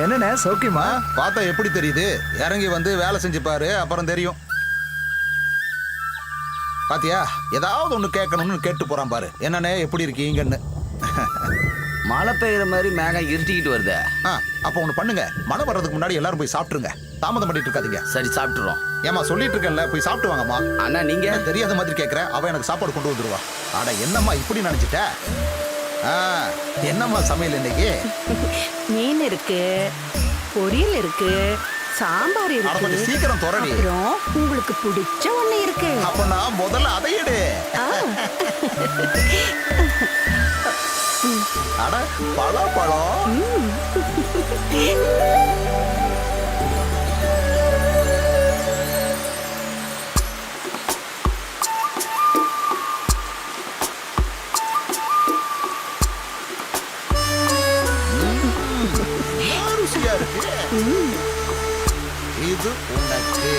என்னண்ணே சௌக்கியமா? பார்த்தா எப்படி தெரியுது? இறங்கி வந்து வேலை செஞ்சு பாரு, அப்புறம் தெரியும். பாத்தியா, ஏதாவது ஒண்ணு கேட்கணும்னு கேட்டு போறான் பாரு. என்னண்ணே எப்படி இருக்கீங்கன்னு. மழை பெய்யுற மாதிரி மேகம் இருட்டிக்கிட்டு வருது. அப்ப ஒண்ணு பண்ணுங்க, மழை வர்றதுக்கு முன்னாடி எல்லாரும் போய் சாப்பிட்டுருங்க. தாமதம் பண்ணிட்டு இருக்காதீங்க. சரி, சாப்பிட்டுறோம். ஏமா சொல்லிட்டு இருக்கேன்ல, போய் சாப்பிட்டு வாங்கம்மா. அண்ணா நீங்க தெரியாத மாதிரி கேட்கற, அவ எனக்கு சாப்பாடு கொண்டு வந்துருவா. ஆனா என்னம்மா இப்படி நினைச்சிட்ட? என்னம்மா சமையல் இன்னைக்கு? மீன் இருக்கு, பொரியல் இருக்கு, சாம்பார் இருக்கு. சீக்கிரம் தொடரி. அப்புறம் உங்களுக்கு பிடிச்ச ஒண்ணு இருக்கு. அப்ப நான் முதல்ல அதை எடு. அட பழம். ருசியா இருக்கு. இது உனக்கு.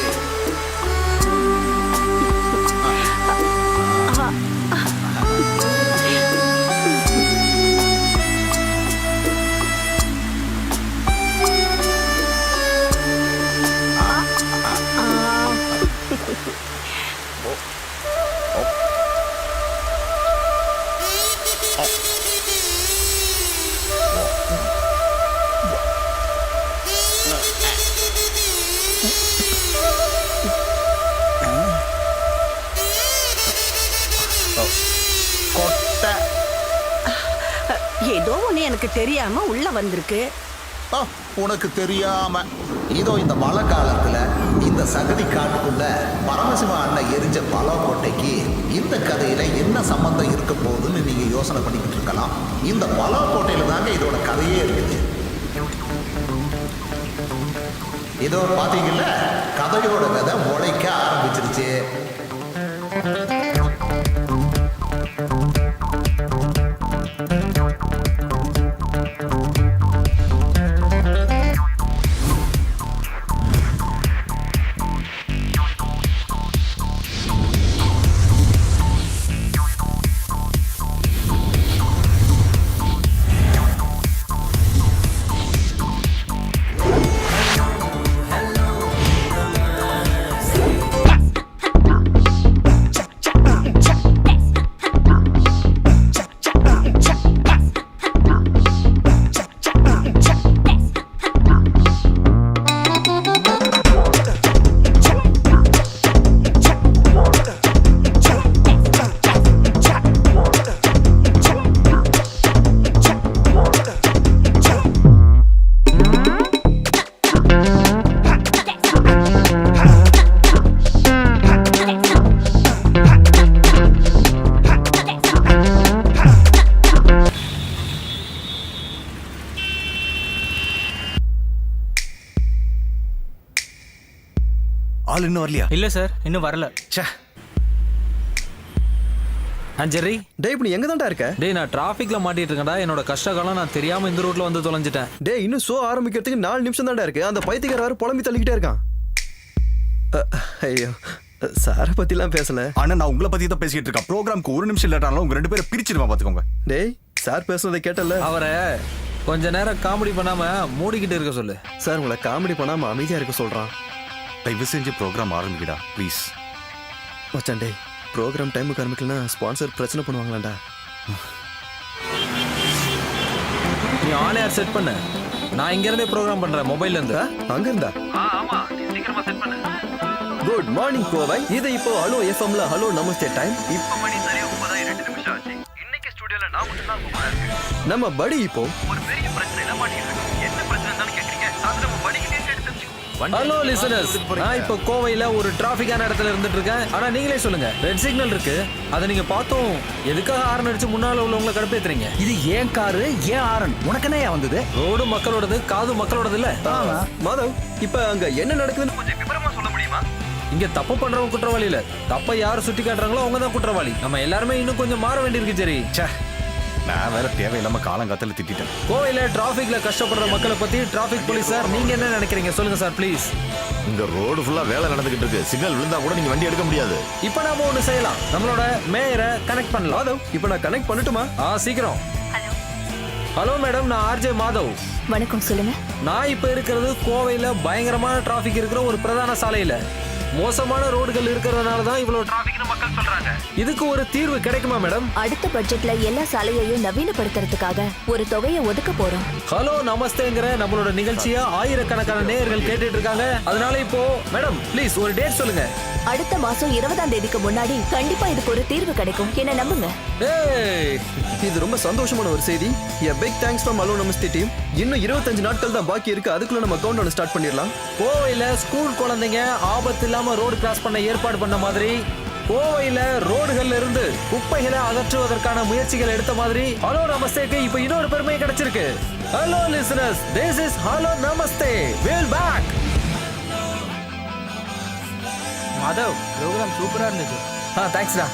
ஏதோ ஒண்ணு எனக்கு தெரியாம உள்ள வந்திருக்கு. உனக்கு தெரியாம இதோ இந்த மழை காலத்துல இந்த சகதி காட்டுக்குள்ள பரமசிவ அண்ணன் எரிஞ்ச பலாக்கோட்டைக்கு இந்த கதையில என்ன சம்பந்தம் இருக்க போகுதுன்னு நீங்க யோசனை பண்ணிக்கிட்டு இருக்கலாம். இந்த பலாக்கோட்டையில தாங்க இதோட கதையே இருக்குது. இதோ பாத்தீங்கல்ல, கதையோட விதை முளைக்க ஆரம்பிச்சிருச்சு. ஆள் இன்னும் வரலையா? இல்ல சார், இன்னும் வரல. ஜெர்ரி, டேய் இப்ப நீ எங்க தான்டா இருக்க? டேய் நான் டிராஃபிக்ல மாட்டிட்டு இருக்கேன்டா. என்னோட கஷ்ட காலம் நான் தெரியாம இந்த ரூட்ல வந்து தொலைஞ்சிட்டேன். டேய் இன்னும் ஷோ ஆரம்பிக்கிறதுக்கு 4 நிமிஷம் தான்டா இருக்கு. அந்த பைத்தியக்கார வேற புலம்பி தள்ளிக்கிட்டே இருக்கான். ஐயோ, சார பத்திலாம் பேசல. ஆனா நான் உங்களை பத்தி தான் பேசிட்டு இருக்கேன். ப்ரோக்ராம்க்கு 1 நிமிஷம் லேட் ஆனாலும் உங்க 2 பேரை பிரிச்சிடுவேன் பாத்துக்கோங்க. டேய் சார் பேசுறதை கேட்டல. அவரை கொஞ்ச நேரம் காமெடி பண்ணாம மூடிக்கிட்டு இருக்க சொல்லு. சார் உங்களை காமெடி பண்ணாம அமைதியா இருக்க சொல்றான். தயவு செஞ்சு ப்ரோக்ராம் ஆரம்பிக்கடா ப்ளீஸ். மச்சான் டேய், ப்ரோக்ராம் டைமுக்கு ஆரம்பிக்கலனா ஸ்பான்சர் பிரச்சனை பண்ணுவாங்களாண்டா. நீ ஆன் ஏர் செட் பண்ணு. நான் இங்க இருந்தே ப்ரோக்ராம் பண்றேன் மொபைல்ல இருந்து. அங்க இருந்தா? ஆமா, சீக்கிரமா செட் பண்ணு. Good morning Kovai. இது இப்போ ஹலோ எஃப்எம்ல ஹலோ நமஸ்தே டைம். இப்போ மணி சரியா 9:02 நிமிஷம் ஆச்சு. இன்னைக்கு ஸ்டுடியோல நான் மட்டும் தான் கூப்பிட இருக்கேன். நம்ம படி இப்போ ஒரு பெரிய பிரச்சனையில மாட்டிட்டு இருக்கோம். என்ன பிரச்சனைன்னு கேக்குறீங்க? அது நம்ம படிக்கிட்டே எடுத்து தெரிஞ்சுக்கோ. ஹலோ லிசனர்ஸ், நான் இப்போ கோவையில ஒரு டிராஃபிக்கான இடத்துல இருந்துட்டு இருக்கேன். ஆனா நீங்களே சொல்லுங்க, ரெட் சிக்னல் இருக்கு, அதை நீங்க பார்த்தோம் எதுக்காக ஹாரன் அடிச்சு முன்னால உள்ளவங்களை கடுப்பேத்துறீங்க? இது ஏன் காரு, ஏன் ஆரன்? உனக்கு என்ன வந்தது? ரோடு மக்களோடது, காது மக்களோடது இல்ல. மாதவ், இப்ப அங்க என்ன நடக்குதுன்னு கொஞ்சம் விவரமா சொல்ல முடியுமா? இங்க தப்பு பண்றவங்க குற்றவாளி இல்ல, தப்ப யாரு சுட்டி காட்டுறாங்களோ அவங்க தான் குற்றவாளி. நம்ம எல்லாருமே இன்னும் கொஞ்சம் மாற வேண்டியிருக்கு. சரி, நான் வேற தேவையில்லாம காலங்காத்தால திட்டிட்டேன். கோவையில டிராபிக்ல கஷ்டப்படுற மக்களை பத்தி டிராபிக் போலீஸ் சார் நீங்க என்ன நினைக்கிறீங்க சொல்லுங்க சார் ப்ளீஸ். இங்க ரோடு ஃபுல்லா வேலை நடந்துகிட்டு இருக்கு. சிக்னல் விழுந்தா கூட நீங்க வண்டி எடுக்க முடியாது. இப்போ நாம ஒண்ணு செய்யலாம், நம்மளோட மேயரை கனெக்ட் பண்ணலாம். மாதவ், இப்போ நான் கனெக்ட் பண்ணட்டுமா? சீக்கிரம். ஹலோ மேடம், நான் ஆர்ஜே மாதவ். வணக்கம், சொல்லுங்க. நான் இப்ப இருக்கிறது கோவையில பயங்கரமான டிராபிக் இருக்கிற ஒரு பிரதான சாலையில. மோசமான ரோடுகள் இருக்கிறதுனால தான் இவ்வளவு டிராபிக்னு மக்கள் சொல்றாங்க. இதுக்கு ஒரு தீர்வு கிடைக்குமா மேடம்? அடுத்த பட்ஜெட்ல எல்லா சாலையையும் நவீனப்படுத்துறதுக்காக ஒரு தொகையை ஒதுக்க போறோம். ஹலோ நமஸ்தேங்கிற நம்மளோட நிகழ்ச்சியா ஆயிரக்கணக்கான நேயர்கள் கேட்டுட்டு இருக்காங்க. அதனால இப்போ மேடம் ப்ளீஸ் ஒரு டேட் சொல்லுங்க. அடுத்த மாசம் 20ஆம் தேதிக்கு முன்னாடி கண்டிப்பா இதுக்கு ஒரு தீர்வு கிடைக்கும். என்ன நம்புங்க. ஏய், இது ரொம்ப சந்தோஷமான ஒரு செய்தி. A big thanks from Hello Namaste team. இன்னும் 25 நாட்கள் தான் பாக்கி இருக்கு. அதுக்குள்ள நம்ம கவுண்ட் டவுன் ஸ்டார்ட் பண்ணிடலாம். கோவையில ஸ்கூல் குழந்தைங்க ஆபத்து இல்லாம ரோடு கிராஸ் பண்ண ஏற்பாடு பண்ண மாதிரி, கோவையில ரோடுகள்ல இருந்து குப்பைகளை அகற்றுவதற்கான முயற்சிகள் எடுத்த மாதிரி ஹலோ நமஸ்தேக்கு இப்ப இன்னொரு பெருமை கிடைச்சிருக்கு. Hello listeners, this is hello Namaste. Will back. Madhav, programme சூப்பரா இருந்துச்சு. தேங்க்ஸ்டா.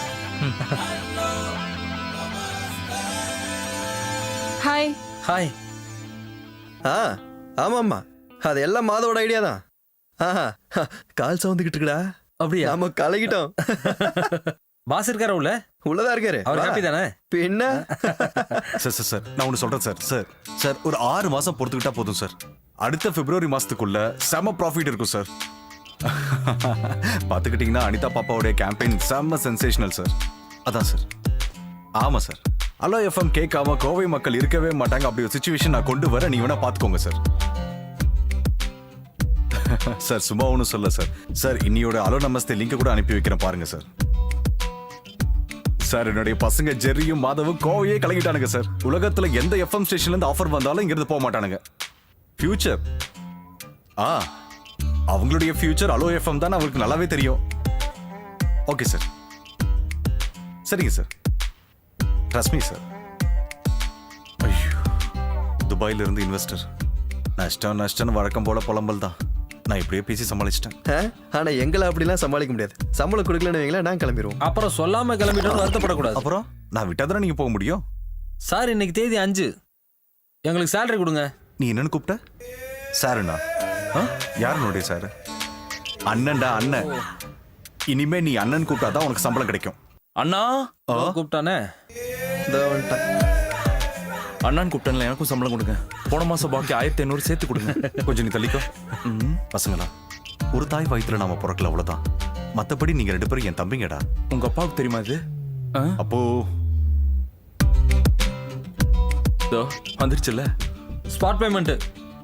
ஹாய். ஹாய். ஆமாம்மா, அது எல்லாம் மாதவோட ஐடியா தான். கால் சவுந்துக்கிட்டு இருக்குடா. அப்படியா? நாம கலகிட்டோம். பாஸ் இருக்கார உள்ள? உள்ளதா இருக்காரு. அவர் ஹாப்பி தானே? பின்ன சார் சார் சார் நான் ஒன்று சொல்றேன் சார். சார் சார் ஒரு 6 மாசம் பொறுத்துக்கிட்டா போதும் சார். அடுத்த பிப்ரவரி மாசத்துக்குள்ள செம ப்ராஃபிட் இருக்கும் சார். பார்த்துக்கிட்டிங்கன்னா அனிதா பாப்பாவுடைய கேம்பெயின் செம்ம சென்சேஷனல் சார். அதான் சார். ஆமாம் சார். ஹலோ எஃப்எம் கேட்காம கோவை மக்கள் இருக்கவே மாட்டாங்க. அப்படி ஒரு சுச்சுவேஷன் நான் கொண்டு வர நீ வேணா பார்த்துக்கோங்க சார். சார் சும்மா ஒன்றும் சொல்ல சார். சார் இன்னியோட ஹலோ நமஸ்தே லிங்க் கூட அனுப்பி வைக்கிறேன் பாருங்க சார். சார் என்னுடைய பசங்க ஜெர்ரியும் மாதவும் கோவையே கலங்கிட்டானுங்க சார். உலகத்துல எந்த எஃப்எம் ஸ்டேஷன்ல இருந்து ஆஃபர் வந்தாலும் இங்கிருந்து போக மாட்டானுங்க. ஃபியூச்சர் அவங்களுடைய ஃபியூச்சர் ஹலோ எஃப்எம் தான் அவங்களுக்கு நல்லாவே தெரியும். Okay sir. சரிங்க சார். ரஸ்மி சார். ஐயோ, துபாயில இருந்து இன்வெஸ்டர். நஷ்டம் வழக்கம் போல புலம்பல் தான். நான் இப்படியே பேசி சமாளிச்சிட்டேன். ஆனா எங்களை அப்படிலாம் சமாளிக்க முடியாது. சம்பளம் கொடுக்கலன்னு வைங்களேன், நான் கிளம்பிடுவோம். அப்புறம் சொல்லாம கிளம்பிட்டு வருத்தப்படக்கூடாது. அப்புறம் நான் விட்டாதானே நீங்க போக முடியும். சார் இன்னைக்கு தேதி 5. எங்களுக்கு சேலரி கொடுங்க. நீ என்னன்னு கூப்பிட்ட? சாருண்ணா? யாருனுடைய சாரு? அண்ணன்டா அண்ணன். இனிமே நீ அண்ணன் கூப்பிட்டாதான் உனக்கு சம்பளம் கிடைக்கும். அண்ணா கூப்பிட்டானே. அண்ணான்னு கூப்பிட்டேன்ல, எனக்கும் சம்பளம் கொடுங்க. போன மாசம் பாக்கி 1500 சேர்த்து கொடுங்க. கொஞ்சம் நீ தள்ளிக்கோ. பசங்களா, ஒரு தாய் வயிற்றுல நாம பிறக்கல, அவ்வளவுதான். மத்தபடி நீங்க 2 பேரும் என் தம்பிங்கடா. உங்க அப்பாவுக்கு தெரியுமா இது? அப்போ வந்துருச்சுல்ல ஸ்பாட் பேமெண்ட்.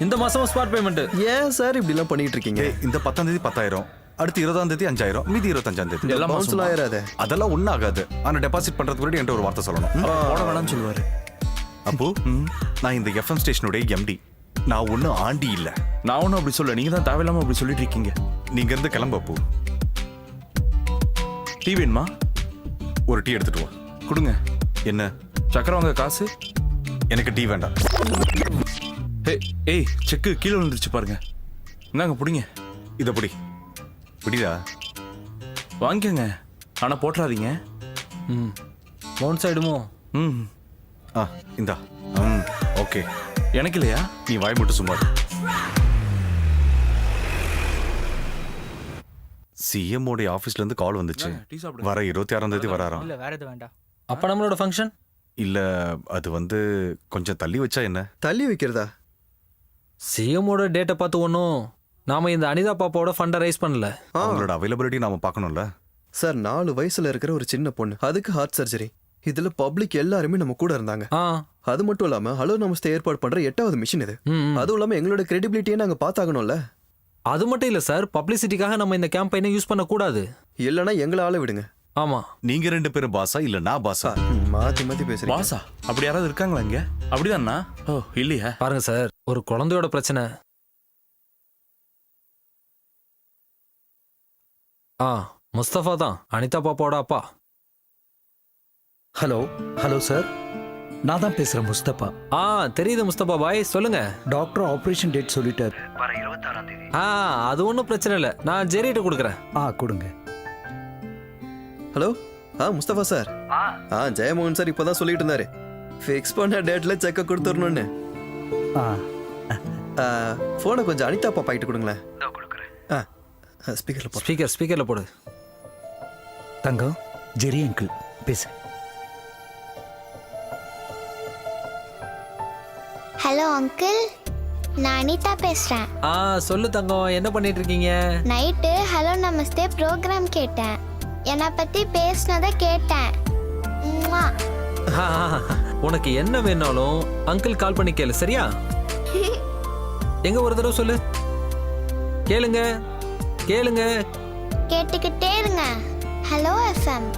இந்த மாசம் ஸ்பாட் பேமெண்ட். ஏன் சார் இப்படி எல்லாம் பண்ணிட்டு இருக்கீங்க? இந்த 10ஆம் தேதி 10,000, அடுத்து 20ஆம் தேதி 5,000, மீதி 25ஆம் தேதி. எல்லாம் பவுன்ஸ்ல ஆயிராதே. அதெல்லாம் ஒன்னும் ஆகாது. ஆனா டெபாசிட் பண்றதுக்கு முன்னாடி என்கிட்ட ஒரு வார்த்தை சொல்லணும். போட வேணாம்னு சொல்லுவாரு. அப்போ நான் இந்த எஃப்எம் ஸ்டேஷனுடைய எம்டி. நான் ஒன்னும் ஆண்டி இல்ல. நான் ஒன்னும் அப்படி சொல்ல, நீங்க தான் தேவையில்லாம அப்படி சொல்லிட்டு இருக்கீங்க. நீங்க இருந்து கிளம்பு. அப்போ டீ வேணுமா? ஒரு டீ எடுத்துட்டு வா. கொடுங்க. என்ன? சக்கரை வாங்க காசு. எனக்கு டீ வேண்டாம். ஏய், செக்கு கீழே விழுந்துருச்சு பாருங்க. இந்தாங்க புடிங்க. இத புடி. புடிடா. வாங்கிக்கங்க, ஆனா போட்டுறாதீங்க. பவுன்ஸ் ஆயிடுமோ? இந்தா. ஓகே. எனக்கு இல்லையா? நீ வாய் மட்டும் சும்மா. சிஎம் உடைய ஆபீஸ்ல இருந்து கால் வந்துச்சு. வர 26ஆம் தேதி வராராம். இல்ல வேற எது வேண்டாம். அப்ப நம்மளோட ஃபங்க்ஷன்? இல்ல, அது கொஞ்சம் தள்ளி வச்சா என்ன? தள்ளி வைக்கிறதா? சிஎம்மோட டேட்டை பார்த்து ஒன்றும் நாம இந்த அனிதா பாப்பாவோட ஃபண்டை ரைஸ் பண்ணல. அவங்களோட அவைலபிலிட்டி நாம பார்க்கணும்ல சார். 4 வயசுல இருக்கிற ஒரு சின்ன பொண்ணு, அதுக்கு ஹார்ட் சர்ஜரி. இதுல பப்ளிக் எல்லாருமே நம்ம கூட இருந்தாங்க. அது மட்டும் இல்லாம ஹலோ நமஸ்தே ஏற்பாடு பண்ற 8வது மிஷன் இது. அதுவும் இல்லாம எங்களோட கிரெடிபிலிட்டியை நாங்க பார்த்தாகணும்ல. அது மட்டும் இல்ல சார், பப்ளிசிட்டிக்காக நம்ம இந்த கேம்பெயினை யூஸ் பண்ண கூடாது. இல்லனா எங்களை ஆள விடுங்க. ஆமா. நீங்க 2 பேரும் பாஸா இல்ல நான் பாஸா? மாத்தி மாத்தி பேசுறீங்க. பாஸா? அப்படி யாராவது இருக்காங்களா இங்க? அப்படிதானா? ஓ இல்லையா? பாருங்க சார், ஒரு குழந்தையோட பிரச்சனை. முஸ்தபா தான் அனிதா பாப்பாவோட அப்பா. ஹலோ சார், நான் தான் பேசுறேன் முஸ்தபா. தெரியுது முஸ்தபா பாய், சொல்லுங்க. டாக்டர் ஆபரேஷன் டேட் சொல்லிட்டாரு. வர 26ஆம் தேதி. அது ஒன்றும் பிரச்சனை இல்லை, நான் ஜெரிட்ட கொடுக்குறேன். கொடுங்க. Hello, Mustafa sir. Jayamohan sir இப்பதான் சொல்லிட்டு இருந்தாரு, ஃபிக்ஸ் பண்ண டேட்ல செக்க கொடுத்துடணும்னு. போனை கொஞ்சம் அனிதா பாப்பா கிட்ட கொடுங்களேன். ஸ்பீக்கர்ல போடு. தங்கம், ஜெரி அங்கிள் பேசு. Hello uncle. நான் அனிதா பேசுறேன். சொல்லு தங்கம், என்ன பண்ணிட்டு இருக்கீங்க? நைட்டு ஹலோ நமஸ்தே ப்ரோக்ராம் கேட்டேன். என்னை பத்தி பேசினதை கேட்டேன். உம்மா. உனக்கு என்ன வேணாலும் அங்கிள் கால் பண்ணி கேளு, சரியா? எங்க ஒரு தடவை சொல்லு. கேளுங்க கேளுங்க. கேட்டுக்கிட்டே இருங்க. Hello FM.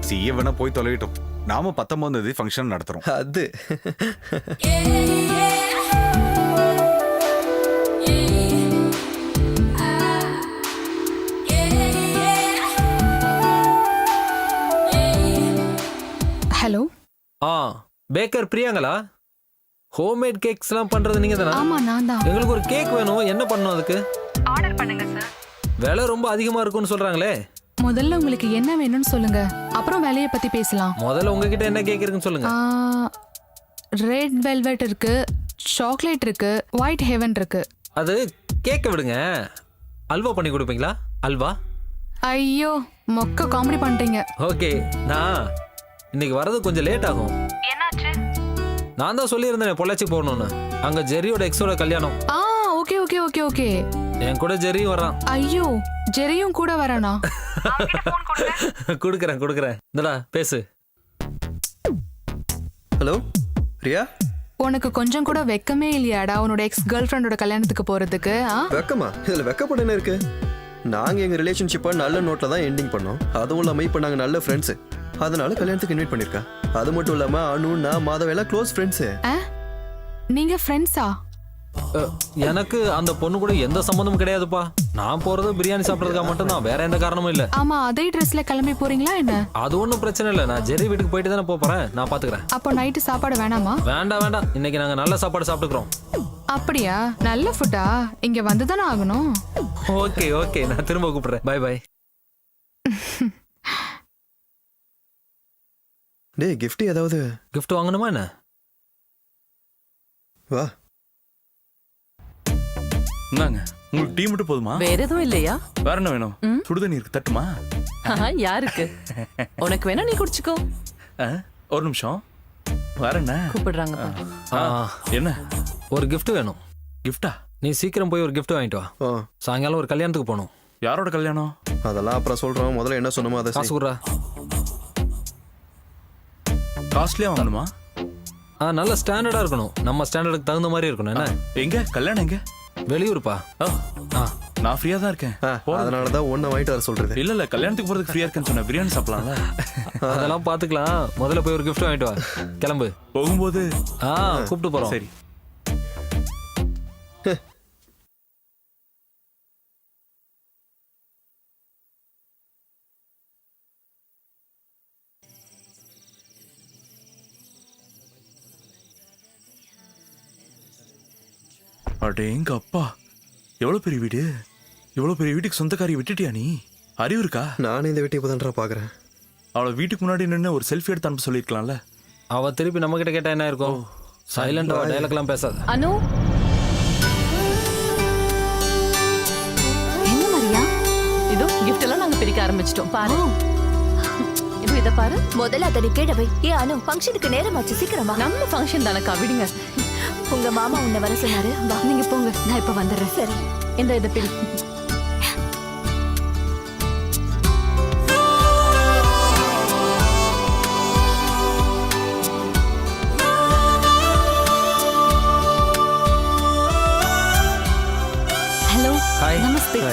சிஏ வேணா போய் தொலைவிட்டோம். நாம 19ஆம் தேதி ஃபங்க்ஷன் நடத்துறோம். அது ஹலோ. பேக்கர் பிரியாங்களா? ஹோம்மேட் கேக்ஸ்லாம் பண்றது நீங்க தானா? ஆமா, நான் தான். எங்களுக்கு ஒரு கேக் வேணும். என்ன பண்ணணும் அதுக்கு? ஆர்டர் பண்ணுங்க சார். விலை ரொம்ப அதிகமா இருக்கும்னு சொல்றாங்களே. முதல்ல உங்களுக்கு என்ன வேணும்னு சொல்லுங்க, அப்புறம் வேலையை பத்தி பேசலாம். முதல்ல உங்ககிட்ட என்ன கேக் இருக்குன்னு சொல்லுங்க. ரெட் வெல்வெட் இருக்கு, சாக்லேட் இருக்கு, ஒயிட் ஹெவன் இருக்கு. அது கேக்க விடுங்க. அல்வா பண்ணி கொடுப்பீங்களா? அல்வா? ஐயோ, மொக்க காமெடி பண்றீங்க. ஓகே, நான் இன்னைக்கு வரது கொஞ்சம் லேட் ஆகும். என்னாச்சு? நான் தான் சொல்லியிருந்தேன் பொள்ளாச்சி போகணும்னு. அங்க ஜெரியோட எக்ஸோட கல்யாணம். Okay okay okay okay. என் கூட ஜெரியும் வரான். ஐயோ, ஜெரியும் கூட வரானா? குடுக்கறேன். இந்தடா பேசு. ஹலோ பிரியா. உனக்கு கொஞ்சம் கூட வெக்கமே இல்லையாடா உன்னோட எக்ஸ் கேர்ள் ஃப்ரெண்டோட கல்யாணத்துக்கு போறதுக்கு? வெக்கமா? இதுல வெக்கப்பட என்ன இருக்கு? நாங்க எங்க ரிலேஷன்ஷிப்பை நல்ல நோட்ல தான் எண்டிங் பண்ணோம். அதுவும் இல்லாம இப்ப நாங்க நல்ல ஃப்ரெண்ட்ஸ். அதனால கல்யாணத்துக்கு இன்வைட் பண்ணிருக்கா. அது மட்டும் இல்லாம அனு, நான், மாதவ எல்லாம் க்ளோஸ் ஃப்ரெண்ட்ஸ். நீங்க ஃப்ரெண்ட்ஸா? எனக்கு அந்த பொண்ணு கூட எந்த சம்பந்தமும் கிடையாதுப்பா. நான் போறது பிரியாணி சாப்பிடறதுக்காக மட்டும் தான், வேற எந்த காரணமும் இல்ல. ஆமா, அதே ட்ரெஸ்ல கிளம்பி போறீங்களா என்ன? அது ஒன்றும் பிரச்சனை இல்லை. நான் ஜெரி வீட்டுக்கு போயிட்டு தானே போறேன். நான் பாத்துக்கிறேன். அப்போ நைட்டு சாப்பாடு வேணாமா? வேண்டாம். இன்னைக்கு நாங்க நல்ல சாப்பாடு சாப்பிட்டுக்கிறோம். அப்படியா? நல்ல ஃபுட்டா? இங்க வந்து தானே ஆகணும். ஓகே, நான் திரும்ப கூப்பிடுறேன். பை. டேய், gift ஏதாவது? gift வாங்கணுமா என்ன? வா. என்னங்க, உங்களுக்கு டீ மட்டும் போதுமா? வேற எதுவும் இல்லையா? வேற என்ன வேணும்? சுடுதண்ணி இருக்கு, தட்டுமா? யாருக்கு? உனக்கு வேணா நீ குடிச்சுக்கோ. ஒரு நிமிஷம். வேற என்ன கூப்பிடுறாங்க? என்ன? ஒரு gift வேணும். கிஃப்டா? நீ சீக்கிரம் போய் ஒரு gift வாங்கிட்டு வா. சாயங்காலம் ஒரு கல்யாணத்துக்கு போகணும். யாரோட கல்யாணம்? அதெல்லாம் அப்புறம் சொல்றோம். முதல்ல என்ன சொன்னோமோ அதை காசு குடுறா. காஸ்ட்லியா வாங்கணுமா? நல்ல ஸ்டாண்டர்டா இருக்கணும். நம்ம ஸ்டாண்டர்டுக்கு தகுந்த மாதிரி இருக்கணும். என்ன? எங்க கல்யாணம்? எங்க? வெளியூர்ப்பா. நான் ஃப்ரீயா தான் இருக்கேன். அதனாலதான் ஒன்ன வாங்கிட்டு வர சொல்றது. இல்ல கல்யாணத்துக்கு போறதுக்கு ஃப்ரீயா இருக்கேன்னு சொன்ன. பிரியாணி சாப்பிடலாம்ல? அதெல்லாம் பாத்துக்கலாம். முதல்ல போய் ஒரு gift வாங்கிட்டு வா. கிளம்பு. போகும்போது கூப்பிட்டு போறோம். சரி. அடேங்க அப்பா, எவ்வளவு பெரிய வீடு! இவ்வளவு பெரிய வீட்டுக்கு சொந்தக்காரி விட்டுட்டியா நீ? அறிவு இருக்கா? நானே இந்த வீட்டை இப்பதான்டா பாக்குறேன். அவளை வீட்டுக்கு முன்னாடி நின்று ஒரு செல்ஃபி எடுத்து அனுப்ப சொல்லிருக்கலாம்ல. அவ திருப்பி நம்ம கிட்ட கேட்டா என்ன இருக்கும்? சைலண்டா டயலாக் எல்லாம் பேசாத. அனு, என்ன மரியா? இதோ gift எல்லாம் நாங்க பிரிக்க ஆரம்பிச்சிட்டோம். பாரு. இத பாரு. முதல்ல அதை கீழே வை. அனு, ஃபங்க்ஷனுக்கு நேரமாச்சு, சீக்கிரமா. நம்ம ஃபங்க்ஷன் தானக்கா, விடுங்க. உங்க மாமா உன்னை வர சொன்னாரு. வா, நீங்க போங்க, நான் இப்ப வந்துடுறேன். சரி. இத பிடி. ஹலோ. ஹாய். நமஸ்தே.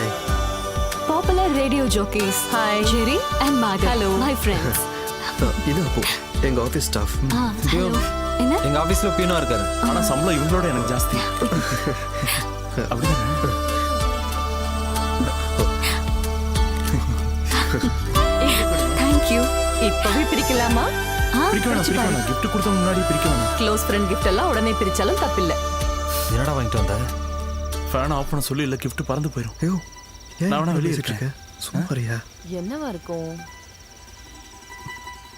Popular radio jockeys. Hi. Jerry and Madhav. Hello. My friends. இது அப்போ எங்க ஆபீஸ் ஸ்டாஃப். ஹலோ. என்ன? எங்க ஆபீஸ்ல பியூனா இருக்காரு. ஆனா சம்பளம் இவங்களோட எனக்கு ஜாஸ்தி. அப்படிதானே? Thank you. இப்பவே பிரிக்கலாமா? பிரிக்க வேணாம். gift கொடுத்த முன்னாடி பிரிக்க வேணாம். க்ளோஸ் ஃப்ரெண்ட் gift எல்லாம் உடனே பிரிச்சாலும் தப்பில்லை. என்னடா வாங்கிட்டு வந்த? ஃபேன் ஆஃப் பண்ண சொல்லி இல்ல, gift பறந்து போயிடும். ஐயோ, நான் வேணா வெளியே இருக்கேன். சும்மாரியா? என்னவா இருக்கும்?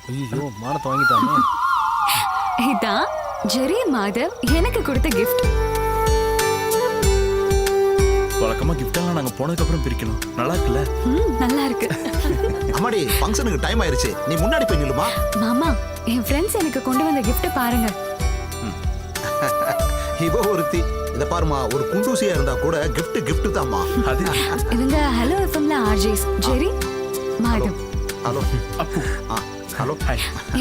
ஐயோ, மானத்தை வாங்கிட்டானே. இதான் ஜெரி மாதவ் எனக்கு கொடுத்த gift. வழக்கமா gift எல்லாம் நாங்க போனதுக்கு அப்புறம் பிரிக்கணும். நல்லா இருக்குல்ல? நல்லா இருக்கு. அம்மாடி, ஃபங்க்ஷனுக்கு டைம் ஆயிருச்சு. நீ முன்னாடி போய் நில்லுமா. மாமா, என் ஃப்ரெண்ட்ஸ் எனக்கு கொண்டு வந்த gift பாருங்க. இவ ஒருத்தி இத பாருமா, ஒரு குண்டூசியா இருந்தா கூட gift தாம்மா. அது இவங்க ஹலோ எஃப்எம்ல ஆர்ஜேஸ் ஜெரி மாதவ். ஹலோ அப்பு. ஹலோ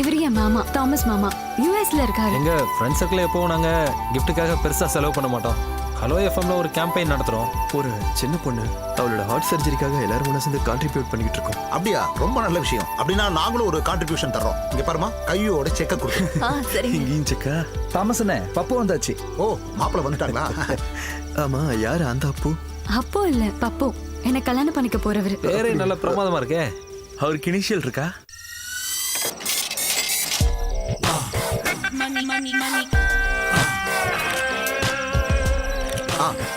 இவர் என் மாமா தாமஸ் மாமா, யூஎஸ்ல இருக்காரு. எங்க ஃப்ரெண்ட்ஸ் சர்க்கிள் எப்பவும் நாங்க கிஃப்ட்டுக்காக பெருசா செலவு பண்ண மாட்டோம். ஹலோ எஃப்எம்ல ஒரு கேம்பெயின் நடத்துறோம். ஒரு சின்ன பொண்ணு அவளோட ஹார்ட் சர்ஜரிக்காக எல்லாரும் ஒண்ணா சேர்ந்து கான்ட்ரிபியூட் பண்ணிட்டு இருக்கோம். அப்படியா? ரொம்ப நல்ல விஷயம். அப்படின்னா நாங்களும் ஒரு கான்ட்ரிபியூஷன் தர்றோம். இங்க பாருமா, கையோட செக்க கொடுக்கும். சரி. இங்கேயும் செக்கா? தாமஸ் அண்ணே, பப்பு வந்தாச்சு. ஓ, மாப்பிள்ள வந்துட்டாங்களா? ஆமா, யாரு அந்த அப்பு? அப்போ இல்ல பப்பு, என்ன கல்யாணம் பண்ணிக்க போறவரு. பேரே நல்ல பிரமாதமா இருக்கே. அவருக்கு இனிஷியல் இருக்கா?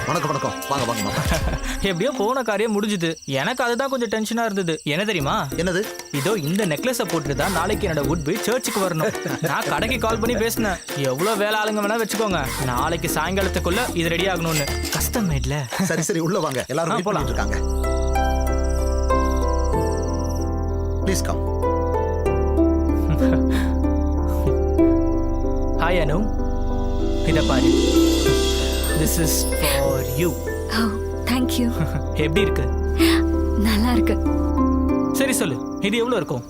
வணக்கம் வணக்கம், வாங்க வாங்க மாப்பிள்ள. எப்படியோ போன காரியம் முடிஞ்சுது. எனக்கு அதுதான் கொஞ்சம் டென்ஷனா இருந்தது. என்ன தெரியுமா? என்னது? இதோ இந்த நெக்லஸ போட்டுட்டு தான் நாளைக்கு என்னோட உட்பி சர்ச்சுக்கு வரணும். நான் கடைக்கு கால் பண்ணி பேசினேன். எவ்வளவு வேலை ஆளுங்க வேணா வச்சுக்கோங்க, நாளைக்கு சாயங்காலத்துக்குள்ள இது ரெடி ஆகணும்னு. கஷ்டம் மேட்ல. சரி சரி, உள்ள வாங்க. எல்லாரும் வெயிட் பண்ணிட்டு இருக்காங்க. Please come. ஹாய் அனு, இத பாரு. This is for you. Oh, thank you. எப்படி இருக்கு? நல்லா இருக்கு. சரி சொல்லு, இது எவ்வளவு இருக்கும்?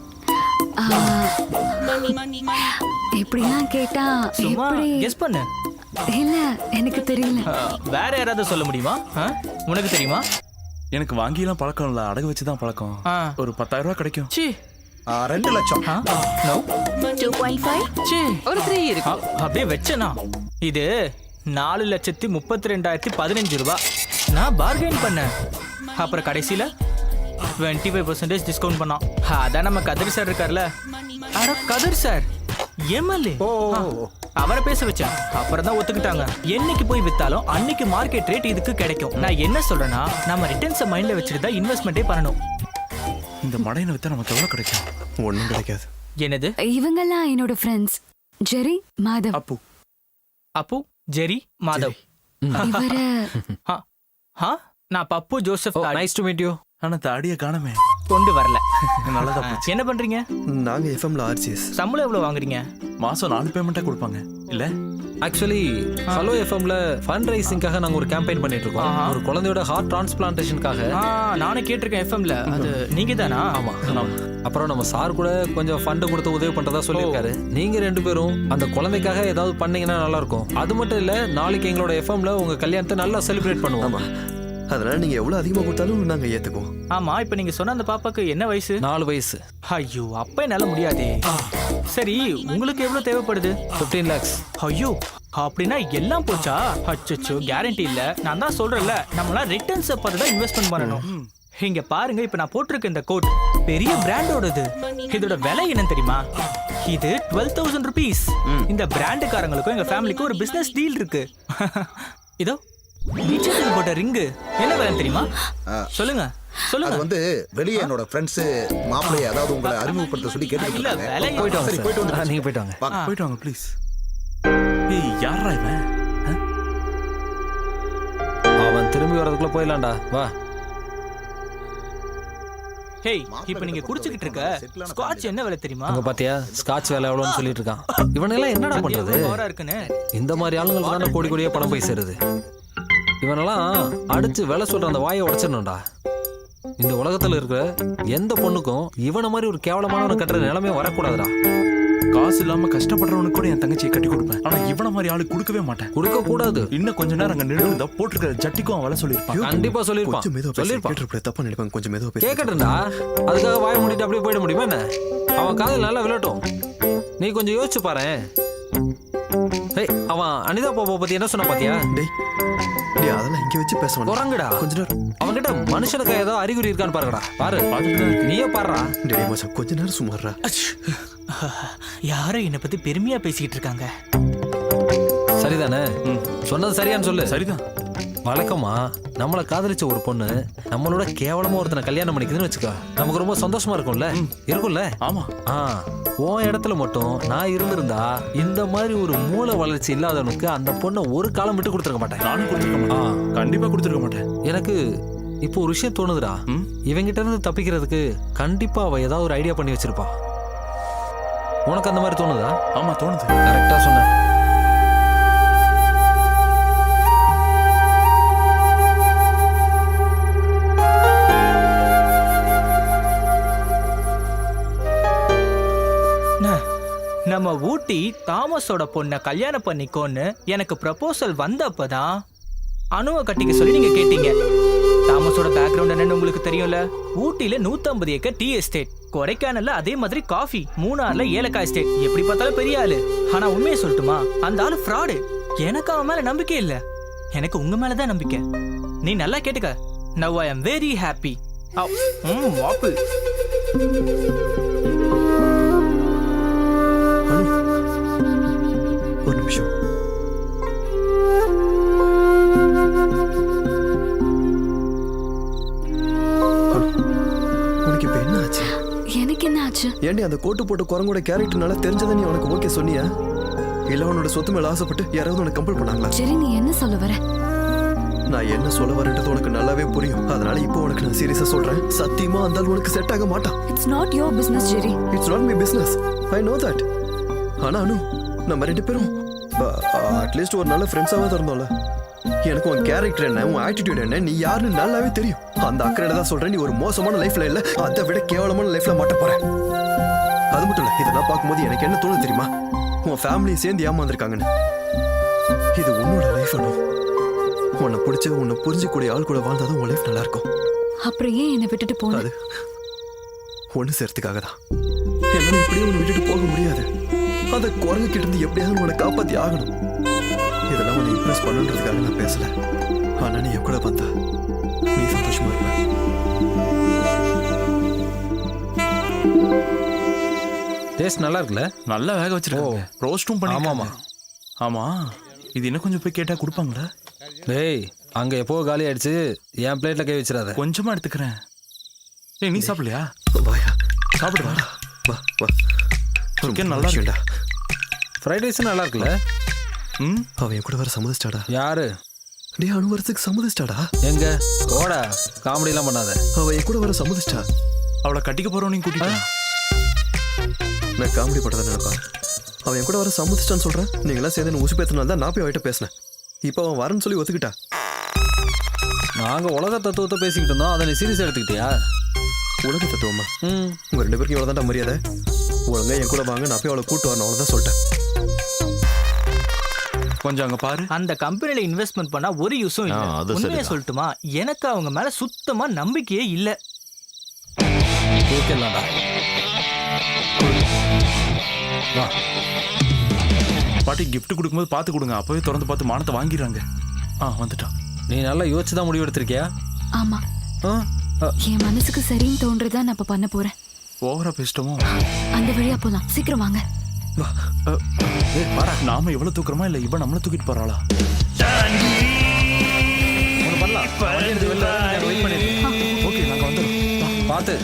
இப்படிலாம் கேட்டா சும்மா எப்படி? கெஸ் பண்ணு. இல்ல, எனக்கு தெரியல. வேற யாராவது சொல்ல முடியுமா? உனக்கு தெரியுமா? எனக்கு வாங்கியெல்லாம் பழக்கம் இல்ல, அடகு வச்சுதான் பழக்கம். ஒரு 10,000 ரூபாய் கிடைக்கும். சி 2 லட்சம். நோ 2.5. சி ஒரு 3 இருக்கு. அப்படியே வெச்சனா இது 4,32,015 ரூபாய். நான் பார்கெயின் பண்ணேன். அப்புறம் கடைசியில 25% டிஸ்கவுண்ட் பண்ணோம். அதான் நம்ம கதிர் சார் இருக்கார்ல. அட கதிர் சார் எம்எல்ஏ. அவரை பேச வச்சேன். அப்புறம் தான் ஒத்துக்கிட்டாங்க. என்னைக்கு போய் வித்தாலும் அன்னைக்கு மார்க்கெட் ரேட் இதுக்கு கிடைக்கும். நான் என்ன சொல்றேன்னா, நம்ம ரிட்டர்ன்ஸை மைண்ட்ல வச்சுட்டு தான் இன்வெஸ்ட்மெண்ட்டே பண்ணணும். இந்த மடையில வித்தா நமக்கு எவ்வளவு கிடைக்கும்? ஒண்ணும் கிடைக்காது. என்னது? இவங்கெல்லாம் என்னோட friends. Jerry Madhav. Appu. Appu, Jerry, Madhav. இவரு நான் Pappu Joseph. Nice to meet you. ஆனா தாடிய காணமே. கொண்டு வரல. நல்லதா போச்சு. என்ன பண்றீங்க? நாங்க எஃப்எம்ல ஆர்ஜிஎஸ். சம்பளம் எவ்வளவு வாங்குறீங்க? மாசம் 4 பேமெண்டா கொடுப்பாங்க இல்ல? ஆக்சுவலி ஹலோ எஃப்எம்ல ஃபண்ட் ரைசிங்காக நாங்க ஒரு கேம்பெயின் பண்ணிட்டு இருக்கோம். ஒரு குழந்தையோட ஹார்ட் டிரான்ஸ்பிளான்டேஷனுக்காக. நானே கேட்டிருக்கேன் எஃப்எம்ல. அது நீங்க தானா? ஆமா. அப்புறம் நம்ம சார் கூட கொஞ்சம் ஃபண்ட் கொடுத்து உதவி பண்றதா சொல்லியிருக்காரு. நீங்க 2 பேரும் அந்த குழந்தைக்காக ஏதாவது பண்ணீங்கன்னா நல்லா இருக்கும். அது மட்டும் இல்ல, நாளைக்கு எங்களோட எஃப்எம்ல உங்க கல்யாணத்தை நல்லா செலிப்ரேட் பண்ணுவோம். அதனால நீங்க எவ்வளவு அதிகமா கொடுத்தாலும் நாங்க ஏத்துக்குவோம். ஆமா, இப்ப நீங்க சொன்ன அந்த பாப்பாக்கு என்ன வயசு? 4 வயசு. ஐயோ, அப்ப என்னால முடியாதே. சரி, உங்களுக்கு எவ்வளவு தேவைப்படுது? 15 lakhs. ஐயோ, அப்படின்னா எல்லாம் போச்சா? அச்சச்சோ, கேரண்டி இல்ல. நான் தான் சொல்றேன்ல, நம்மளாம் ரிட்டர்ன்ஸ் பார்த்து தான் இன்வெஸ்ட்மெண்ட் பண்ணணும். இங்க பாருங்க, இப்ப நான் போட்டிருக்க இந்த கோட் பெரிய பிராண்டோடது. இதோட விலை என்ன தெரியுமா? இது 12,000 rupees. இந்த பிராண்டுக்காரங்களுக்கும் எங்க ஃபேமிலிக்கும் ஒரு பிசினஸ் டீல் இருக்கு. இதோ நிச்சயத்துக்கு போட்ட ரிங்கு என்ன விலை தெரியுமா? சொல்லுங்க சொல்லுங்க. அது வந்து வெளியே என்னோட ஃப்ரெண்ட்ஸ் மாப்பிள்ளைய, அதாவது உங்களை அறிமுகப்படுத்த சொல்லி கேட்டுட்டு இல்ல, இருக்காங்க. விலை போயிட்டு வாங்க. சரி, போயிட்டு வந்து நீங்க போயிட்டு வாங்க. போயிட்டு வாங்க ப்ளீஸ். ஏய், யாரா இவன்? அவன் திரும்பி வரதுக்குள்ள போயிடலாம்டா. வா. ஹேய், இப்போ நீங்க குடிச்சிட்டு இருக்க ஸ்காட்ச் என்ன விலை தெரியுமா? அங்க பாத்தியா, ஸ்காட்ச் விலை எவ்வளவுன்னு சொல்லிட்டு இருக்கான். இவனெல்லாம் என்னடா பண்றது? இருக்குன்னு இந்த மாதிரி ஆளுங்களுக்கு தானே கோடி கோடியா பணம் போய் சேருது. இவனெல்லாம் அடிச்சு விலை சொல்ற அந்த வாயை உடைச்சிடணும்டா. இந்த உலகத்துல இருக்கிற எந்த பொண்ணுக்கும் இவனை மாதிரி ஒரு கேவலமானவனை கட்டுற நிலைமை வரக்கூடாதுடா. காசு இல்லாம கஷ்டப்படுறவனுக்கு கூட என் தங்கச்சியை கட்டி கொடுப்பேன். ஆனா இவன மாதிரி ஆளு கொடுக்கவே மாட்டேன். கொடுக்க கூடாது. இன்னும் கொஞ்ச நேரம் அங்க நின்று போட்டுருக்கிற ஜட்டிக்கும் அவன் விலை சொல்லியிருப்பான். கண்டிப்பா சொல்லியிருப்பான். கொஞ்சம் மெதுவா பேசு. தப்பா நினைப்பாங்க. கொஞ்சம் மெதுவா பேசு. கேட்கட்டும்டா. அதுக்காக வாய் மூடிட்டு அப்படியே போயிட முடியுமா என்ன? அவன் காதல் நல்லா விளட்டும். நீ கொஞ்சம் யோசிச்சு பாரு. அவன் அனிதா பாப்பா பத்தி என்ன சொன்ன பாத்தியா? டேய், அதெல்லாம் இங்க வச்சு பேச வேண்டாம். குரங்குடா. கொஞ்ச நேரம் அவன்கிட்ட மனுஷனுக்கு ஏதோ அறிகுறி இருக்கான்னு பாருங்கடா. பாரு, நீயே பாருடா. டேய் மச்சான், கொஞ்ச நேரம் சும்மாறா. யாரோ என்னை பத்தி பெருமையா பேசிக்கிட்டு இருக்காங்க. சரிதானே? சொன்னது சரியான்னு சொல்லு. சரிதான். வழக்கமா நம்மளை காதலிச்ச ஒரு பொண்ணு நம்மளோட கேவலமா ஒருத்தனை கல்யாணம் பண்ணிக்குதுன்னு வச்சுக்கோ, நமக்கு ரொம்ப சந்தோஷமா இருக்கும்ல? இருக்கும்ல? ஆமா. உன் இடத்துல மட்டும் நான் இருந்திருந்தா இந்த மாதிரி ஒரு மூளை வளர்ச்சி இல்லாதவனுக்கு அந்த பொண்ணை ஒரு காலம் விட்டு கொடுத்துருக்க மாட்டேன். நானும் கொடுத்துருக்க மாட்டேன். கண்டிப்பா கொடுத்துருக்க மாட்டேன். எனக்கு இப்போ ஒரு விஷயம் தோணுதுடா. இவங்கிட்ட இருந்து தப்பிக்கிறதுக்கு கண்டிப்பா அவ ஏதாவது ஒரு ஐடியா பண்ணி வச்சிருப்பா. உனக்கு அந்த மாதிரி தோணுதா? ஆமா, தோணுது. கரெக்டா சொன்ன. நம்ம ஊட்டி தாமஸோட பொண்ணை கல்யாணம் பண்ணிக்கோன்னு எனக்கு ப்ரப்போசல் வந்தப்பதான் அணுவை கட்டிக்க சொல்லி நீங்க கேட்டீங்க. தாமஸோட பேக்ரவுண்ட் என்னன்னு உங்களுக்கு தெரியும்ல. ஊட்டியில 150 ஏக்கர் டீ எஸ்டேட், கொடைக்கானல்ல அதே மாதிரி காஃபி, மூணார்ல ஏலக்காய் எஸ்டேட். எப்படி பார்த்தாலும் பெரிய ஆளு. ஆனா உண்மையை சொல்லட்டுமா, அந்த ஆளு ஃப்ராடு. எனக்கு அவன் மேல நம்பிக்கை இல்ல, எனக்கு உங்க மேலதான் நம்பிக்கை. நீ நல்லா கேட்டுக்க. Now I am very happy. வாப்பு. ஒரு நிமிஷம். உனக்கு இப்ப என்ன ஆச்சு? எனக்கு என்ன ஆச்சு? ஏண்டி அந்த கோட்டு போட்டு குரங்கோட கேரக்டர் நல்லா தெரிஞ்சதை நீ உனக்கு ஓகே சொன்னியா? இல்ல உன்னோட சொத்து மேல ஆசைப்பட்டு யாராவது உனக்கு கம்பல் பண்ணாங்களா? சரி, நீ என்ன சொல்ல வர? நான் என்ன சொல்ல வரேன்றது உனக்கு நல்லாவே புரியும். அதனால இப்போ உனக்கு நான் சீரியஸா சொல்றேன். சத்தியமா அந்த ஆள் உனக்கு செட் ஆக மாட்டான். It's not your business Jerry. It's not my business. I know that. ஆனா அனு, நம்ம 2 பேரும் அட்லீஸ்ட் ஒரு நல்ல ஃப்ரெண்ட்ஸாவே இருந்தோம்ல. எனக்கு உன் கேரக்டர் என்ன, உன் ஆட்டிடியூட் என்ன, நீ யாருன்னு நல்லாவே தெரியும். அந்த அக்கறையில தான் சொல்றேன். நீ ஒரு மோசமான லைஃப்ல இல்ல, அதை விட கேவலமான லைஃப்ல மாட்ட போற. அது மட்டும் இல்ல, இதெல்லாம் பார்க்கும்போது எனக்கு என்ன தோணுது தெரியுமா? உன் ஃபேமிலியை சேர்ந்து ஏமாந்துருக்காங்கன்னு. இது உன்னோட லைஃப் அனு. உன்னை பிடிச்ச, உன்னை புரிஞ்சக்கூடிய ஆள் கூட வாழ்ந்தாதான் உன் லைஃப் நல்லா இருக்கும். அப்புறம் ஏன் என்னை விட்டுட்டு போன? அது ஒண்ணு சேர்த்துக்காக தான். என்னால இப்படியே உன்னை விட்டுட்டு போக முடியாது. அந்த குரங்கு கிட்ட இருந்து எப்படியாவது உன்னை காப்பாத்தி ஆகணும். இதெல்லாம் உன்னை இம்ப்ரெஸ் பண்ணுன்றதுக்காக நான் பேசல. ஆனா நீ என் கூட வந்தா நீ சந்தோஷமா இருப்ப. டேஸ்ட் நல்லா இருக்குல்ல? நல்லா வேக வச்சிருக்கோம். ரோஸ்டும் பண்ணி. ஆமாமா. ஆமா, இது இன்னும் கொஞ்சம் போய் கேட்டா கொடுப்பாங்களா? டேய், அங்க எப்போ காலி ஆயிடுச்சு. என் பிளேட்ல கை வச்சிடாத. கொஞ்சமா எடுத்துக்கிறேன். ஏய், நீ சாப்பிடலையா? வாயா, சாப்பிடுவா. வா வா. சிக்கன் நல்லா இருக்குடா. ஃப்ரைட் ரைஸ் நல்லா இருக்குல்ல? அவன் என் கூட வர சம்மதிச்சிட்டாடா. யாரு? டே, அனு வரதுக்கு சம்மதிச்சிட்டாடா. எங்க ஓடா, காமெடி எல்லாம் பண்ணாத. அவன் என் கூட வர சம்மதிச்சிட்டா. அவளை கட்டிக்க போறோம். நீ கூட்டிட்டு நான் காமெடி பண்றதை நினைப்பா. அவன் என் கூட வர சம்மதிச்சிட்டான்னு சொல்றேன். நீங்களாம் சேர்ந்து ஊசி பேத்தினால தான் நான் போய் அவட்ட பேசினேன். இப்போ அவன் வரேன்னு சொல்லி ஒத்துக்கிட்டா. நாங்க உலக தத்துவத்தை பேசிக்கிட்டு இருந்தோம், அதை நீ சீரியஸ் எடுத்துக்கிட்டியா? உலக தத்துவமா? உங்க 2 பேருக்கும் இவ்வளவுதான்டா மரியாதை. ஒழுங்கா என் கூட வாங்க, நான் போய் அவளை கூட்டு வரணும், அவ்வளவுதான் சொல்லிட்டேன். கொஞ்சம் அங்க பாரு. அந்த கம்பெனில இன்வெஸ்ட்மெண்ட் பண்ணா ஒரு யூஸும் இல்ல. உண்மையை சொல்லட்டுமா, எனக்கு அவங்க மேல சுத்தமா நம்பிக்கையே இல்ல. கேட்கலாம்டா. பாட்டி கிஃப்ட் கொடுக்கும்போது பார்த்து கொடுங்க. அப்பவே திறந்து பார்த்து மானத்தை வாங்கிடுறாங்க. வந்துட்டான். நீ நல்லா யோசிச்சு தான் முடிவு எடுத்திருக்கியா? ஆமா, என் மனசுக்கு சரின்னு தோன்றதா நான் இப்ப பண்ண போறேன். ஓவரா பேசிட்டோமோ? அந்த வழியா போலாம், சீக்கிரம் வாங்க. நாம எவ்வளவு தூக்குறோமா இல்ல இவன் நம்மள தூக்கிட்டு போறாளா? ஓகே, நாங்க வந்துடுறோம். பார்த்து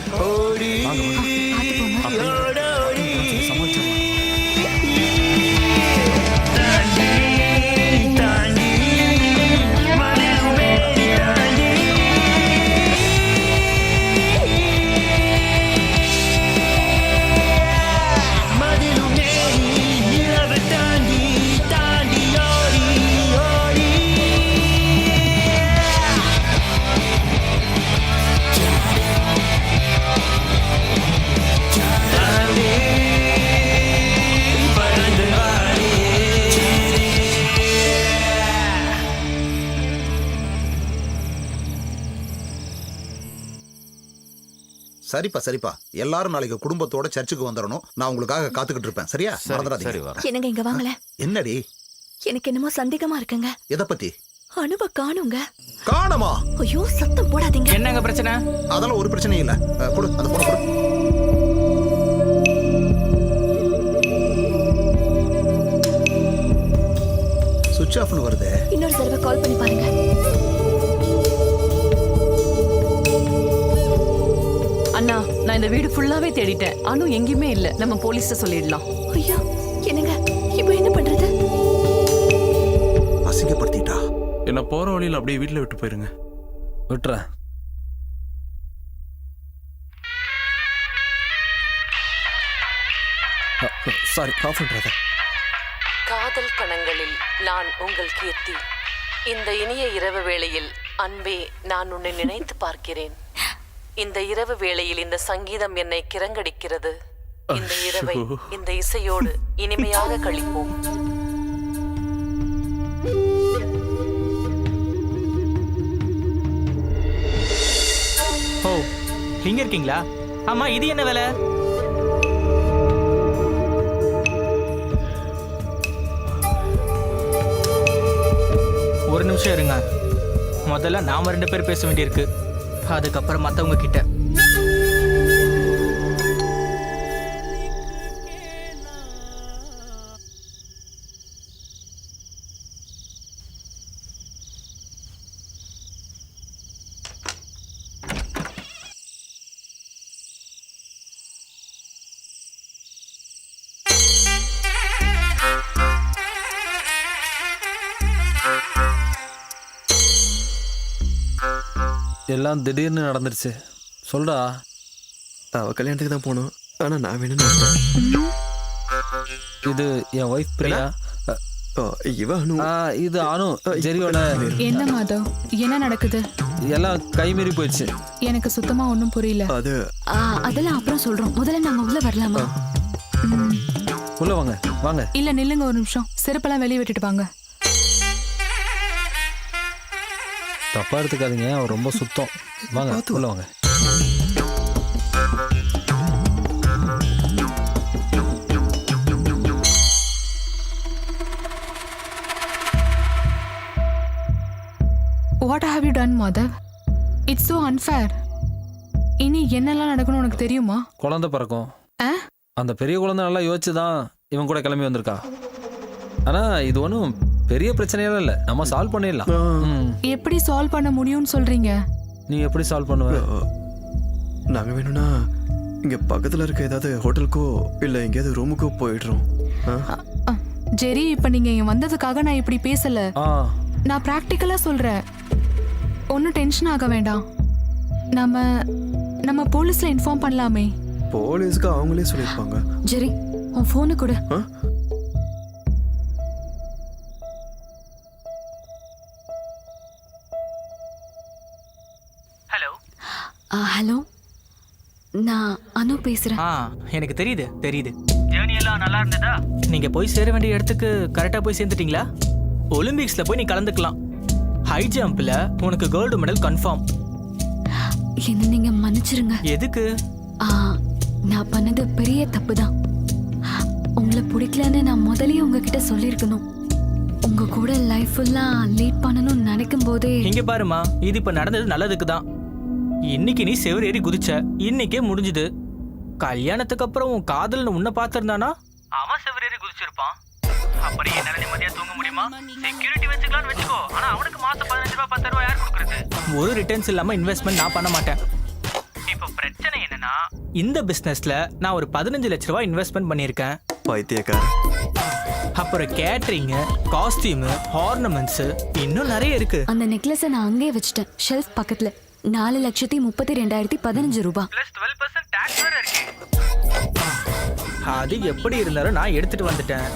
சரிப்பா சரிப்பா, எல்லாரும் நாளைக்கு குடும்பத்தோட சர்ச்சுக்கு வந்துடணும். நான் உங்களுக்காக காத்துக்கிட்டு இருப்பேன். சரியா? என்னங்க இங்க வாங்கல. என்னடி? எனக்கு என்னமோ சந்தேகமா இருக்குங்க. எதை பத்தி? அனுவ காணுங்க. காணமா? ஐயோ, சத்தம் போடாதீங்க. என்னங்க பிரச்சனை? அதெல்லாம் ஒரு பிரச்சனையும் இல்ல. கொடு அந்த போன கொடு. சுவிட்ச் ஆஃப்னு வருது. இன்னொரு தடவை கால் பண்ணி பாருங்க. அண்ணா, நான் இந்த வீடு ஃபுல்லாவே தேடிட்டேன். அனு எங்கேயுமே இல்ல. நம்ம போலீஸ்ல சொல்லிடலாம். ஐயோ, என்னங்க இப்போ என்ன பண்றது? அசிங்கப்படுத்திட்டா. என்ன போற வழியில அப்படியே வீட்டுல விட்டு போயிருங்க. விட்டுறேன். சாரி, ஆஃப் பண்றத. காதல் கணங்களில் நான் உங்கள் கீர்த்தி. இந்த இனிய இரவு வேளையில் அன்பே, நான் உன்னை நினைத்து பார்க்கிறேன். இந்த இரவு வேளையில் இந்த சங்கீதம் என்னை கிறங்கடிக்கிறது. இந்த இரவை இந்த இசையோடு இனிமையாக கழிப்போம். ஓ, இங்க இருக்கீங்களா? ஆமா, இது என்ன வேலை? ஒரு நிமிஷம் இருங்க. முதல்ல நாம 2 பேர் பேச வேண்டியிருக்கு, அதுக்கப்புறம் மத்தவங்க கிட்ட. எல்லாம் திடீர்னு நடந்துருச்சு. சொல்றா. அவ கல்யாணத்துக்கு தான் போனோம், ஆனா நான் வேணும்னு வந்துட்டேன். இது என் ஒய்ஃப் பிரியா. இவ அனு. இது அனு, ஜெரியோட. என்ன மாதவ், என்ன நடக்குது? எல்லாம் கைமீறி போயிடுச்சு. எனக்கு சுத்தமா ஒன்றும் புரியல. அதெல்லாம் அப்புறம் சொல்றோம். முதல்ல நாங்க உள்ள வரலாமா? உள்ள வாங்க வாங்க. இல்ல நில்லுங்க ஒரு நிமிஷம். செருப்பெல்லாம் வெளியே விட்டுட்டு வாங்க. தப்பா எடுத்துக்காதீங்க, அவர் ரொம்ப சுத்தம். வாங்க உள்ள வாங்க. What have you done, Madhav? It's so unfair. இனி என்னெல்லாம் நடக்கணும் உனக்கு தெரியுமா? குழந்தை பிறக்கும். அந்த பெரிய குழந்தை நல்லா யோசிச்சுதான் இவன் கூட கிளம்பி வந்திருக்கா. ஆனா இது ஒன்றும் பெரிய பிரச்சனையெல்லாம் இல்லை, நம்ம சால்வ் பண்ணிடலாம். எப்படி சால்வ் பண்ண முடியும்னு சொல்றீங்க? நீ எப்படி சால்வ் பண்ணுவ? நாங்க வேணும்னா இங்க பக்கத்துல இருக்க ஏதாவது ஹோட்டலுக்கோ இல்ல எங்கேயாவது ரூமுக்கோ போயிடுறோம். ஜெரி, இப்ப நீங்க இங்க வந்ததுக்காக நான் இப்படி பேசல. நான் பிராக்டிக்கலா சொல்றேன். ஒன்னும் டென்ஷன் ஆக வேண்டாம். நம்ம போலீஸ்ல இன்ஃபார்ம் பண்ணலாமே. போலீஸ்க்கு அவங்களே சொல்லிருப்பாங்க. ஜெரி, உன் போனு கொடு. ஹலோ. ஹலோ, நான் அனு பேசுறேன். எனக்கு தெரியுது. ஜேர்னி எல்லாம் நல்லா இருந்ததா? நீங்க போய் சேர வேண்டிய இடத்துக்கு கரெக்டா போய் சேர்ந்துட்டீங்களா? ஒலிம்பிக்ஸ்ல போய் நீ கலந்துக்கலாம். ஹை ஜம்ப்ல உனக்கு கோல்டு மெடல் கன்ஃபார்ம். என்ன நீங்க மன்னிச்சிருங்க. எதுக்கு? நான் பண்ணது பெரிய தப்பு தான். உங்களை பிடிக்கலன்னு நான் முதல்லயே உங்ககிட்ட சொல்லியிருக்கணும். உங்க கூட லைஃப் ஃபுல்லா லீட் பண்ணணும்னு நினைக்கும் போதே. இங்க பாருமா, இது இப்ப நடந்தது நல்லதுக்கு தான். இன்னைக்கு நீ செவர் ஏறி குதிச்ச, இன்னைக்கே முடிஞ்சுது. கல்யாணத்துக்கு அப்புறம் உன் காதல்னு உன்னை பார்த்திருந்தானா அவன் செவர் ஏறி குதிச்சிருப்பான். அப்படி என்னால நிம்மதியா தூங்க முடியுமா? செக்யூரிட்டி வச்சுக்கலாம்னு வச்சுக்கோ, ஆனா அவனுக்கு மாசம் 15 ரூபாய் 10 ரூபாய் யார் கொடுக்குறது? ஒரு ரிட்டர்ன்ஸ் இல்லாம இன்வெஸ்ட்மெண்ட் நான் பண்ண மாட்டேன். இப்போ பிரச்சனை என்னன்னா, இந்த பிசினஸ்ல நான் ஒரு 15 லட்ச ரூபாய் இன்வெஸ்ட்மெண்ட் பண்ணியிருக்கேன். பைத்தியக்கார. அப்புறம் கேட்டரிங், காஸ்டியூம், ஆர்னமெண்ட்ஸ், இன்னும் நிறைய இருக்கு. அந்த நெக்லஸை நான் அங்கேயே வச்சுட்டேன், ஷெல்ஃப் பக்கத்துல. 4,32,15 ரூபாய். ப்ளஸ் 12% டாக்ஸ் வேற இருக்கு. அது எப்படி இருந்தாலும் நான் எடுத்துட்டு வந்துட்டேன்.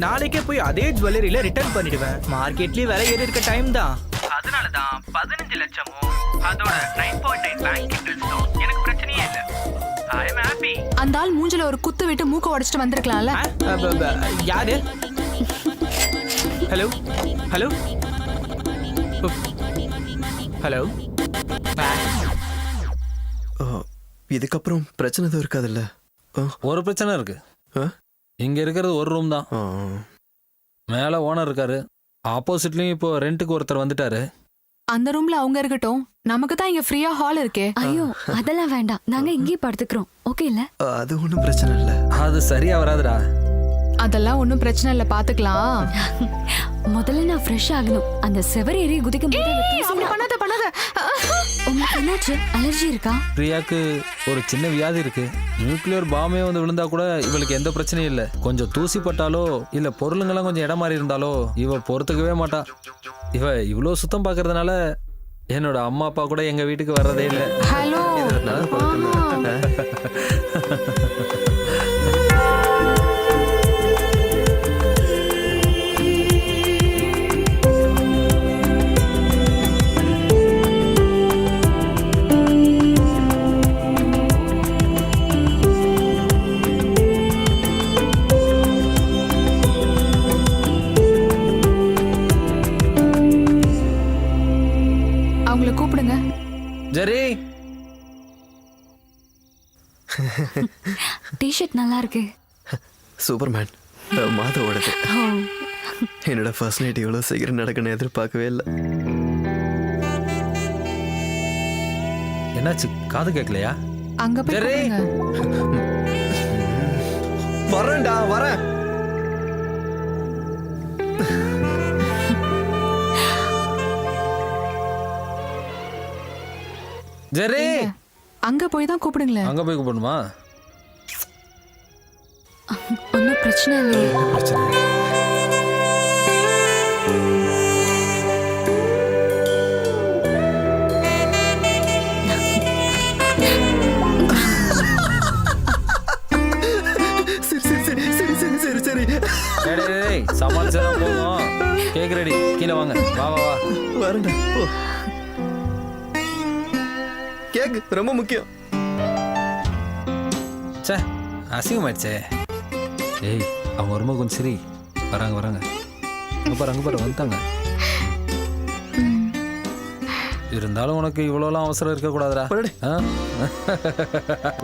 நாளைக்கே போய் அதே ஜுவல்லரியில ரிட்டர்ன் பண்ணிடுவேன். மார்க்கெட்லயே விலை ஏறி இருக்க டைம் தான். அதனால தான் 15 லட்சமும் அதோட 9.9 பேங்க் இன்ட்ரெஸ்டும் எனக்கு பிரச்சனையே இல்ல. ஐ அம் ஹாப்பி. அந்த ஆள் மூஞ்சில ஒரு குத்து விட்டு மூக்க உடைச்சிட்டு வந்திருக்கலாம்ல. யாரு? Hello hello hello. இதுக்கப்புறம் பிரச்சனை எதுவும் இருக்காதுல்ல? ஒரு பிரச்சனை இருக்கு. இங்க இருக்கிறது ஒரு ரூம் தான். மேல ஓனர் இருக்காரு, ஆப்போசிட்லயும் இப்போ ரெண்டுக்கு ஒருத்தர் வந்துட்டாரு. அந்த ரூம்ல அவங்க இருக்கட்டும், நமக்கு தான் இங்க ஃப்ரீயா ஹால் இருக்கே. ஐயோ, அதெல்லாம் வேண்டாம், நாங்க இங்கேயே படுத்துக்கிறோம். ஓகே இல்ல? அது ஒன்றும் பிரச்சனை இல்லை. அது சரியா வராதுடா. அதெல்லாம் ஒன்றும் பிரச்சனை இல்லை, பாத்துக்கலாம். முதல்ல நான் ஃப்ரெஷ் ஆகணும். அந்த செவர் ஏறி குதிக்கும் போது பண்ணாத. உங்களுக்கு என்னாச்சு? அலர்ஜி இருக்கா? பிரியாக்கு ஒரு சின்ன வியாதி இருக்கு. நியூக்ளியர் பாம்பே வந்து விழுந்தா கூட இவளுக்கு எந்த பிரச்சனையும் இல்லை. கொஞ்சம் தூசி பட்டாலோ இல்ல பொருளுங்கெல்லாம் கொஞ்சம் இடம் மாறி இருந்தாலோ இவ பொறுத்துக்கவே மாட்டா. இவ இவ்வளோ சுத்தம் பார்க்கறதுனால என்னோட அம்மா அப்பா கூட எங்க வீட்டுக்கு வர்றதே இல்லை. ஹலோ. நல்லா இருக்கு. சூப்பர்மேன் மாதவோடது. என்னோட ஃபர்ஸ்ட் நைட் இவ்வளோ சீக்கிரம் நடக்கணும்னு எதிர்பார்க்கவே இல்லை. என்னாச்சு, காது கேட்கலையா? அங்க போய் ஜெர்ரி! கூப்பிடுங்க. வரேன்டா வரேன். ஜெர்ரி, அங்க போய் தான் கூப்பிடுங்களேன். அங்க போய் கூப்பிடணுமா? ஒன்றும் பிரச்சனை இல்லை. பிரச்சனை இல்லை. சமாளிச்சதான் போதும். கேக் ரெடி, கீழே வாங்க. வா வா வா. வரேன்டா. கேக் ரொம்ப முக்கியம். சே, அசிங்கமாயிடுச்சே. ஏய், அவங்க ரொம்ப கொஞ்சம் சரி. வராங்க வராங்க. அங்க பாரு வந்துட்டாங்க. இருந்தாலும் உனக்கு இவ்வளோலாம் அவசரம் இருக்கக்கூடாதுடா.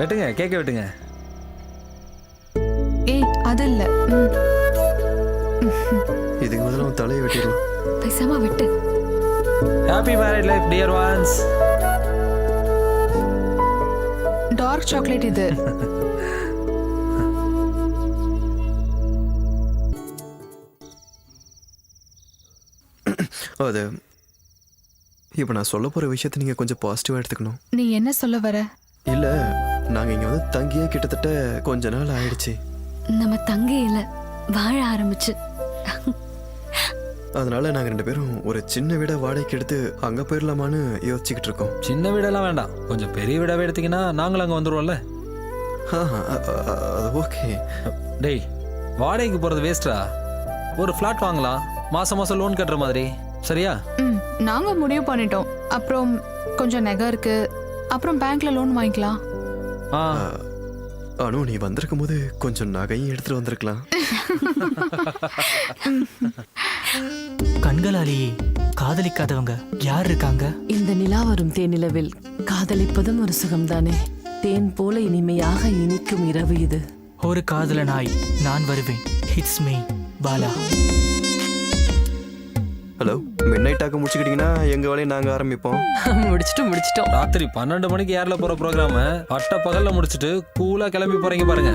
வெட்டுங்க, கேக்க வெட்டுங்க. ஏய் அது இல்ல. இதுக்கு முதல்ல உன் தலையை வெட்டிடலாம். பேசாம விட்டு. Happy married life dear ones. Dark chocolate இது. அது இப்போ நான் சொல்ல போற விஷயத்தை நீங்க கொஞ்சம் பாசிட்டிவா எடுத்துக்கணும். நீ என்ன சொல்ல வர? இல்ல, நாங்க இங்க வந்து தங்கியே கிட்டத்தட்ட கொஞ்ச நாள் ஆயிடுச்சு. நம்ம தங்கையில வாழ ஆரம்பிச்சு. அதனால நாங்க 2 பேரும் ஒரு சின்ன வீட வாடகைக்கு எடுத்து அங்க போயிடலாமான்னு யோசிச்சுக்கிட்டு இருக்கோம். சின்ன வீடெல்லாம் வேண்டாம், கொஞ்சம் பெரிய வீடாவே எடுத்தீங்கன்னா நாங்களும் அங்கே வந்துடுவோம்ல. அது ஓகே. டேய், வாடகைக்கு போகிறது வேஸ்டா. ஒரு ஃப்ளாட் வாங்கலாம், மாதம் மாதம் லோன் கட்டுற மாதிரி. சரியா? நாங்க முடிவு பண்ணிட்டோம். அப்புறம் கொஞ்சம் நகை இருக்கு, அப்புறம் பேங்க்ல லோன் வாங்கிக்கலாம். அனு, நீ வந்திருக்கும் போது கொஞ்சம் நகையும் எடுத்துட்டு வந்திருக்கலாம். கண்களாலேயே காதலிக்காதவங்க யார் இருக்காங்க? இந்த நிலா வரும் தேனிலவில் காதலிப்பதும் ஒரு சுகம்தானே. தேன் போல இனிமையாக இனிக்கும் இரவு இது. ஒரு காதலனாய் நான் வருவேன். It's me Bala. Hello, midnight டாக்க முடிச்சுக்கிட்டீங்கன்னா எங்க வேலையை நாங்க ஆரம்பிப்போம். முடிச்சிட்டோம். ராத்திரி 12 மணிக்கு ஏர்ல போற ப்ரோக்ராம பட்ட பகல்ல முடிச்சிட்டு கூலா கிளம்பி போறீங்க பாருங்க.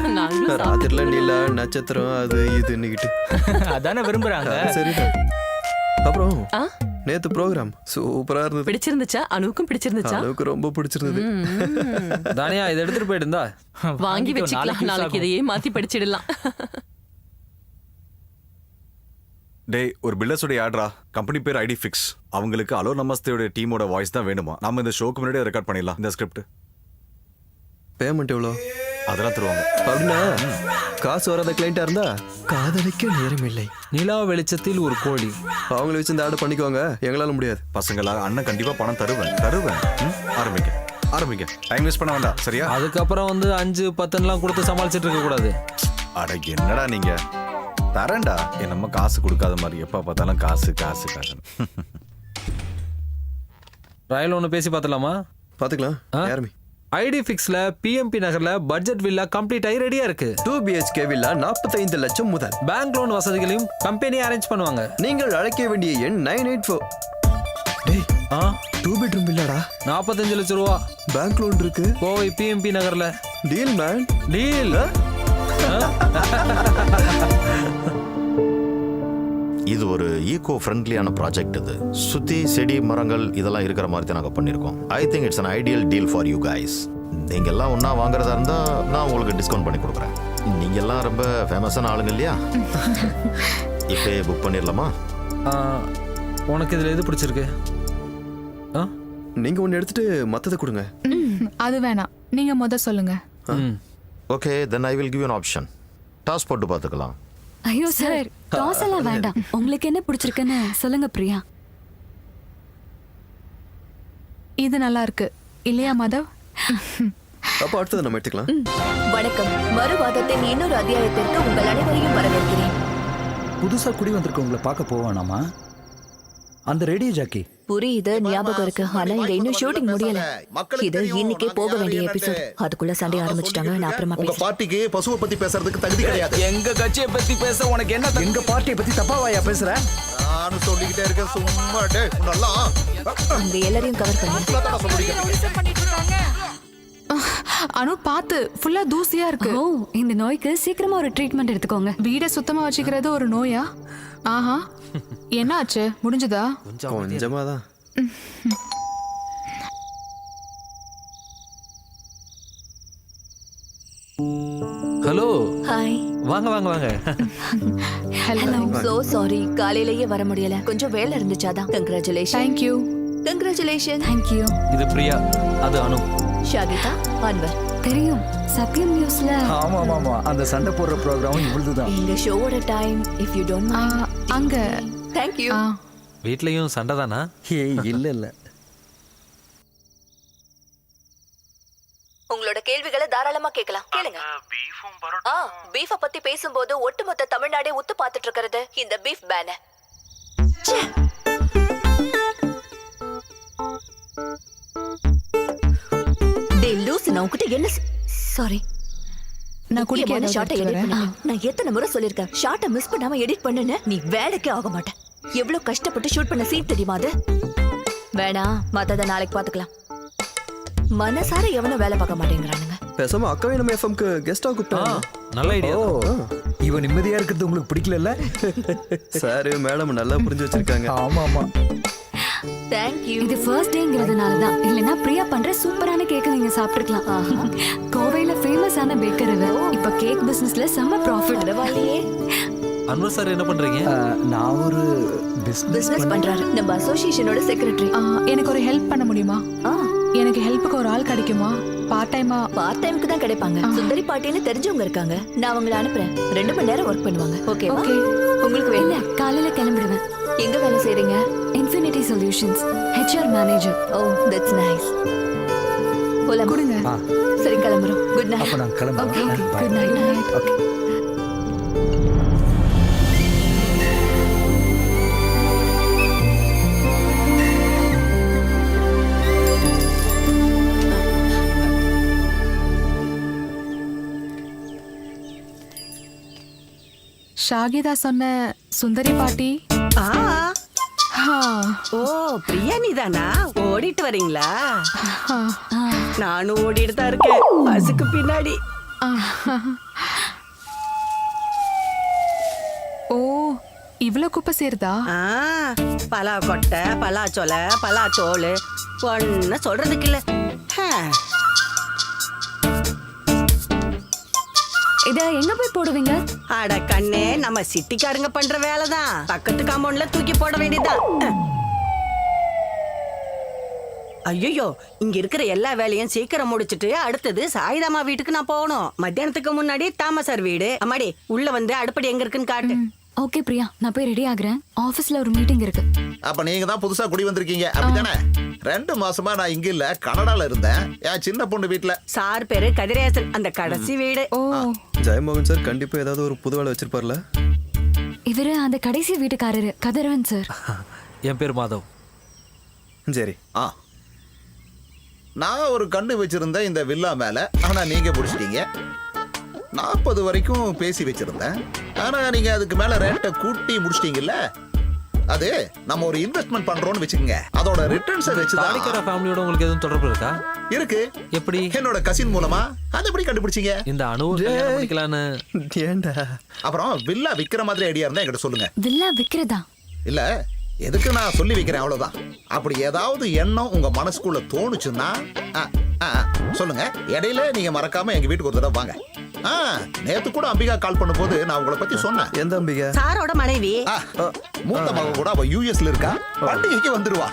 ராத்திரில நீல நட்சத்திரம் அது இதுன்னுகிட்டு அதானே விரும்புறாங்க. சரிதான். அப்புறம் நேத்து ப்ரோக்ராம் சூப்பரா இருந்தது. பிடிச்சிருந்துச்சா? அனுவுக்கும் பிடிச்சிருந்துச்சா? அனுவுக்கு ரொம்ப பிடிச்சிருந்தது. தானியா, இதை எடுத்துட்டு போயிட்டு வாங்கி வச்சுக்கலாம். நாளைக்கு இதையே மாத்தி படிச்சிடலாம். டேய், ஒரு பில்டர்ஸோட ஆட்ரா. கம்பெனி பேர் ஐடி ஃபிக்ஸ். அவங்களுக்கு அலோ நமஸ்தேயோட டீமோட வாய்ஸ் தான் வேணுமா. நம்ம இந்த ஷோக்கு முன்னாடியே ரெக்கார்ட் பண்ணிடலாம். இந்த ஸ்கிரிப்ட் பேமெண்ட் எவ்வளோ? அதெல்லாம் தருவாங்க. அப்படின்னா காசு வராத கிளைண்டா இருந்தா காதலிக்க நேரம் இல்லை. நிலா வெளிச்சத்தில் ஒரு கோழி. அவங்கள வச்சு இந்த ஆர்டர் பண்ணிக்குவாங்க, எங்களால முடியாது. பசங்களா, அண்ணன் கண்டிப்பா பணம் தருவேன். ஆரம்பிங்க. டைம் வேஸ்ட் பண்ண வேண்டாம். சரியா? அதுக்கப்புறம் வந்து 5, 10 கொடுத்து சமாளிச்சிட்டு இருக்க கூடாது. அட என்னடா நீங்க, தரேன்டா. நம்ம காசு கொடுக்காத மாதிரி எப்ப பார்த்தாலும் காசு. ரயில் ஒன்று பேசி பார்த்துலாமா? பாத்துக்கலாம். யாருமே ஐடி ஃபிக்ஸ்ல பிஎம்பி நகர்ல பட்ஜெட் வில்லா கம்ப்ளீட் ஆகி ரெடியா இருக்கு. 2 BHK வில்லா 45 லட்சம் முதல். பேங்க் லோன் வசதிகளையும் கம்பெனி அரேஞ்ச் பண்ணுவாங்க. நீங்கள் அழைக்க வேண்டிய எண் 984. டேய், 2 பெட்ரூம் வில்லாடா. 45 லட்சம் ரூபா. பேங்க் லோன் இருக்கு. கோவை பிஎம்பி நகர்ல. Deal man, deal. இது ஒரு ஈகோ ஃப்ரெண்ட்லியான ப்ராஜெக்ட். இது சுத்தி செடி மரங்கள் இதெல்லாம் இருக்கிற மாதிரி தான் நாங்கள் பண்ணியிருக்கோம். I think it's an ideal deal for you guys. நீங்க எல்லாம் ஒன்றா வாங்குறதா இருந்தால் நான் உங்களுக்கு டிஸ்கவுண்ட் பண்ணி கொடுக்குறேன். நீங்க எல்லாம் ரொம்ப ஃபேமஸான ஆளுங்க இல்லையா? இப்போ புக் பண்ணிடலாமா? உனக்கு இதில் எது பிடிச்சிருக்கு? நீங்க ஒன்று எடுத்துட்டு மற்றதை கொடுங்க. அது வேணாம், நீங்க சொல்லுங்க. Okay, then I will give you an option. Toss போட்டு பார்த்துக்கலாம். ஐயோ சார், டாஸ் எல்லாம் வேண்டாம். உங்களுக்கு என்ன பிடிச்சிருக்குன்னு சொல்லுங்க பிரியா. இது நல்லா இருக்கு இல்லையா மாதவ்? அப்போ அடுத்தது நம்ம எடுத்துக்கலாம். வணக்கம். மறுவாதத்தின் இன்னொரு அத்தியாயத்திற்கு உங்கள் அனைவரையும் வரவேற்கிறேன். புதுசா குடி வந்திருக்கவங்களை பார்க்க போவானாமா? அந்த ரேடியோ ஜாக்கி. புரியுது, ஞாபகம் இருக்கு. ஆனா இங்க இன்னும் ஷூட்டிங் முடியல. இது இன்னைக்கே போக வேண்டிய எபிசோட். அதுக்குள்ள சண்டை ஆரம்பிச்சிட்டாங்க. நான் அப்புறமா உங்க பார்ட்டிக்கு பசுவை பத்தி பேசுறதுக்கு தகுதி கிடையாது. எங்க கட்சியை பத்தி பேச உனக்கு என்ன எங்க பார்ட்டியை பத்தி தப்பாவாயா பேசுற? நானும் சொல்லிக்கிட்டே இருக்கேன் சும்மா. டேய் நல்லா அங்க எல்லாரையும் கவர் பண்ணி. அனு பாத்து, ஃபுல்லா தூசியா இருக்கு. ஓ, இந்த நோய்க்கு சீக்கிரமா ஒரு ட்ரீட்மெண்ட் எடுத்துக்கோங்க. வீட சுத்தமா வச்சுக்கிறது ஒரு நோயா? ஆஹா, என்ன ஆச்சு? முடிஞ்சதா? கொஞ்சமா தான். Hello, hi. வாங்க வாங்க வாங்க. ஹலோ. சோ சாரி, காலையிலேயே வர முடியல. கொஞ்சம் வேலை இருந்துச்சாதான். Congratulation. Thank you. Congratulation. Thank you. இது பிரியா, அது அனு. ஷாகிதா, அன்வர். தெரியும், சத்யம் நியூஸ்ல. ஆமா ஆமா ஆமா, அந்த சண்டை போடுற ப்ரோக்ராம் இவ்வளவுதான். எங்க ஷோவோட time, if you don't mind. அங்க. Thank you. வீட்லயும் சண்டை தானா? ஏய் இல்ல இல்ல. உங்களோட கேள்விகளை தாராளமா கேட்கலாம். கேளுங்க. பீஃப பத்தி பேசும்போது ஒட்டுமொத்த தமிழ்நாடே உத்து பார்த்துட்டு இருக்கிறது இந்த பீஃப் பேன. டேய் லூஸ், நான் உன்கிட்ட என்ன சாரி. நான் குடிக்காத ஷார்ட்டை எடிட் பண்ண. நான் எத்தனை முறை சொல்லிருக்கேன், ஷார்ட்டை மிஸ் பண்ணாம எடிட் பண்ணுன்னு. நீ வேலைக்கே ஆக மாட்டேன். எவ்வளவு கஷ்டப்பட்டு ஷூட் பண்ண சீன் தெரியுமா அது? வேணாம், மத்தத நாளைக்கு பாத்துக்கலாம். மனசார எவனும் வேலை பார்க்க மாட்டேங்கிறானுங்க. பேசாம அக்காவே நம்ம எஃப்எம்க்கு கெஸ்டா கூப்பிட்டாங்க. நல்ல ஐடியா. இவன் நிம்மதியா இருக்கிறது உங்களுக்கு பிடிக்கல? சார் மேடம் நல்லா புரிஞ்சு வச்சிருக்காங்க. ஆமா ஆமா. Thank you. இது ஃபர்ஸ்ட் டேங்கிறதுனால தான். இல்லனா பிரியா பண்ற சூப்பரான கேக் நீங்க சாப்பிட்டுக்கலாம். கோவையில ஃபேமஸான பேக்கர் இவ. இப்ப கேக் பிசினஸ்ல செம்ம ப்ராஃபிட். பரவாயில்லையே. அன்வர் சார் என்ன பண்றீங்க? நான் ஒரு பிசினஸ் பண்றாரு. நம்ம அசோசியேஷனோட செக்ரட்டரி. எனக்கு ஒரு ஹெல்ப் பண்ண முடியுமா? எனக்கு ஹெல்ப்புக்கு ஒரு ஆள் கிடைக்குமா? பார்ட் டைமுக்கு தான் கிடைப்பாங்க. சுந்தரி பாட்டின்னு தெரிஞ்சவங்க இருக்காங்க. நான் அவங்கள அனுப்புறேன். 2 மணி நேரம் ஒர்க் பண்ணுவாங்க. Okay okay. உங்களுக்கு வேலை காலையில கிளம்பிடுவேன். எங்க வேலை செய்றீங்க? Infinity solutions, HR manager. Oh, that's nice. போலாம். கொடுங்க. சரி, கிளம்புறோம். Good night. அப்ப நான் கிளம்புறேன். Okay, good night. Okay. Shahida சொன்ன சுந்தரி பாட்டி. ஓ, பிரியா நீதானா? ஓடிட்டு வரீங்களா? நானும் ஓடிட்டு தான் இருக்கேன், பஸ்ஸுக்கு பின்னாடி. ஓ, இவ்ளோ குப்பை சேருதா? பலா கொட்டை, பலாச்சோலை, பலாச்சோளு ஒன்னு சொல்றதுக்கு இல்ல. இத எங்க போய் போடுவீங்க? அட கண்ணே, நம்ம சிட்டிக்காரங்க பண்ற வேலைதான். பக்கத்து காம்பவுண்ட்ல தூக்கி போட வேண்டியதுதான். ஐயோ, இங்க இருக்கிற எல்லா வேலையும் சீக்கிரம் முடிச்சிட்டு அடுத்தது சாயிதாமா வீட்டுக்கு நான் போகணும். மத்தியானத்துக்கு முன்னாடி தாமசார் வீடு. அம்மாடி, உள்ள வந்து அடுப்படி எங்க இருக்குன்னு காட்டு. ஓகே பிரியா, நான் போய் ரெடி ஆகுறேன். ஆபீஸ்ல ஒரு மீட்டிங் இருக்கு. அப்ப நீங்க தான் புதுசா குடி வந்திருக்கீங்க அப்படிதானே? 2 மாசமா நான் இங்க இல்ல, கனடால இருந்தேன். என் சின்ன பொண்ணு வீட்டுல. சார் பேரு கதிரேசன், அந்த கடைசி வீடு. ஓ, ஜெயமோகன் சார் கண்டிப்பா ஏதாவது ஒரு புது வேலை வச்சிருப்பார்ல. இவரு அந்த கடைசி வீட்டுக்காரரு கதிரவன் சார். என் பேர் மாதவ். சரி. நான் ஒரு கண்ணு வச்சிருந்தேன் இந்த வில்லா மேல. ஆனா நீங்க பிடிச்சிட்டீங்க. 40 வரைக்கும் பேசி வச்சிருந்தேன். ஆனா நீங்க அதுக்கு மேல ரேட்டை கூட்டி முடிச்சிட்டீங்கல்ல. அது நம்ம ஒரு இன்வெஸ்ட்மெண்ட் பண்றோம்னு வெச்சுக்கங்க. அதோட ரிட்டர்ன்ஸை வச்சு தாடிக்கர ஃபேமிலியோட உங்களுக்கு எதுவும் தொடர்பு இருக்கா? இருக்கு. எப்படி? என்னோட கசின் மூலமா. அது எப்படி கண்டுபிடிச்சீங்க? இந்த அனுவை கல்யாணம் பண்ணிக்கலான்னு. ஏண்டா? அப்புறம் வில்லா விக்கிற மாதிரி ஐடியா இருந்தா என்கிட்ட சொல்லுங்க. வில்லா விக்கிறதா? இல்ல, எதுக்கு நான் சொல்லி வைக்கிறேன் அவ்வளவுதான். அப்படி ஏதாவது எண்ணம் உங்க மனசுக்குள்ள தோணுச்சுன்னா சொல்லுங்க. இடையில நீங்க மறக்காம எங்க வீட்டுக்கு ஒரு தடவை வாங்க. நேத்து கூட அம்பிகா கால் பண்ணும் போது நான் உங்களை பத்தி சொன்னேன். எந்த அம்பிகா? சாரோட மனைவி. மூத்த மக கூட அவ யூஎஸ்ல இருக்கா. பண்டிகைக்கு வந்துருவா.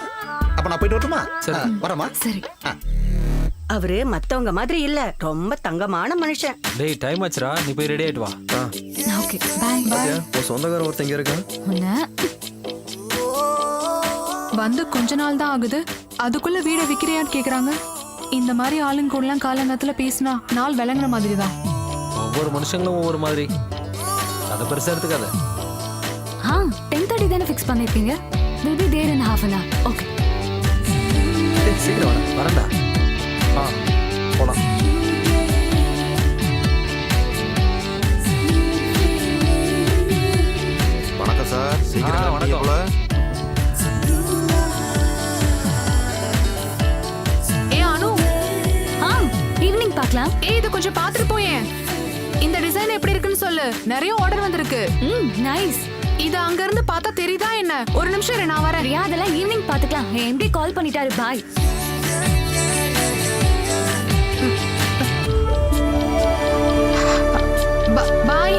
அப்ப நான் போயிட்டு வரட்டுமா? வரமா? சரி. அவரு மத்தவங்க மாதிரி இல்ல, ரொம்ப தங்கமான மனுஷன். டேய், டைம் ஆச்சுடா, நீ போய் ரெடி ஆயிட்டு வா. Okay, bye. உன் சொந்தக்காரன் ஒருத்தங்க இருக்கான். வந்து கொஞ்ச நாள் தான் ஆகுது, அதுக்குள்ள வீட விக்கிறியான்னு கேக்குறாங்க. இந்த மாதிரி ஆளுங்க கூட எல்லாம் காலங்கத்துல பேசினா நாள் விளங்குற மாதிரி தான். ஒவ்வொரு மனுஷங்களும் ஒவ்வொரு மாதிரி. அதை பெருசா எடுத்துக்காத. 10:30 தானே ஃபிக்ஸ் பண்ணிருக்கீங்க. Maybe there in half an hour. Okay. சீக்கிரம் வரேன்டா. போலாம். வணக்கம் சார். சீக்கிரம் வணக்கம். ஈவினிங் பார்க்கலாம். இது கொஞ்சம் பாத்துட்டு போயேன். இந்த டிசைன் எப்படி இருக்குன்னு சொல்லு. நிறைய ஆர்டர் வந்திருக்கு. நைஸ். இது அங்க இருந்து பார்த்தா தெரியுதா என்ன? ஒரு நிமிஷம் இரு, நான் வரேன். ரியா, அதெல்லாம் ஈவினிங் பாத்துக்கலாம். எம்டி கால் பண்ணிட்டாரு. பாய். பாய்.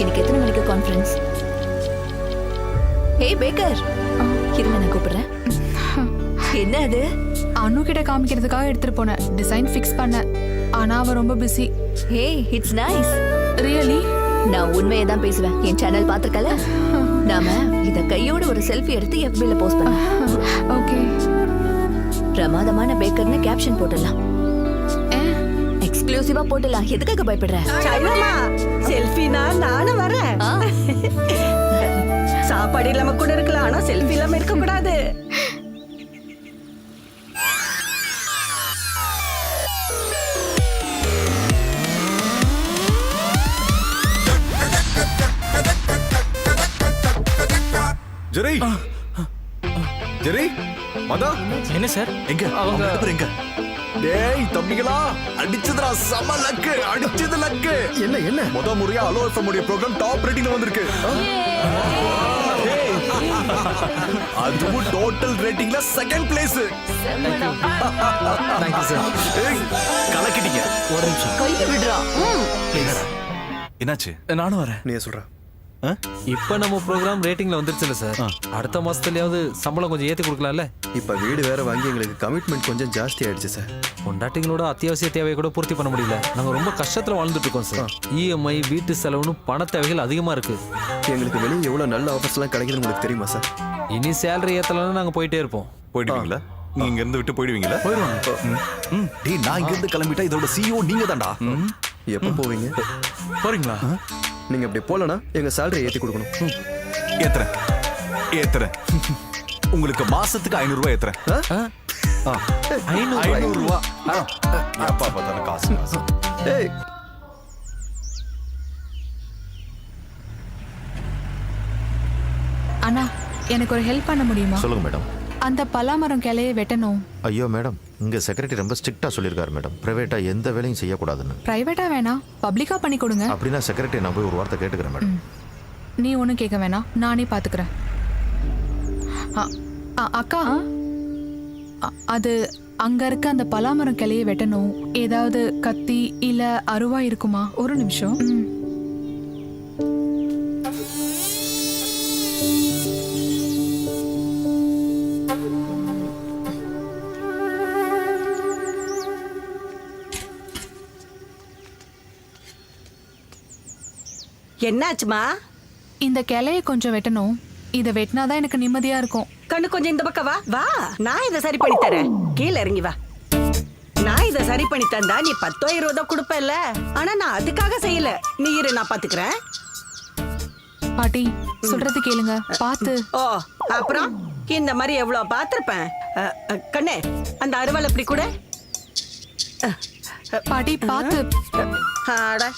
இன்னைக்கு எத்தனை மணிக்கு கான்ஃபரன்ஸ்? ஏய் பேக்கர், இருங்க நான் கூப்பிடுறேன். என்ன அது? அனு கிட்ட காமிக்கிறதுக்காக எடுத்துட்டு போனேன். டிசைன் ஃபிக்ஸ் பண்ண. ஆனா அவ ரொம்ப பிஸி. ஏய், இட்ஸ் நைஸ். ரியலி? நான் உண்மையை தான் பேசுவேன். என் சேனல் பாத்துக்கல. நாம இத கையோட ஒரு செல்ஃபி எடுத்து FB-ல போஸ்ட் பண்ணலாம். ஓகே. பிரமாதமான பேக்கர்னு கேப்ஷன் போட்டுடலாம். எக்ஸ்க்ளூசிவா போட்டுடலாம். எதுக்காக பயப்படுற? சாய்தாமா, செல்ஃபினா நானும் வரேன். சாப்பாடு இல்லாம கூட இருக்கலாம், ஆனா செல்ஃபி இல்லாம இருக்க கூடாது. ஜெரி ஜெரி மதா என்ன சார்? எங்க அவங்க ரெண்டு பேரும் எங்க? டேய் தம்பிகளா, அடிச்சதுடா, செம லக்கு, அடிச்சது லக்கு. என்ன என்ன முத முறையா அலோ எஃப்எம் உடைய ப்ரோகிராம் டாப் ரேட்டிங்ல வந்திருக்கு. அதுவும் டோட்டல் ரேட்டிங்ல செகண்ட் பிளேஸ். Thank you sir. கலக்கிட்டீங்க. ஒரு நிமிஷம். கையை விடுறா. என்னாச்சு? நானும் வரேன். நீ சொல்ற. இப்ப நம்ம ப்ரோக்ராம் ரேட்டிங்ல வந்துருச்சுல சார். அடுத்த மாசத்துலயாவது சம்பளம் கொஞ்சம் ஏத்தி கொடுக்கலாம்ல? இப்ப வீடு வேற வாங்கி எங்களுக்கு கமிட்மெண்ட் கொஞ்சம் ஜாஸ்தி ஆயிடுச்சு சார். பொண்டாட்டிங்களோட அத்தியாவசிய தேவையை கூட பூர்த்தி பண்ண முடியல. நாங்க ரொம்ப கஷ்டத்துல வாழ்ந்துட்டு இருக்கோம் சார். EMI, வீட்டு செலவுன்னு பண தேவைகள் அதிகமா இருக்கு. எங்களுக்கு வெளியே எவ்வளவு நல்ல ஆஃபர்ஸ் எல்லாம் கிடைக்குதுன்னு உங்களுக்கு தெரியுமா சார்? இனி சேலரி ஏத்தலன்னா நாங்க போயிட்டே இருப்போம். போயிடுவீங்களா? நீங்க இங்க இருந்து விட்டு போயிடுவீங்களா? போயிடுவாங்க. டேய், நான் இங்க இருந்து கிளம்பிட்டா இதோட CEO நீங்க தான்டா. எப்ப போவீங்க? போறீங்களா? நீங்க அப்படி போலனா எங்க சேலரி ஏத்தி கொடுக்கணும். ஏத்துறேன். உங்களுக்கு மாசத்துக்கு 500 ரூபாய் ஏத்துறேன். 500 ரூபாய். அப்பா பார்த்தாலும் காசு. ஏய், அண்ணா, எனக்கு ஒரு ஹெல்ப் பண்ண முடியுமா? சொல்லுங்க மேடம். அந்த பலாமரம் கிளையை வெட்டணும். ஐயோ மேடம், இங்க செக்ரட்டரி ரொம்ப ஸ்ட்ரிக்டா சொல்லியிருக்காரு மேடம். பிரைவேட்டா எந்த வேலையும் செய்யக்கூடாதுன்னு. பிரைவேட்டா வேணாம், பப்ளிக்கா பண்ணி கொடுங்க. அப்படின்னா செக்ரட்டரி நான் போய் ஒரு வார்த்தை கேட்டுக்கிறேன் மேடம். நீ ஒன்றும் கேட்க வேணாம், நானே பார்த்துக்கிறேன். அக்கா, அது அங்க இருக்க அந்த பலாமரம் கிளையை வெட்டணும். ஏதாவது கத்தி இல்ல அருவா இருக்குமா? ஒரு நிமிஷம். என்னாச்சுமா? இந்த கிளையை கொஞ்சம் வெட்டணும். இதை வெட்டினாதான் எனக்கு நிம்மதியா இருக்கும். கண்ணு கொஞ்சம் இந்த பக்கம் வா. வா, நான் இதை சரி பண்ணி தரேன். கீழே இறங்கி வா. நான் இதை சரி பண்ணி தந்தா நீ 10 20 கொடுப்பல. ஆனா நான் அதுக்காக செய்யல. நீ இரு, நான் பாத்துக்கிறேன். பாட்டி சொல்றது கேளுங்க, பார்த்து. ஓ, அப்புறம் இந்த மாதிரி எவ்வளவு பார்த்திருப்பேன். கண்ணே, அந்த அருவாள் எப்படி கூட. பாட்டி பார்த்து. ஆட.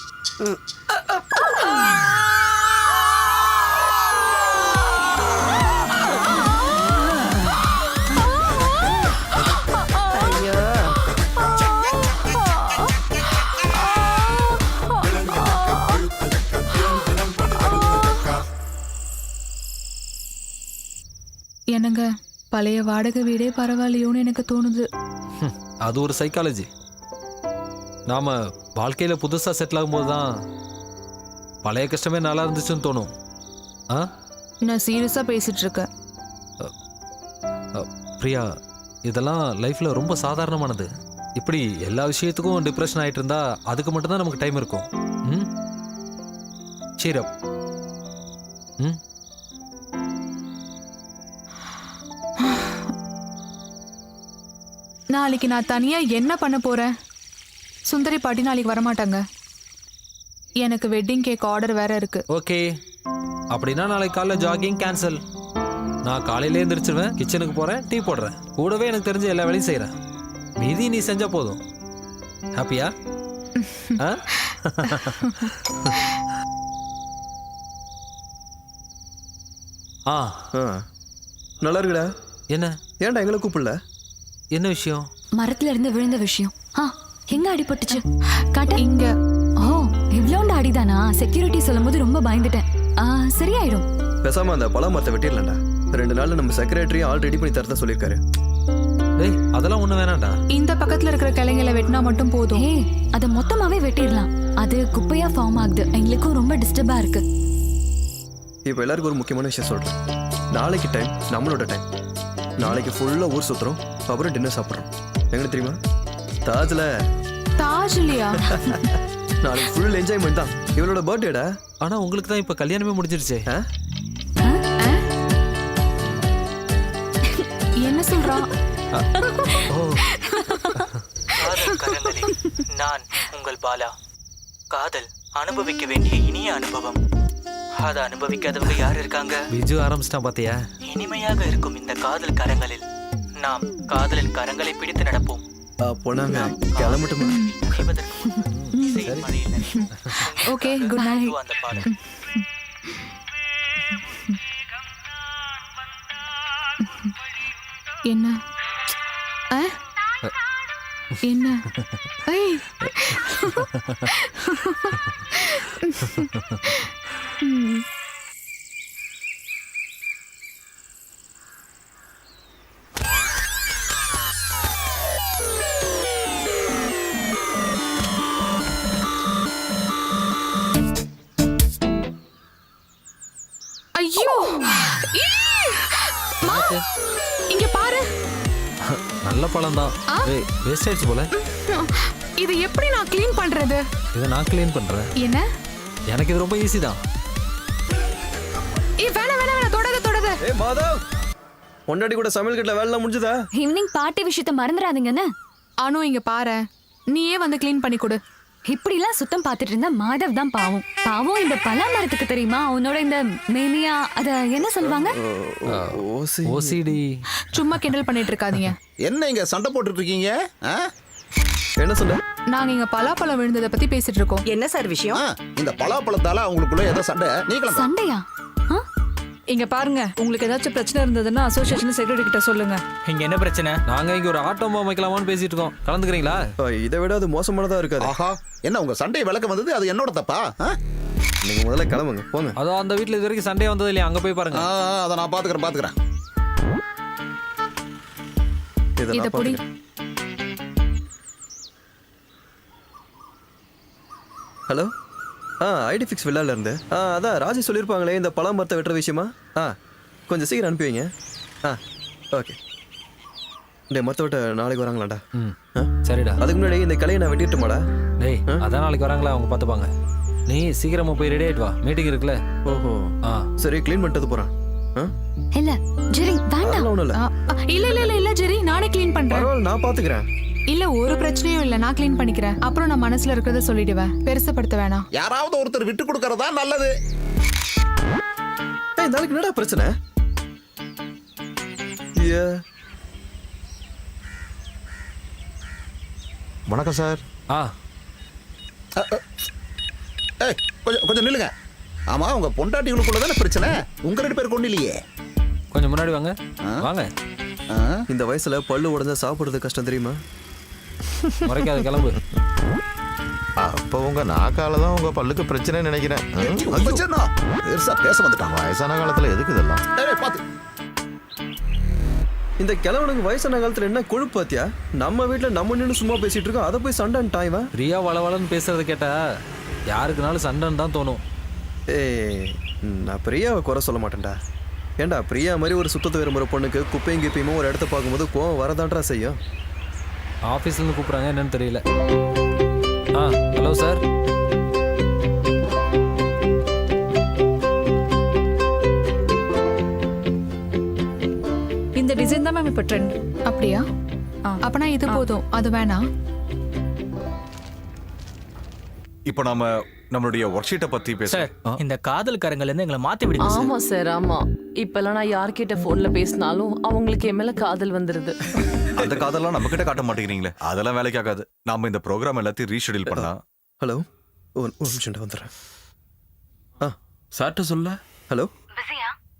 ஐயோ, என்னங்க, பழைய வாடகை வீடே பரவாயில்லையோன்னு எனக்கு தோணுது. அது ஒரு சைக்காலஜி. நாம வாழ்க்கையில புதுசா செட்டில் ஆகும்போது தான் பழைய கஷ்டமே நல்லா இருந்துச்சுன்னு தோணும். நான் சீரியஸா பேசிட்டு இருக்கேன். பிரியா, இதெல்லாம் லைஃப்ல ரொம்ப சாதாரணமானது. இப்படி எல்லா விஷயத்துக்கும் டிப்ரெஷன் ஆயிட்டு இருந்தா அதுக்கு மட்டும்தான் நமக்கு டைம் இருக்கும். cheer up. நாளைக்கு நான் தனியா என்ன பண்ண போறேன் சுந்தரி பாட்டி நாளைக்கு வரமாட்டாங்க. எனக்கு வெட்டிங் கேக் ஆர்டர் வேற இருக்கு. ஓகே, அப்படின்னா நாளைக்கு காலைல ஜாகிங் கேன்சல். நான் காலையில எழுந்திரிச்சிருவேன், கிச்சனுக்கு போறேன், டீ போடுறேன், கூடவே எனக்கு தெரிஞ்ச எல்லா வேலையும் செய்யறேன். மீதி நீ செஞ்சா போதும். ஹாப்பியா? ஆ நல்லா இருக்குடா. என்ன ஏன்டா எங்களை கூப்பிடல? என்ன விஷயம்? மரத்துல இருந்து விழுந்த விஷயம். எங்க அடிபட்டுச்சு? காட்ட. இங்க. ஓ, இவ்வளோண்டு அடிதானா? செக்யூரிட்டி சொல்லும் போது ரொம்ப பயந்துட்டேன். சரியாயிடும். பேசாம அந்த பழ மரத்தை வெட்டிடலாம்டா. 2 நாள்ல நம்ம செக்ரட்டரி ஆல் ரெடி பண்ணி தரதா சொல்லியிருக்காரு. டேய், அதெல்லாம் ஒண்ணு வேணாம்டா. இந்த பக்கத்துல இருக்கிற கிளைங்களை வெட்டினா மட்டும் போதும். அதை மொத்தமாவே வெட்டிடலாம். அது குப்பையா ஃபார்ம் ஆகுது, எங்களுக்கும் ரொம்ப டிஸ்டர்பா இருக்கு. இப்போ எல்லாருக்கும் ஒரு முக்கியமான விஷயம் சொல்றேன். நாளைக்கு டைம் நம்மளோட டைம். நாளைக்கு ஃபுல்லா ஊர் சுத்துறோம், அப்புறம் டின்னர் சாப்பிட்றோம். எங்க தெரியுமா? தாஜ்ல. தாஜ்லியா? நாளைக்கு ஃபுல் என்ஜாய்மெண்ட் தான். இவளோட பர்த்டேடா. ஆனா உங்களுக்கு தான் இப்ப கல்யாணமே முடிஞ்சிருச்சே. என்ன சொல்றா? நான் உங்கள் பாலா. காதல் அனுபவிக்க வேண்டிய இனிய அனுபவம். அதை அனுபவிக்காதவங்க யார் இருக்காங்க? பிஜு ஆரம்பிச்சிட்டான் பாத்தியா? இனிமையாக இருக்கும் இந்த காதல் கரங்களில் நாம் காதலின் கரங்களை பிடித்து நடப்போம். போனாங்க கிளம்பட்டுமா? Okay, good night. அந்த பாடல் என்ன? என்ன? ஏய். ஐயோ! இங்க பாரு. நல்ல பழம் தான். வேஸ்ட் ஆயிடுச்சு போல. இது எப்படி நான் க்ளீன் பண்றது? இதை நான் க்ளீன் பண்றேன். என்ன? எனக்கு இது ரொம்ப ஈஸி தான். வேணா வேணா வேணா, தொடாத. ஏய் மாதவ், பொண்டாட்டி கூட சமையல் கட்டல வேலை முடிஞ்சதா? ஈவினிங் பார்ட்டி விஷயத்தை மறந்துடாதீங்கன்னு. அனு, இங்க பாரு, நீயே வந்து க்ளீன் பண்ணி கொடு. இப்படிலாம் சுத்தம் பார்த்துட்டு இருந்தா மாதவ் தான் பாவம். பாவம் இந்த பலா மரத்துக்கு தெரியுமா அவனோட இந்த மேனியா, அத என்ன சொல்லுவாங்க? ஓசிடி. சும்மா கிண்டல் பண்ணிட்டு இருக்காதீங்க. என்ன இங்க சண்டை போட்டுட்டு இருக்கீங்க? என்ன சொன்ன? நாங்க இங்க பலாப்பழம் விழுந்ததை பத்தி பேசிட்டு இருக்கோம். என்ன சார் விஷயம்? இந்த பலாப்பழத்தால அவங்களுக்குள்ள ஏதோ சண்டை. நீங்களும் சண்டையா? இங்க பாருங்க, உங்களுக்கு ஏதாச்சும் பிரச்சனை இருந்ததுன்னா அசோசியேஷன் செக்ரட்டரி கிட்ட சொல்லுங்க. இங்க என்ன பிரச்சனை? நாங்க இங்க ஒரு ஆட்டோமா வைக்கலாமான்னு பேசிட்டு இருக்கோம். கலந்துக்கிறீங்களா? இதை விட அது மோசமானதா இருக்காது. ஆஹா, என்ன உங்க சண்டை விளக்கம் வந்தது? அது என்னோட தப்பா? நீங்க முதல்ல கிளம்புங்க, போங்க. அதோ அந்த வீட்டுல இது வரைக்கும் சண்டே வந்தது இல்லையா? அங்க போய் பாருங்க. அதை நான் பாத்துக்கிறேன். இத புடி. ஹலோ, ஐடி ஃபிக்ஸ் வில்லால இருந்து. அதான் ராஜி சொல்லியிருப்பாங்களே இந்த பழம் மரத்தை வெட்டுற விஷயமா. கொஞ்சம் சீக்கிரம் அனுப்பி வைங்க. ஓகே. இந்த மரத்தை வெட்ட நாளைக்கு வராங்களாடா? சரிடா. அதுக்கு முன்னாடி இந்த கலையை நான் வெட்டிட்டுமாடா? டேய், அதான் நாளைக்கு வராங்களா, அவங்க பார்த்துப்பாங்க. நீ சீக்கிரமா போய் ரெடி ஆயிட்டு வா, மீட்டிங் இருக்குல்ல. ஓஹோ, சரி, க்ளீன் பண்ணிட்டு போறேன். இல்ல ஜெரி, வேண்டாம். ஒண்ணும் இல்ல. இல்ல ஜெரி, நானே க்ளீன் பண்றேன். பரவாயில்ல, நான் பாத்துக்கிறேன். இல்ல, ஒரு பிரச்சனையும் இல்ல, நான் க்ளீன் பண்ணிக்கிறேன். அப்புறம் நான் மனசுல இருக்கிறத சொல்லிடுவேன், பெருசுப்படுத்த வேணாம். யாராவது ஒருத்தர் விட்டு கொடுக்கறதா நல்லது. நாளைக்கு என்னடா பிரச்சனை? வணக்கம் சார். கொஞ்சம் நில்லுங்க. ஆமா, உங்க பொண்டாட்டிகளுக்குள்ள தானே பிரச்சனை. உங்க 2 பேருக்கு ஒண்ணு இல்லையே. கொஞ்சம் முன்னாடி வாங்க. வாங்க. இந்த வயசுல பல்லு உடஞ்சா சாப்பிடுறது கஷ்டம் தெரியுமா? முறைக்காத, கிளம்பு. அப்போ உங்க நாக்கால தான் உங்க பல்லுக்கு பிரச்சனை நினைக்கிறேன். பேச வந்துட்டான். வயசான காலத்துல எதுக்கு இதெல்லாம்? இந்த கிழவனுக்கு வயசான காலத்துல என்ன கொழுப்பு பாத்தியா? நம்ம வீட்டுல நம்ம நின்று சும்மா பேசிட்டு இருக்கோம், அதை போய் சண்டைன்னு டாய்வா. பிரியா வளவளன்னு பேசுறத கேட்டா யாருக்குனாலும் சண்டைன்னு தான் தோணும். நான் பிரியாவை குறை சொல்ல மாட்டேன்டா. ஏண்டா, பிரியா மாதிரி ஒரு சுத்தத்தை விரும்புகிற பொண்ணுக்கு குப்பையும் கிப்பையுமோ ஒரு இடத்த பார்க்கும்போது கோவம் வரதான்றா செய்யும். ஆஃபீஸ்லேருந்து கூப்பிட்றாங்க, என்னன்னு தெரியல. Hello sir. இந்த டிசைன் தான் மேம் இப்போ ட்ரெண்ட். அப்படியா? அப்பனா இது போதும், அது வேணாம். இப்போ நாம நம்மளுடைய ஒர்க் ஷீட்டை பத்தி சார் பேச இந்த காதல்காரங்கள்ல இருந்து எங்களை மாத்தி விடுங்க சார். ஆமா சார் ஆமா. இப்பெல்லாம் நான் யார்கிட்ட போன்ல பேசினாலும் அவங்களுக்கு என் மேல காதல் வந்துருது. அந்த காதெல்லாம் நம்ம கிட்ட காட்ட மாட்டேங்கிறீங்களே, அதெல்லாம் வேலைக்கு ஆகாது. நாம இந்த ப்ரோக்ராம் எல்லாத்தையும் ரீஷெடியூல் பண்ணலாம். ஹலோ, ஒரு நிமிஷம் வந்துடுறேன். சார்ட்ட சொல்ல. ஹலோ,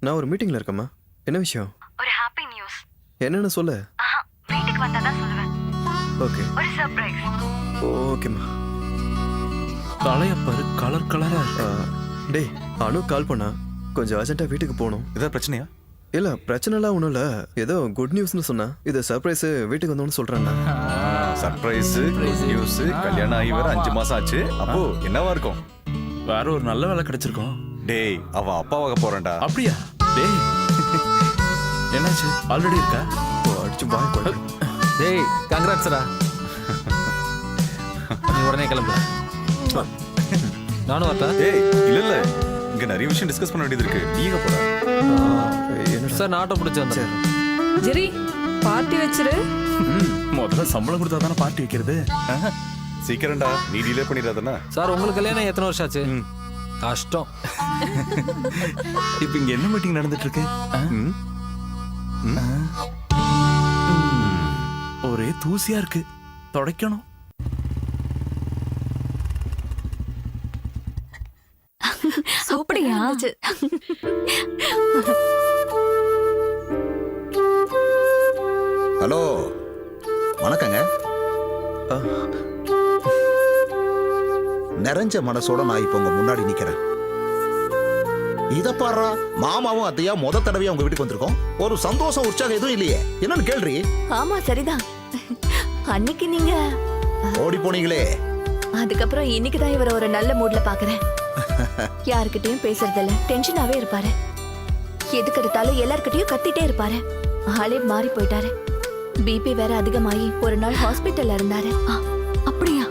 நான் ஒரு மீட்டிங்ல இருக்கேம்மா. என்ன விஷயம்? ஒரு ஹாப்பி நியூஸ். என்னன்னு சொல்லு. வீட்டுக்கு வந்தா தான் சொல்லுவேன். ஓகே ஒரு சர்ப்ரைஸ். ஓகேம்மா. தலையப்பாரு கலர் கலரா டேய், அனு கால் பண்ணா, கொஞ்சம் அர்ஜென்ட்டா வீட்டுக்கு போகணும். ஏதாவது பிரச்சனையா? இல்ல பிரச்சனைலாம் ஒன்றும் இல்லை, ஏதோ குட் நியூஸ்னு சொன்னா. இது சர்ப்ரைஸ், வீட்டுக்கு வந்தோன்னு சொல்றேன். சர்ப்ரைஸ், நியூஸ், கல்யாணம் ஆகி வேற 5 மாசம் ஆச்சு. அப்போ என்னவா இருக்கும்? வேற ஒரு நல்ல வேலை கிடைச்சிருக்கோம். டேய், அவ அப்பாவாக போறான்டா. அப்படியா? டேய் என்னாச்சு? ஆல்ரெடி இருக்கா? அடிச்சு பாய் கூட. டேய் கங்க்ராட்ஸ்டா. நீ உடனே கிளம்பு. நானும் வரட்டா? டேய் இல்ல இல்ல, இங்க நிறைய விஷயம் டிஸ்கஸ் பண்ண வேண்டியது இருக்கு. நீங்க போற. சார் நான் ஆட்டோ பிடிச்சி வந்தேன். ஜெரி பார்ட்டி வச்சிரு. முதல்ல சம்பளம் கொடுத்தா தானே பார்ட்டி வைக்கிறது. சீக்கிரம்டா, நீ டிலே பண்ணிடாதனா. சார் உங்களுக்கு கல்யாணம் எத்தனை வருஷம் ஆச்சு? கஷ்டம். இப்ப இங்க என்ன மீட்டிங் நடந்துட்டு இருக்கு? ஒரே தூசியா இருக்கு, துடைக்கணும். அப்படியா? ஹலோ, வணக்கங்க. நிறைஞ்ச மனசோட நான் இப்ப உங்க முன்னாடி நிக்கிறேன். இத பாரு, மாமாவும் அத்தையா முத தடவையா உங்க வீட்டுக்கு வந்திருக்கோம். ஒரு சந்தோஷம் உற்சாகம் எதுவும் இல்லையே, என்னன்னு கேள்றி? ஆமா சரிதான். அன்னைக்கு நீங்க ஓடி போனீங்களே. அதுக்கப்புறம் இன்னைக்கு தான் இவரை ஒரு நல்ல மூட்ல பாக்குறேன். யாருக்கிட்டையும் பேசுறதில்ல, டென்ஷனாவே இருப்பாரு. எதுக்கு எடுத்தாலும் எல்லார்கிட்டயும் கத்திட்டே இருப்பாரு. ஆளே மாறி போயிட்டாரு. பிபி வேற அதிகமாயி ஒரு நாள் ஹாஸ்பிட்டல்ல இருந்தாரு. அப்படியா?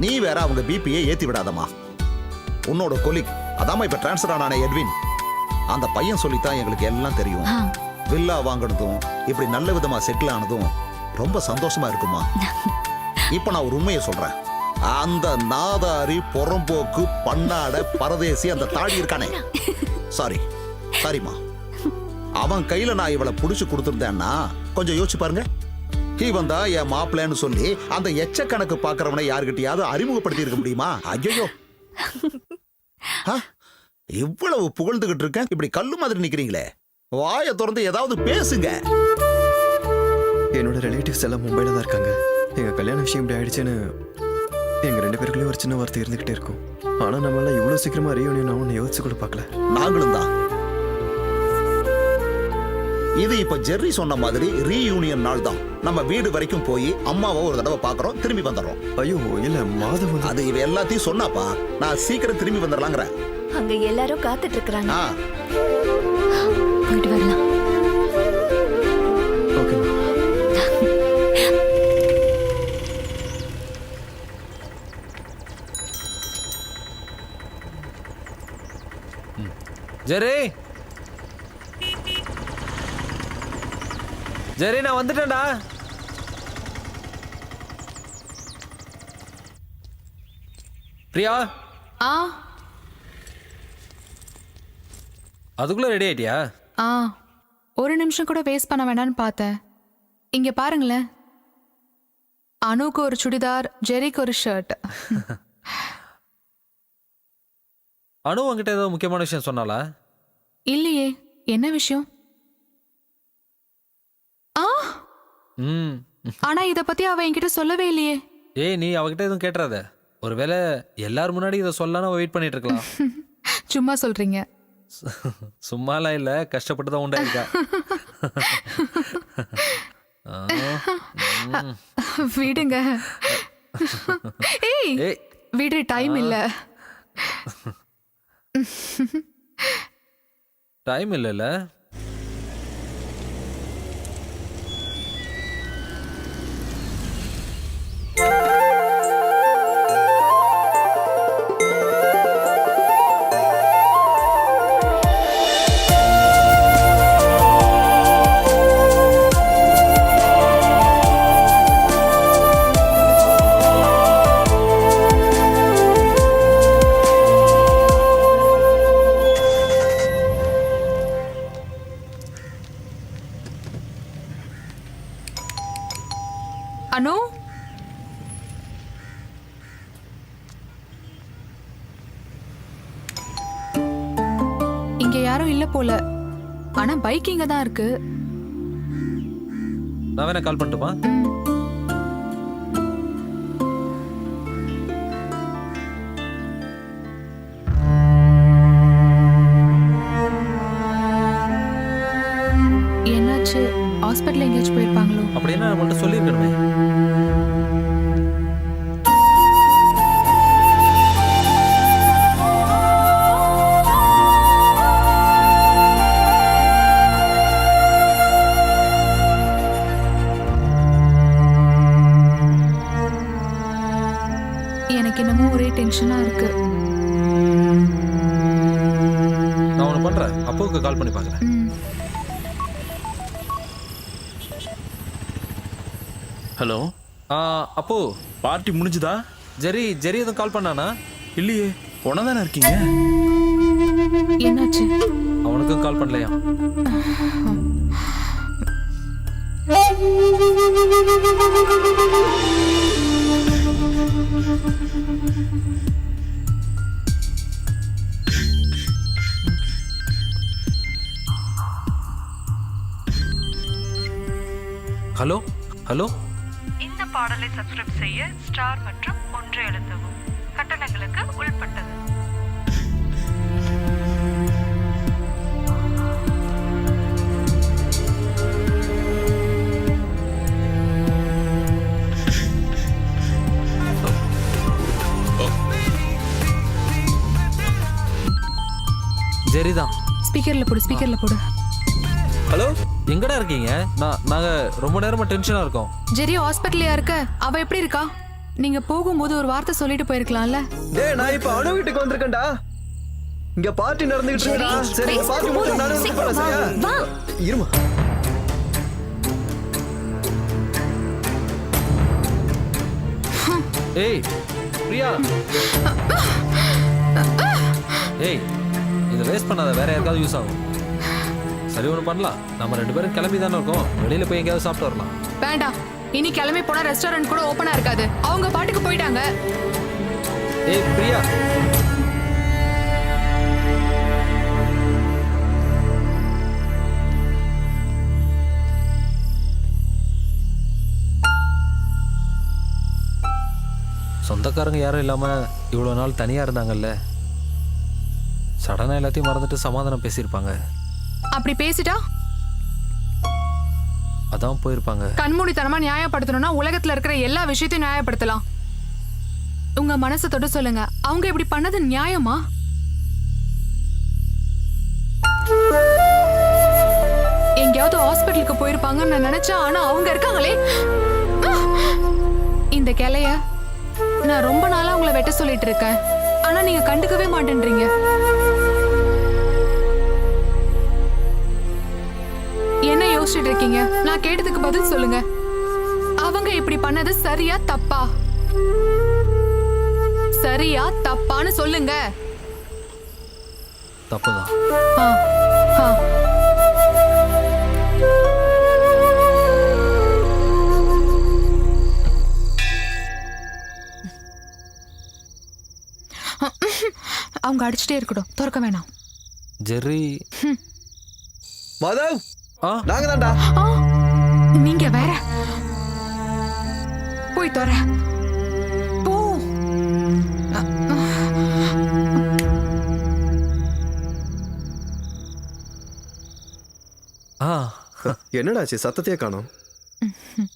நீ வேற அவங்க பிபியை ஏத்தி விடாதமா. உன்னோட கொலிக் அதாம இப்ப டிரான்ஸ்ஃபர் ஆனானே எட்வின், அந்த பையன் சொல்லித்தான் எங்களுக்கு எல்லாம் தெரியும். வில்லா வாங்கினதும் இப்படி நல்ல விதமா செட்டில் ஆனதும் ரொம்ப சந்தோஷமா இருக்குமா. இப்ப நான் ஒரு உண்மையை சொல்றேன். அந்த நாதாரி புறம்போக்கு பண்ணாட பரதேசி அந்த தாடி இருக்கானே, சாரிமா, அவன் கையில நான் இவளை புடிச்சு கொடுத்துருந்தேன்னா கொஞ்சம் யோசிச்சு பாருங்க. இவன் தான் என் மாப்பிள்ளைன்னு சொல்லி அந்த எச்சக்கணக்கு பாக்குறவனை யாருக்கிட்டையாவது அறிமுகப்படுத்தி இருக்க முடியுமா? ஐயோ, இவ்வளவு புகழ்ந்துகிட்டு இருக்கேன், இப்படி கல்லு மாதிரி நிக்கிறீங்களே. வாயை திறந்து ஏதாவது பேசுங்க. என்னோட ரிலேட்டிவ்ஸ் எல்லாம் மும்பைல தான் இருக்காங்க. எங்க கல்யாண விஷயம் இப்படி ஆயிடுச்சுன்னு எங்க 2 பேருக்குள்ளேயும் ஒரு சின்ன வார்த்தை இருந்துகிட்டே இருக்கும். ஆனா நம்மளால இவ்வளவு சீக்கிரமா ரீயூனியன் ஆகும்னு யோசிச்சு கூட பார்க்கல. நாங்களும் தான். இது இப்ப ஜெர்ரி சொன்ன மாதிரி ரீயூனியன் நாள் தான். நம்ம வீடு வரைக்கும் போய் அம்மாவை ஒரு தடவை பாக்குறோம், திரும்பி வந்துடுறோம். ஐயோ இல்ல, மாதம் அது இவ எல்லாத்தையும் சொன்னாப்பா. நான் சீக்கிரம் திரும்பி வந்துடலாங்கிற. அங்க எல்லாரும் காத்துட்டு இருக்காங்க. போயிட்டு வரலாம். ஓகே. ஜெரி ஜெரி நான் வந்துட்டேன்டா. பிரியா, அதுக்குள்ள ரெடி ஆயிட்டியா? ஒரு நிமிஷம் கூட வேஸ்ட் பண்ண வேண்டாம்னு பார்த்தேன். இங்க பாருங்களேன், அனுக்கு ஒரு சுடிதார், ஜெரிக்கு ஒரு ஷர்ட். அனு உங்ககிட்ட ஏதோ முக்கியமான விஷயம் சொன்னாலா? இல்லையே, என்ன விஷயம்? ஆனா இத பத்தி அவ என்கிட்ட சொல்லவே இல்லையே. ஏய், நீ அவகிட்ட எதுவும் கேட்டுறாத. ஒருவேளை எல்லாரும் முன்னாடி இதை சொல்லலாம் வெயிட் பண்ணிட்டு இருக்கலாம். சும்மா சொல்றீங்க. சும்மாலாம் இல்ல, கஷ்டப்பட்டு தான் உண்டாயிருக்கா. விடுங்க. ஏய் விடு, டைம் இல்ல. டைம் இல்லைல்ல. அனு இங்க யாரும் இல்ல போல. ஆனா பைக் இங்க தான் இருக்கு. நான் வேணா கால் பண்ணட்டுமா? என்னாச்சு? ஹாஸ்பிட்டல் எங்கேயாச்சும் போயிருப்பாங்களோ? அப்படின்னா நம்மள்ட்ட சொல்லியிருக்கணுமே. எனக்கு என்னமோ ஒரே டென்ஷனா இருக்கு. நான் ஒன்று பண்றேன், அப்பாவுக்கு கால் பண்ணி பார்க்குறேன். ஹலோ. அப்போ பார்ட்டி முடிஞ்சுதா? ஜெரி எதுவும் கால் பண்ணானா? இல்லையே, உனதானே இருக்கீங்க. என்னாச்சு? அவனுக்கும் கால் பண்ணலையா? Hello hello. இந்த பாடலை சப்ஸ்கிரைப் செய்ய ஸ்டார் மற்றும் 1 அழுத்தவும். கட்டணங்களுக்கு உள்பட்டது. ஜெரிதான். ஸ்பீக்கர்ல போடு. ஹலோ, எங்கடா இருக்கீங்க? நாங்க ரொம்ப நேரமா டென்ஷனா இருக்கோம். ஜெரி ஹாஸ்பிட்டல்லையா இருக்க? அவ எப்படி இருக்கா? நீங்க போகும்போது ஒரு வார்த்தை சொல்லிட்டு போயிருக்கலாம்ல. டேய், நான் இப்ப அனு வீட்டுக்கு வந்திருக்கேன்டா. இங்க பார்ட்டி நடந்துகிட்டு இருக்குடா. சரி, பார்ட்டி முடிஞ்சு நானே வந்து போறேன். சரியா? இருமா. ஏய் பிரியா. ஏய், இதை வேஸ்ட் பண்ணாத, வேற யாருக்காவது யூஸ் ஆகும். சரி, ஒன்று பண்ணலாம். நம்ம 2 பேரும் கிளம்பி தானே இருக்கோம். வெளியில போய் எங்கேயாவது சாப்பிட்டு வரலாம். வேண்டாம், இனி கிளம்பி போனா ரெஸ்டாரண்ட் கூட ஓப்பனா இருக்காது. அவங்க பாட்டுக்கு போயிட்டாங்க. ஏய் பிரியா. சொந்தக்காரங்க யாரும் இல்லாம இவ்வளவு நாள் தனியா இருந்தாங்கல்ல, சடனா எல்லாத்தையும் மறந்துட்டு சமாதானம் பேசியிருப்பாங்க. அப்படி பேசிட்டா அதான் போயிருப்பாங்க. கண்மூடித்தனமா நியாயப்படுத்தணும்னா உலகத்துல இருக்கிற எல்லா விஷயத்தையும் நியாயப்படுத்தலாம். உங்க மனசை தொட்டு சொல்லுங்க, அவங்க இப்படி பண்ணது நியாயமா? எங்கேயாவது ஹாஸ்பிட்டலுக்கு போயிருப்பாங்கன்னு நான் நினைச்சேன். ஆனா அவங்க இருக்காங்களே. இந்த கிளைய நான் ரொம்ப நாளா உங்களை வெட்ட சொல்லிட்டு இருக்கேன். ஆனா நீங்க கண்டுக்கவே மாட்டேன்றீங்க. என்ன யோசிச்சுட்டு இருக்கீங்க? நான் கேட்டதுக்கு பதில் சொல்லுங்க. அவங்க இப்படி பண்ணது சரியா தப்பா? சரியா தப்பான்னு சொல்லுங்க. தப்புதான். அவங்க அடிச்சுட்டே இருக்கட்டும், திறக்க வேணாம். ஜெர்ரி. மாதவ், நாங்க தான்டா. நீங்க வேற. போய் தர போ. என்னடாச்சு, சத்தத்தையே காணோம்.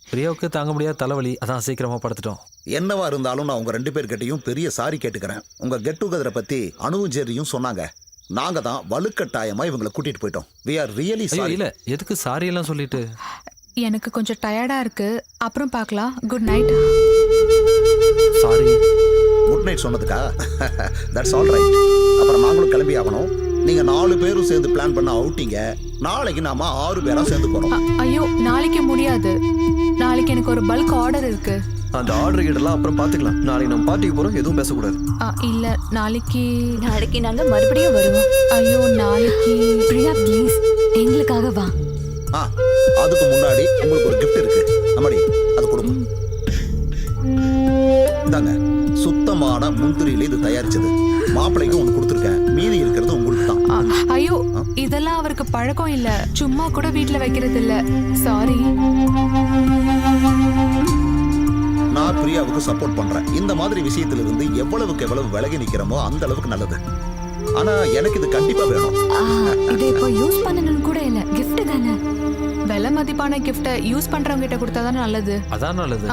பிரியாவுக்கு தாங்க முடியாத தலைவலி, அதான் சீக்கிரமா படுத்துட்டோம். என்னவா இருந்தாலும் நான் உங்க 2 பேர்கிட்டையும் பெரிய சாரி கேட்டுக்கிறேன். உங்க கெட் டுகெதரை பத்தி அனுவும் ஜெர்ரியும் சொன்னாங்க. நாங்க தான் வலுக்கட்டாயமா இவங்களை கூட்டிட்டு போயிட்டோம். We are really sorry. இல்ல, எதுக்கு சாரி எல்லாம் சொல்லிட்டு? எனக்கு கொஞ்சம் டயர்டா இருக்கு, அப்புறம் பார்க்கலாம். Good night. Sorry. Good night சொன்னதுக்கா? That's all right. அப்புறம் நாங்களும் கிளம்பி ஆகணும். நீங்க 4 பேரும் சேர்ந்து பிளான் பண்ண அவுட்டிங்க. நாளைக்கு நாம 6 பேரா சேர்ந்து போறோம். ஐயோ, நாளைக்கு முடியாது. நாளைக்கு எனக்கு ஒரு பல்க் ஆர்டர் இருக்கு. அந்த ஆர்டர் கிட்டலாம் அப்புறம் பாத்துக்கலாம். நாளைக்கு நம்ம பார்ட்டிக்கு போறோம், எதுவும் பேசக்கூடாது. இல்ல, நாளைக்கு நாங்க மறுபடியும் வருவோம். ஐயோ, நாளைக்கு பிரியா ப்ளீஸ் எங்களுக்காக வா. அதுக்கு முன்னாடி உங்களுக்கு ஒரு கிஃப்ட் இருக்கு. நம்மடி அது கொடுங்க. மாப்பிள்ளைக்கு ஒன்று கொடுத்துருக்கேன், மீதி இருக்கிறது உங்களுக்கு தான். ஐயோ இதெல்லாம் அவருக்கு பழக்கம் இல்ல, சும்மா கூட வீட்ல வைக்கிறது இல்ல. சாரி. நான் பிரியாவுக்கு சப்போர்ட் பண்றேன். இந்த மாதிரி விஷயத்துல இருந்து எவ்வளவுக்கு எவ்வளவு விலகி நிக்கிறோமோ அந்த அளவுக்கு நல்லது. ஆனா எனக்கு இது கண்டிப்பா வேணும். இதை இப்போ யூஸ் பண்ணணும்னு கூட இல்ல, கிஃப்ட் தானே. விலை மதிப்பான கிஃப்ட யூஸ் பண்றவங்க கிட்ட கொடுத்தாதான் நல்லது. அதான் நல்லது.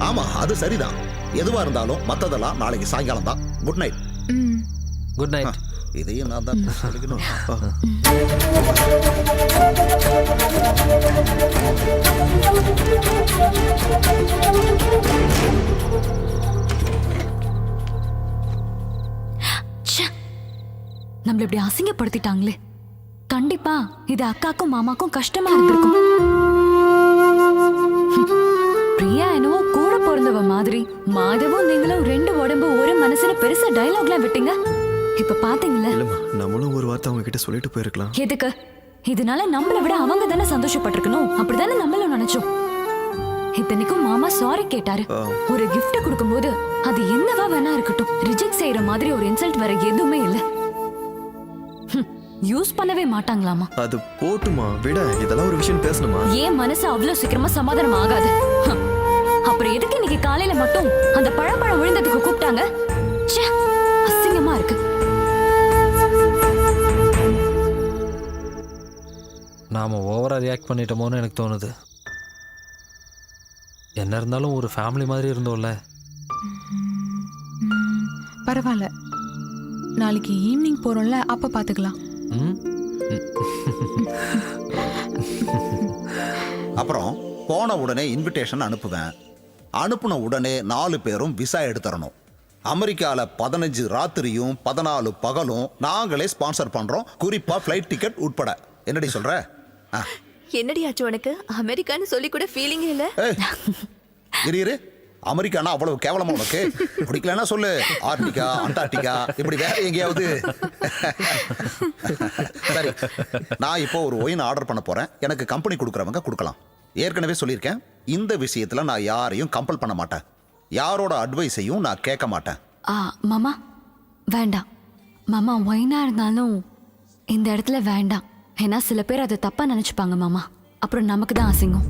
ஆமா, அது சரிதான். எதுவா இருந்தாலும் மத்ததெல்லாம் நாளைக்கு சாயங்காலம் தான். Good night. Good night. இதையும் நான் தான் சொல்லிக்கணும். நம்மள இப்படி அசிங்கப்படுத்திட்டாங்களே. கண்டிப்பா இது அக்காக்கும் மாமாக்கும் கஷ்டமா இருந்திருக்கும். பிரியா என்னவோ கூட பிறந்தவ மாதிரி, மாதவும் நீங்களும் 2 உடம்பு ஒரு மனசுல பெருசா டயலாக்லாம் விட்டீங்க. இப்ப பாத்தீங்களா? இல்லம்மா, நம்மளும் ஒரு வார்த்தை அவங்க கிட்ட சொல்லிட்டு போயிருக்கலாம். எதுக்கு? இதனால நம்மள விட அவங்க தானே சந்தோஷப்பட்டிருக்கணும். அப்படிதானே நம்மளும் நினைச்சோம். இத்தனைக்கும் மாமா சாரி கேட்டாரு. ஒரு gift கொடுக்கும்போது அது என்னவா வேணா இருக்கட்டும், ரிஜெக்ட் செய்யற மாதிரி ஒரு இன்சல்ட் வேற எதுவுமே இல்ல. யூஸ் பண்ணவே மாட்டாங்களாமா. அது போட்டுமா, விட. இதெல்லாம் ஒரு விஷயம் பேசணுமா? ஏன் மனசு அவ்வளவு சீக்கிரமா சமாதானம் ஆகாது? அப்புறம் எதுக்கு இன்னைக்கு காலையில மட்டும் அந்த பழம் விழுந்ததுக்கு கூப்பிட்டாங்க? அசிங்கமா இருக்கு. நாம ஓவரா ரியாக்ட் பண்ணிட்டோமோன்னு எனக்கு தோணுது. என்ன இருந்தாலும் ஒரு ஃபேமிலி மாதிரி இருந்தோம்ல. பரவாயில்ல, நாளைக்கு ஈவினிங் போறோம்ல, அப்ப பாத்துக்கலாம். அப்புறம் போன உடனே இன்விடேஷன் அனுப்புவேன். அனுப்புன உடனே 4 பேரும் விசா எடுத்துறணும். அமெரிக்கால 15 ராத்திரியும் 14 பகலும் நாங்களே ஸ்பான்சர் பண்றோம், குறிப்பா ஃப்ளைட் டிக்கெட் உட்பட. என்னடி சொல்ற? என்னடி ஆச்சு உனக்கு? அமெரிக்கான்னு சொல்லி கூட ஃபீலிங் இல்ல. இரு, அமெரிக்கானா அவ்வளவு கேவலமா உனக்கு? பிடிக்கலன்னா சொல்லு, ஆர்டிகா, அண்டார்டிகா, இப்படி வேற எங்கேயாவது. சரி, நான் இப்போ ஒரு ஒயின் ஆர்டர் பண்ண போறேன். எனக்கு கம்பெனி கொடுக்குறவங்க கொடுக்கலாம். ஏற்கனவே சொல்லியிருக்கேன், இந்த விஷயத்துல நான் யாரையும் கம்பல் பண்ண மாட்டேன். யாரோட அட்வைஸையும் நான் கேட்க மாட்டேன். மாமா வேண்டாம். மாமா ஒயினா இருந்தாலும் இந்த இடத்துல வேண்டாம். ஏன்னா சில பேர் அதை தப்பா நினைச்சுப்பாங்க மாமா. அப்புறம் நமக்கு தான் அசிங்கம்.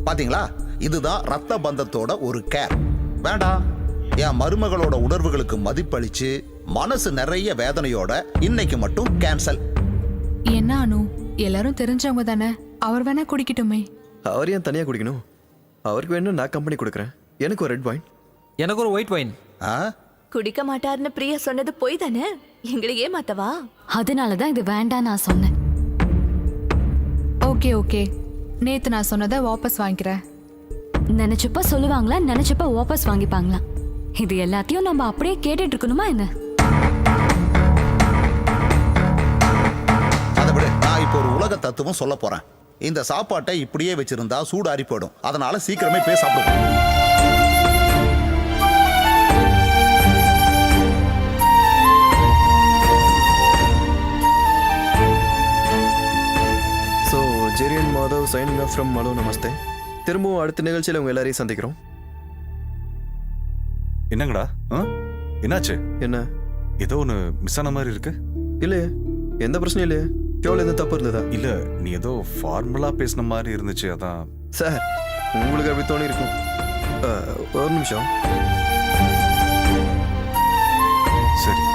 பாத்தீங்களா, இதுதான் ரத்த பந்தத்தோட ஒரு கேர். வேண்டாம். என் மருமகளோட உணர்வுகளுக்கு மதிப்பளிச்சு மனசு நிறைய வேதனையோட இன்னைக்கு மட்டும் கேன்சல். என்ன அனு, எல்லாரும் தெரிஞ்சவங்க தானே, அவர் வேணா குடிக்கட்டுமே. அவர் ஏன் தனியா குடிக்கணும்? அவருக்கு வேணும் நான் கம்பெனி கொடுக்குறேன். எனக்கு ஒரு ரெட் வைன். எனக்கு ஒரு ஒயிட் வைன். குடிக்க மாட்டாருன்னு பிரியா சொன்னது போய் தானே, எங்களை ஏமாத்தவா? அதனாலதான் இது வேண்டாம் நான் சொன்னேன். ஓகே, நேத்து நான் சொன்னதை வாபஸ் வாங்கிக்கிறேன். நினைச்சப்ப சொல்லுவாங்களா, நினைச்சப்ப வாபஸ் வாங்கிப்பாங்களா? இது எல்லாத்தையும் நம்ம அப்படியே கேட்டுட்டு இருக்கணுமா என்ன? அதை விட நான் இப்போ ஒரு உலக தத்துவம் சொல்ல போறேன். இந்த சாப்பாட்டை இப்படியே வச்சிருந்தா சூடு ஆறி போயிடும். அதனால சீக்கிரமே போய் சாப்பிடுவோம். Jerry and Madhav signing off from hello Namaste. திரும்பவும் அடுத்த நிகழ்ச்சியில் உங்க எல்லாரையும் சந்திக்கிறோம். என்னங்கடா, என்னாச்சு? என்ன ஏதோ ஒன்று மிஸ் ஆன மாதிரி இருக்கு. இல்லையே, எந்த பிரச்சனையும் இல்லையே. கேவல எந்த தப்பு இருந்ததா? இல்ல, நீ ஏதோ ஃபார்மலா பேசின மாதிரி இருந்துச்சு, அதான். சார், உங்களுக்கு அப்படி தோணி இருக்கும். ஒரு நிமிஷம். சரி.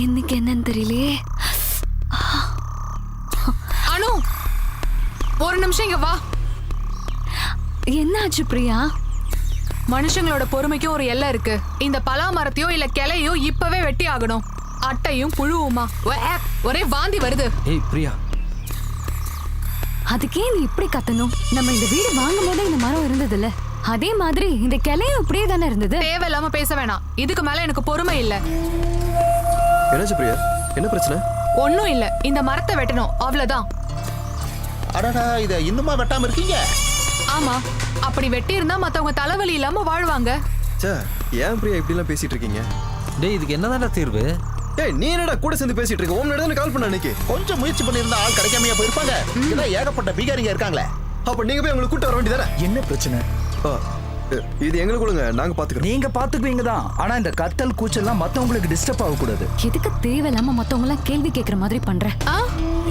இன்னைக்கு என்னன்னு தெரியலையே. அனு, ஒரு நிமிஷம் இங்க வா. என்னாச்சு பிரியா? மனுஷங்களோட பொறுமைக்கும் ஒரு எல்லை இருக்கு. இந்த பலா மரத்தையோ இல்ல கிளையோ இப்பவே வெட்டி ஆகணும். அட்டையும் புழுவுமா ஒரே வாந்தி வருது. ஏய் பிரியா, அதுக்கே நீ இப்படி கத்தணும்? நம்ம இந்த வீடு வாங்கும் போது இந்த மரம் இருந்தது இல்ல, அதே மாதிரி இந்த கிளையும் இப்படியே தானே இருந்தது. தேவையில்லாம பேச வேணாம். இதுக்கு மேல எனக்கு பொறுமை இல்ல. என்னாச்சு பிரியா? என்ன பிரச்சனை? ஒண்ணும் இல்ல, இந்த மரத்தை வெட்டணும் அவ்வளவுதான். அடடா, இதை இன்னுமா வெட்டாம இருக்கீங்க? ஆமா, அப்படி வெட்டி இருந்தா மத்தவங்க தலைவலி இல்லாம வாழ்வாங்க. சே, ஏன் பிரியா இப்படிலாம் பேசிட்டு இருக்கீங்க? டேய் இதுக்கு என்னதான்டா தீர்வு? ஏய் நீ என்னடா கூட சேர்ந்து பேசிட்டு இருக்க? உன் இடத்துல கால் பண்ண அன்னைக்கு கொஞ்சம் முயற்சி பண்ணியிருந்தா ஆள் கிடைக்காமையா போயிருப்பாங்க. இதான் ஏகப்பட்ட பீகாரிங்க இருக்காங்களே. அப்ப நீங்க போய் அவங்களை கூட்டு வர வேண்டியதானே? என்ன பிரச்சனை? இது எங்களுக்குள்ளங்க, நாங்க பாத்துக்கிறோம். நீங்க பாத்துக்குவீங்க தான், ஆனா இந்த கத்தல் கூச்சல்லாம் மத்தவங்களுக்கு டிஸ்டர்ப் ஆக கூடாது. எதுக்கு தேவையில்லாம மத்தவங்க எல்லாம் கேள்வி கேட்கற மாதிரி பண்ற?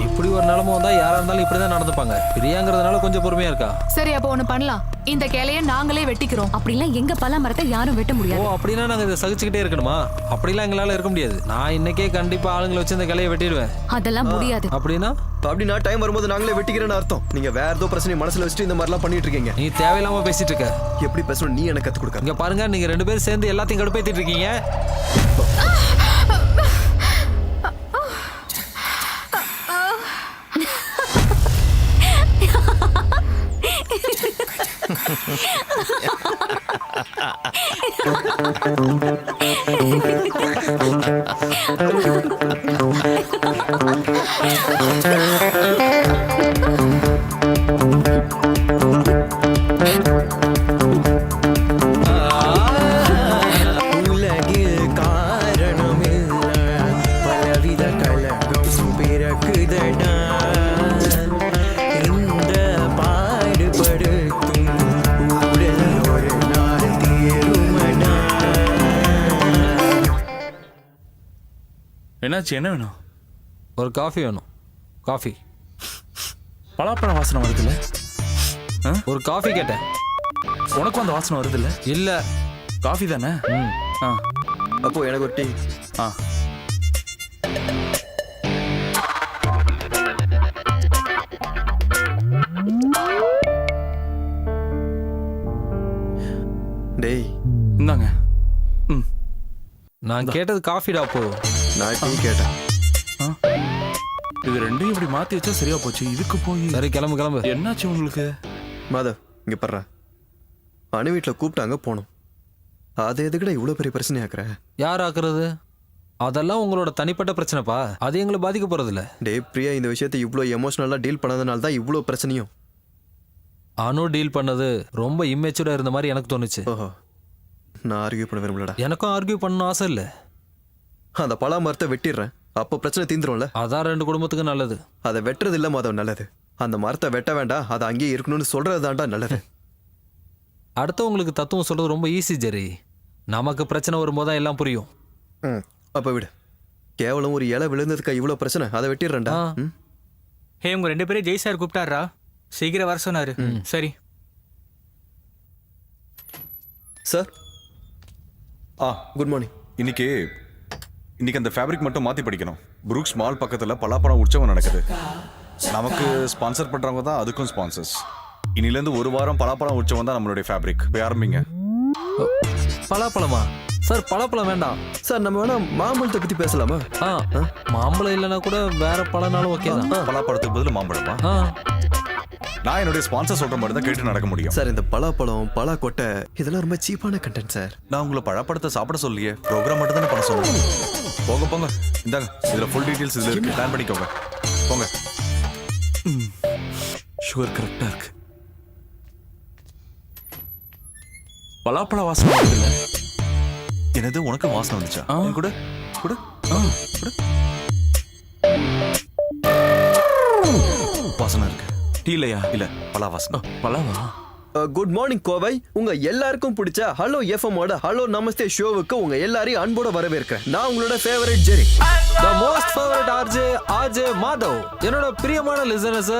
இப்படி ஒரு நிலைமை வந்தா யாரா இருந்தாலும் இப்படிதான் நடந்துப்பாங்க. பிரியாங்கிறதுனால கொஞ்சம் பொறுமையா இருக்கா. சரி, அப்போ ஒண்ணு பண்ணலாம். இந்த கிளைய நாங்களே வெட்டிக்கிறோம். அப்படிலாம் எங்க பலா மரத்தை யாரும் வெட்ட ஓ முடியாது. அப்படின்னா நாங்க இதை சகிச்சுக்கிட்டே இருக்கணுமா? அப்படிலாம் எங்களால இருக்க முடியாது. நான் இன்னைக்கே கண்டிப்பா ஆளுங்களை வச்சு இந்த கிளையை வெட்டிடுவேன். அதெல்லாம் முடியாது. அப்படின்னா டைம் வரும்போது நாங்களே வெட்டிக்கிறேன்னு அர்த்தம். நீங்க வேற ஏதோ பிரச்சனை மனசுல வச்சுட்டு இந்த மாதிரிலாம் பண்ணிட்டு இருக்கீங்க. நீ தேவையில்லாம பேசிட்டு இருக்க. எப்படி பேசணும் நீ எனக்கு கத்து கொடுக்க. இங்க பாருங்க, நீங்க 2 பேரும் சேர்ந்து எல்லாத்தையும் கடுப்பேத்திட்டு இருக்கீங்க. உலகில் காரணமில்ல பலவித கலகம் பிறக்குதடா. இந்த பாடுபடுத்தும் உடல் ஒரு நாள் தீருமடா. என்னாச்சு? என்ன வேணும்? ஒரு காஃபி வேணும். காஃபி. பலாப்பழம் வாசனை வருதுல்ல? ஒரு காஃபி கேட்டேன். உனக்கும் அந்த வாசனை வருதுல்ல? இல்ல, காஃபி தானே? அப்போ எனக்கு ஒரு டீ. டேய் இந்தாங்க. நான் கேட்டது காஃபிடா. அப்போ நான் டீ கேட்டேன். இது ரெண்டையும் இப்படி மாத்தி வச்சா சரியா போச்சு. இதுக்கு போய் சரி கிளம்பு கிளம்பு. என்னாச்சு உங்களுக்கு? மாதவ் இங்க பர்றா. அணு வீட்டில் கூப்பிட்டாங்க போனோம். அது எதுக்குடா இவ்வளோ பெரிய பிரச்சனை ஆக்குற? யார் ஆக்குறது? அதெல்லாம் உங்களோட தனிப்பட்ட பிரச்சனைப்பா. அது எங்களை பாதிக்க போறது இல்ல. டே பிரியா, இந்த விஷயத்தை இவ்வளோ எமோஷனலாக டீல் பண்ணதுனால தான் இவ்வளோ பிரச்சனையும். அனு டீல் பண்ணது ரொம்ப இம்மெச்சூரா இருந்த மாதிரி எனக்கு தோணுச்சு. ஓஹோ, நான் ஆர்கியூ பண்ண விரும்பலடா. எனக்கும் ஆர்கியூ பண்ணணும் ஆசை இல்லை. அந்த பலா மரத்தை வெட்டிடுறேன், அப்போ பிரச்சனை தீந்துரும்ல. அதான் 2 குடும்பத்துக்கு நல்லது. அதை வெட்டுறது இல்லை மாதவ் நல்லது. அந்த மரத்தை வெட்ட வேண்டாம், அதை அங்கேயே இருக்கணும்னு சொல்றது தான்டா நல்லது. அடுத்தவங்களுக்கு தத்துவம் சொல்றது ரொம்ப ஈஸி ஜெரி. நமக்கு பிரச்சனை வரும்போது தான் எல்லாம் புரியும். அப்ப விடு. கேவலம் ஒரு இலை விழுந்ததுக்கா இவ்வளோ பிரச்சனை? அதை வெட்டிடுறேன்டா. ஹே, உங்க 2 பேரும் ஜெய் சார் கூப்பிட்டாரா? சீக்கிரம் வர சொன்னாரு. சரி சார். Good morning. இன்னைக்கு அந்த ஃபேப்ரிக் மட்டும் மாற்றி படிக்கணும். புரூக்ஸ் மால் பக்கத்தில் பலாப்பழம் உற்சவம் நடக்குது. நமக்கு ஸ்பான்சர் பண்ணுறவங்க தான் அதுக்கும் ஸ்பான்சர்ஸ். இன்னிலேருந்து 1 வாரம் பலாப்பழம் உற்சவம் தான் நம்மளுடைய ஃபேப்ரிக். போய் ஆரம்பிங்க. பலாப்பழமா? சார் பலாப்பழம் வேண்டாம் சார். நம்ம வேணா மாம்பழத்தை பற்றி பேசலாமா? மாம்பழம் இல்லைன்னா கூட வேற பழனாலும் ஓகே தான். பலாப்பழத்துக்கு பதில் மாம்பழமா? நான் என்னுடைய ஸ்பான்சர் சொல்ற மாதிரி தான் கேட்டு நடக்க முடியும் சார். இந்த பலாப்பழம் பலாக்கொட்டை இதெல்லாம் ரொம்ப சீப்பான கண்டென்ட் சார். நான் உங்களை பழப்பழத்தை சாப்பிட சொல்லியே, ப்ரோக்ராம் மட்டும் தானே பண்ண சொன்னேன். போங்க போங்க, இந்தாங்க, இதுல ஃபுல் டீடைல்ஸ் இதுல இருக்கு. பிளான் பண்ணிக்கோங்க, போங்க. சுகர் கரெக்டா இருக்கு. பலாப்பழ வாசனை வருதுல்ல? என்னது, உனக்கு வாசனை வந்துச்சா? கூட கூட கூட வாசனை இருக்கு. டீலையா? இல்ல, பலா வாசனை. பலாவா? Good morning Kovai. உங்க எல்லாருக்கும் பிடிச்ச ஹலோ எஃப்எம் ஓட ஹலோ நமஸ்தே ஷோவுக்கு உங்க எல்லாரையும் அன்போட வரவேற்கிறேன். நான் உங்களோட favourite Jerry, the most favourite RJ Madhav. என்னோட பிரியமான லிசனர்ஸ்,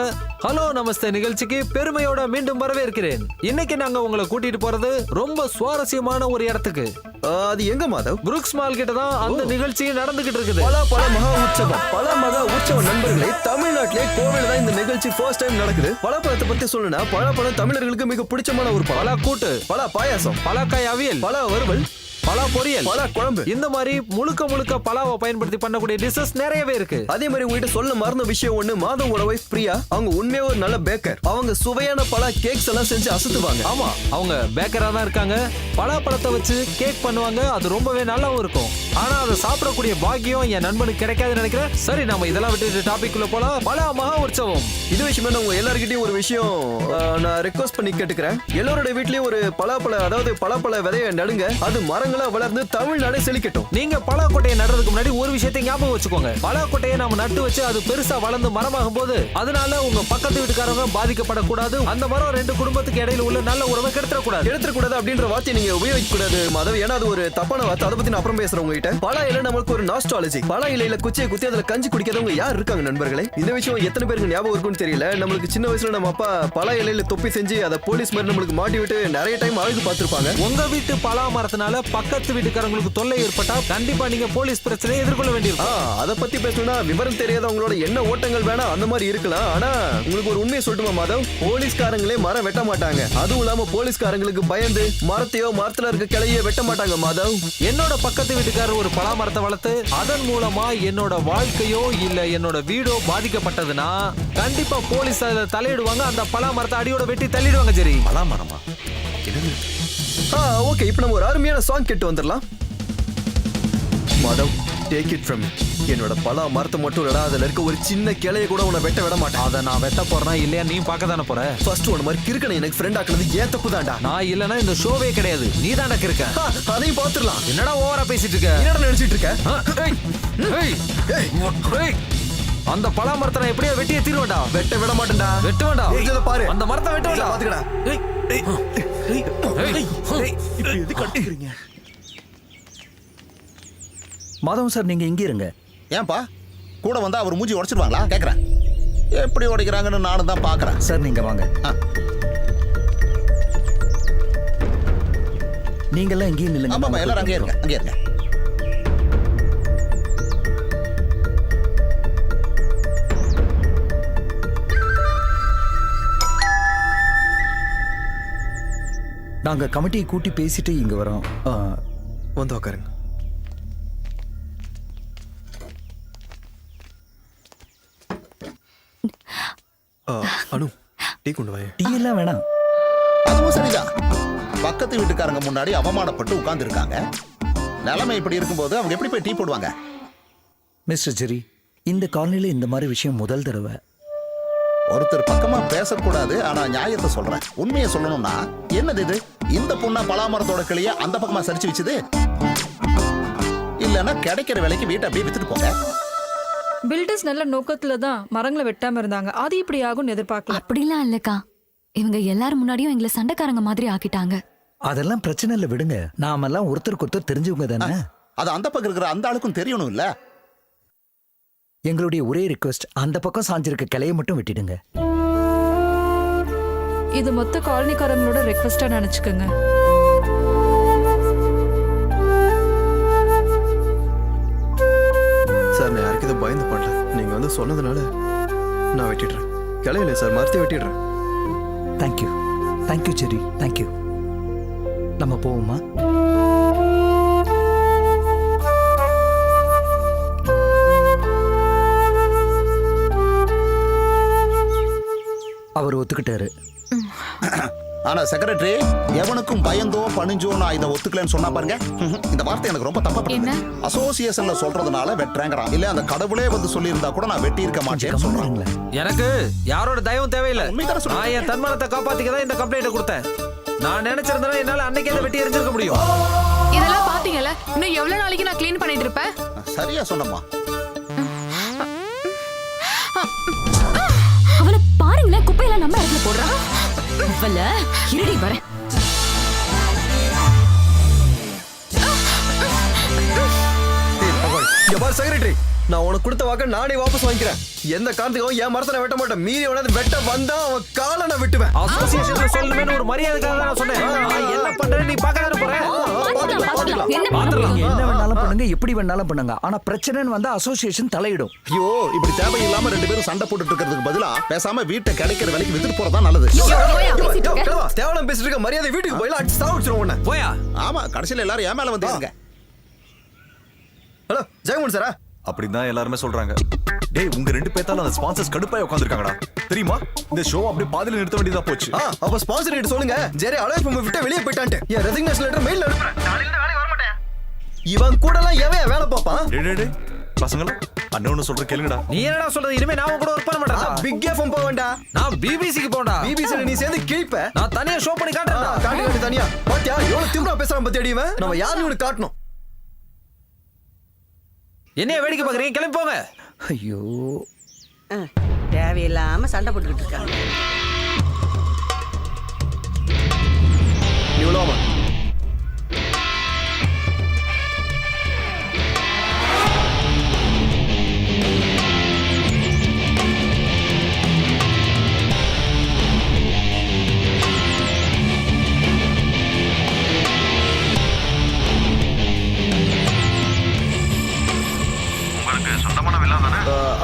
ஹலோ நமஸ்தே நிகழ்ச்சிக்கு பெருமையோட மீண்டும் வரவேற்கிறேன். இன்னைக்கு நாங்க உங்களை கூட்டிட்டு போறது ரொம்ப சுவாரஸ்யமான ஒரு இடத்துக்கு. அது எங்க மாதவ்? புரூக்ஸ் மால் கிட்ட தான் அந்த நிகழ்ச்சி நடந்துகிட்டு இருக்குது. பல மகா உற்சவம். பல மகா உற்சவம் நண்பர்களே, தமிழ்நாட்டிலே கோவில தான் இந்த நிகழ்ச்சி ஃபர்ஸ்ட் டைம் நடக்குது. பழப்பழத்தை பத்தி சொல்லணும்னா பழப்பழம் தமிழர்களுக்கு மிக பிடிச்சமான ஒரு பழ கூட்டு, பல பாயாசம், பலக்காய் அவியல், பல வறுவல், பலா பொரியல், பலா குழம்பு. இந்த மாதிரி முழுக்க பலாவை பயன்படுத்தி பண்ணக்கூடிய டிஷஸ் நிறையவே இருக்கு. அதே மாதிரி உங்ககிட்ட சொல்ல மறந்த விஷயம் ஒண்ணு, மாதவோட வைஃப் பிரியா அவங்க உண்மையா ஒரு நல்ல பேக்கர். அவங்க சுவையான பலா கேக்ஸ் எல்லாம் செஞ்சு அசத்துவாங்க. ஆமா, அவங்க பேக்கரா தான் இருக்காங்க. பலாப்பழத்தை வச்சு கேக் பண்ணுவாங்க, அது ரொம்பவே நல்லாவும் இருக்கும். ஆனா அதை சாப்பிடக்கூடிய பாக்கியம் என் நண்பனுக்கு கிடைக்காதுன்னு நினைக்கிறேன். சரி, நம்ம இதெல்லாம் விட்டு டாபிக் குள்ள போலாம். பலா மகா உற்சவம். இது விஷயமா நான் உங்க எல்லார்கிட்டயும் ஒரு விஷயம் நான் ரெக்வஸ்ட் பண்ணி கேட்டுக்கிறேன். எல்லாரோட வீட்லயும் ஒரு பலாப்பழ விதைய நடுங்க. அது மரங்களா வளர்ந்து தமிழ்நாடு செழிக்கட்டும். நீங்க பலாக்கொட்டையை நடுறதுக்கு முன்னாடி ஒரு விஷயத்தை ஞாபகம் வச்சுக்கோங்க. பலாக்கொட்டையை நம்ம நட்டு வச்சு அது பெருசா வளர்ந்து மரமாகும் போது அதனால உங்க பக்கத்து வீட்டுக்காரங்க பாதிக்கப்படக்கூடாது. அந்த மரம் 2 குடும்பத்துக்கு இடையில உள்ள நல்ல உறவை கெடுத்துடக்கூடாது அப்படின்ற வார்த்தையை நீங்க உபயோகிக்க கூடாது மாதவ். ஏன்னா அது ஒரு தப்பான வார்த்தை. அதை பத்தி நான் அப்புறம் பேசுறேன் உங்ககிட்ட. பலா இலை நமக்கு ஒரு நாஸ்டாலஜி. பலா இலையில குச்சியை குத்தி அதுல கஞ்சி குடிக்காதவங்க யார் இருக்காங்க நண்பர்களே? இந்த விஷயம் எத்தனை பேருக்கு ஞாபகம் இருக்கும்னு தெரியல. நம்மளுக்கு சின்ன வயசுல நம்ம அப்பா பலா இலையில தொப்பி செஞ்சு அதை போலீஸ் மாதிரி நம்மளுக்கு மாட்டி விட்டு நிறைய டைம் அழகு பார்த்திருப்பாங்க. உங்க வீட்டு பலா மரத்தினால பக்கத்து வீட்டுக்காரங்களுக்கு தொல்லை ஏற்பட்டா கண்டிப்பா நீங்க போலீஸ் பிரச்சனையை எதிர்கொள்ள வேண்டியிருக்கும். அதை பத்தி பேசணும்னா விவரம் தெரியாதவங்களோட என்ன ஓட்டங்கள் வேணா அந்த மாதிரி இருக்கலாம். ஆனா உங்களுக்கு ஒரு உண்மையை சொல்லட்டுமா மாதவ், போலீஸ்காரங்களே மரம் வெட்ட மாட்டாங்க. அதுவும் இல்லாம போலீஸ்காரங்களுக்கு பயந்து மரத்துல இருக்க கிளைய வெட்ட மாட்டாங்க மாதவ். என்னோட பக்கத்து வீட்டுக்காரர் ஒரு பலா மரத்தை வளர்த்து அதன் மூலமா என்னோட வாழ்க்கையோ இல்ல என்னோட வீடோ பாதிக்கப்பட்டதுன்னா கண்டிப்பா போலீஸ் அதுல தலையிடுவாங்க. அந்த பலா மரத்தை அடியோட வெட்டி தள்ளிடுவாங்க. சரி, பலா மரமா? ஓகே, இப்போ நம்ம ஒரு அருமையான சாங் கேட்டு வந்துடலாம். Madhav, take it from me. என்னோட பலா மரத்தை மட்டும் இல்லடா, அதுல இருக்க ஒரு சின்ன கிளைய கூட உன்னை வெட்ட விட மாட்டேன். அதை நான் வெட்ட போறேன்னா இல்லையா நீ பார்க்க தானே போற. ஃபர்ஸ்ட் ஒன் மாதிரி கிறுக்கனை எனக்கு ஃப்ரெண்ட் ஆக்குனது ஏன் தப்பு தான்டா. நான் இல்லைன்னா இந்த ஷோவே கிடையாது. நீ தான்டா கிறுக்க. அதையும் பார்த்துடலாம். என்னடா ஓவரா பேசிட்டு இருக்க? என்னடா நினைச்சிட்டு இருக்க? அந்த பலா மரத்தை நான் எப்படியா வெட்டியே தீருவேன்டா. வெட்ட விட மாட்டேன்டா. வெட்ட வேண்டாம். இதை பாரு, அந்த மரத்தை வெட்ட வேண்டாம். பாத்துக்கடா. மாதவன் சார், நீங்க இங்கே இருங்க. ஏன்பா கூட வந்தா அவர் மூஞ்சி உடைச்சிருவாங்களா கேக்குறேன். எப்படி உடைக்கிறாங்கன்னு நானும் தான் பாக்குறேன். சார் நீங்க வாங்க. நீங்க எல்லாம் இங்கேயே நில்லுங்க. ஆமா, எல்லாரும் அங்கே இருங்க, அங்கே இருங்க. நாங்க கமிட்டியை கூட்டி பேசிட்டு இங்க வரோம். வந்து உட்காருங்க. அனு, டீ கொண்டு வாங்க. டீ எல்லாம் வேணாம். அதுவும் சரிதான். பக்கத்து வீட்டுக்காரங்க முன்னாடி அவமானப்பட்டு உட்கார்ந்து இருக்காங்க. நிலைமை இப்படி இருக்கும்போது அவங்க எப்படி போய் டீ போடுவாங்க? மிஸ்டர் ஜெரி, இந்த காலனில இந்த மாதிரி விஷயம் முதல் தடவை. ஒருத்தர் பக்கமா பேசக்கூடாது, ஆனா நியாயத்தை சொல்றேன். உண்மையை சொல்லணும்னா என்னது இது? இந்த பொண்ணா பலாமரத்தோட கிளிய அந்த பக்கமா சரிச்சு வச்சுது? இல்லன்னா கிடைக்கிற விலைக்கு வீட்டை அப்படியே வித்துட்டு போங்க. பில்டர்ஸ் நல்ல நோக்கத்துல தான் மரங்களை வெட்டாம இருந்தாங்க. அது இப்படி ஆகும் எதிர்பார்க்கல. அப்படிலாம் இல்லக்கா, இவங்க எல்லாரும் முன்னாடியும் எங்களை சண்டைக்காரங்க மாதிரி ஆக்கிட்டாங்க. அதெல்லாம் பிரச்சனை இல்லை, விடுங்க. நாமெல்லாம் ஒருத்தருக்கு ஒருத்தர் தெரிஞ்சவங்க தானே. அது அந்த பக்கம் இருக்கிற அந்த ஆளுக்கும் தெரியணும் இல்ல? எங்களுடைய ஒரே ரிக்வெஸ்ட், அந்த பக்கம் சாஞ்சிருக்க கிளையை மட்டும் வெட்டிடுங்க. இது மொத்த காலனிக்காரங்களோட ரெக்வெஸ்டா நினைச்சுக்கோங்க. சார், நான் யாருக்கு இதை பயந்து பண்ணல. நீங்க வந்து சொன்னதுனால நான் வெட்டிடுறேன். கிளையில சார், மரத்தை வெட்டிடுறேன். தேங்க்யூ, தேங்க்யூ ஜெரி, தேங்க்யூ. நம்ம போவோமா? அவர் ஒத்துக்கிட்டாரு. ஆனா செக்ரட்டரி, எவனுக்கும் பயந்தோ பணிஞ்சோ நான் இதை ஒத்துக்கலன்னு சொன்னா பாருங்க. இந்த வார்த்தை எனக்கு ரொம்ப தப்பா படுது. அசோசியேஷன்ல சொல்றதுனால வெட்டுறேங்கிறான். இல்ல அந்த கடவுளே வந்து சொல்லி இருந்தா கூட நான் வெட்டி இருக்க மாட்டேன்னு சொல்றாங்க. எனக்கு யாரோட தயவும் தேவையில்லை. நான் என் தன்மானத்தை காப்பாத்திக்க தான் இந்த கம்ப்ளைண்ட்டை கொடுத்தேன். நான் நினைச்சிருந்தேன் என்னால அன்னைக்கே அதை வெட்டி எரிஞ்சிருக்க முடியும். இதெல்லாம் பாத்தீங்கல்ல, இன்னும் எவ்வளவு நாளைக்கு நான் க்ளீன் பண்ணிட்டு இருப்பேன்? சரியா சொன்னம்மா. அவனை பாருங்களேன், குப்பையெல்லாம் நம்ம இடத்துல போடுறான். இருடி வரேன். செக்ரட்டரி, நான் உனக்கு கொடுத்த வாக்க நானே வாபஸ் வாங்கிக்கிறேன். எந்த காரணத்துக்கும் என் மரத்தை நான் வெட்ட மாட்டேன். மீறி அவனாவது வெட்ட வந்தா அவன் காலை நான் வெட்டுவேன். அசோசியேஷன்ல சொல்லணும்னு ஒரு மரியாதைக்காக தான் நான் சொன்னேன். நான் என்ன பண்றேன்னு நீ பார்க்க தானே போற. நீங்க என்ன வேணாலும் பண்ணுங்க, எப்படி வேணாலும் பண்ணுங்க. ஆனா பிரச்சனைன்னு வந்தா அசோசியேஷன் தலையிடும். ஐயோ, இப்படி தேவையில்லாம 2 பேரும் சண்டை போட்டுட்டு இருக்கிறதுக்கு பதிலா பேசாம வீட்டை கிடைக்கிற விலைக்கு வித்துட்டு போறதா நல்லது. தேவலாம் பேசிட்டு இருக்க, மரியாதை வீட்டுக்கு போயில அடிச்சு சாவடிச்சிரும் உன்னை. போயா. ஆமா, கடைசியில எல்லாரும் ஏன் மேல வந்துருங்க. ஹலோ ஜெயமோகன் சாரா? அப்படிதான் எல்லாருமே சொல்றாங்க. டேய், உங்க 2 பேத்தால அந்த ஸ்பான்சர்ஸ் கடுப்பாய் உட்கார்ந்திருக்காங்கடா. தெரியுமா? இந்த ஷோ அப்படியே பாதியில நிறுத்த வேண்டியதா போச்சு. அப்ப ஸ்பான்சர் கிட்ட சொல்லுங்க, ஜெரி அலோய் விட்டு வெளியே போயிட்டான்ட்டு. என் ரெசிக்னேஷன் லெட்டர் மெயில்ல அனுப்புறேன். நாளைல இருந்து வேலைக்கு வர மாட்டேன். இவன் கூடலாம் எவன் வேலை பாப்பான்? டேய் பசங்களா, அண்ணன் சொல்ற கேளுங்கடா. நீ என்னடா சொல்றது? இனிமே நான் உன் கூட ஒர்க் பண்ண மாட்டேன். பிக் எஃப்எம் போக வேண்டாம். நான் பிபிசிக்கு போறேன்டா. பிபிசில நீ சேர்ந்து கிழிப்ப. நான் தனியா ஷோ பண்ணி காட்டுறேன்டா. காட்டு தனியா. பாத்தியா எவ்வளவு திமிரா பேசுறான் பத்தி அடிவன். நம்ம யாருன்னு உனக்கு காட்டணும். என்னைய வேடிக்கை பாக்குறீங்க? கிளம்பி போங்க. ஐயோ, தேவையில்லாம சண்டை போட்டுக்கிட்டு இருக்காங்க. இவ்வளோமா?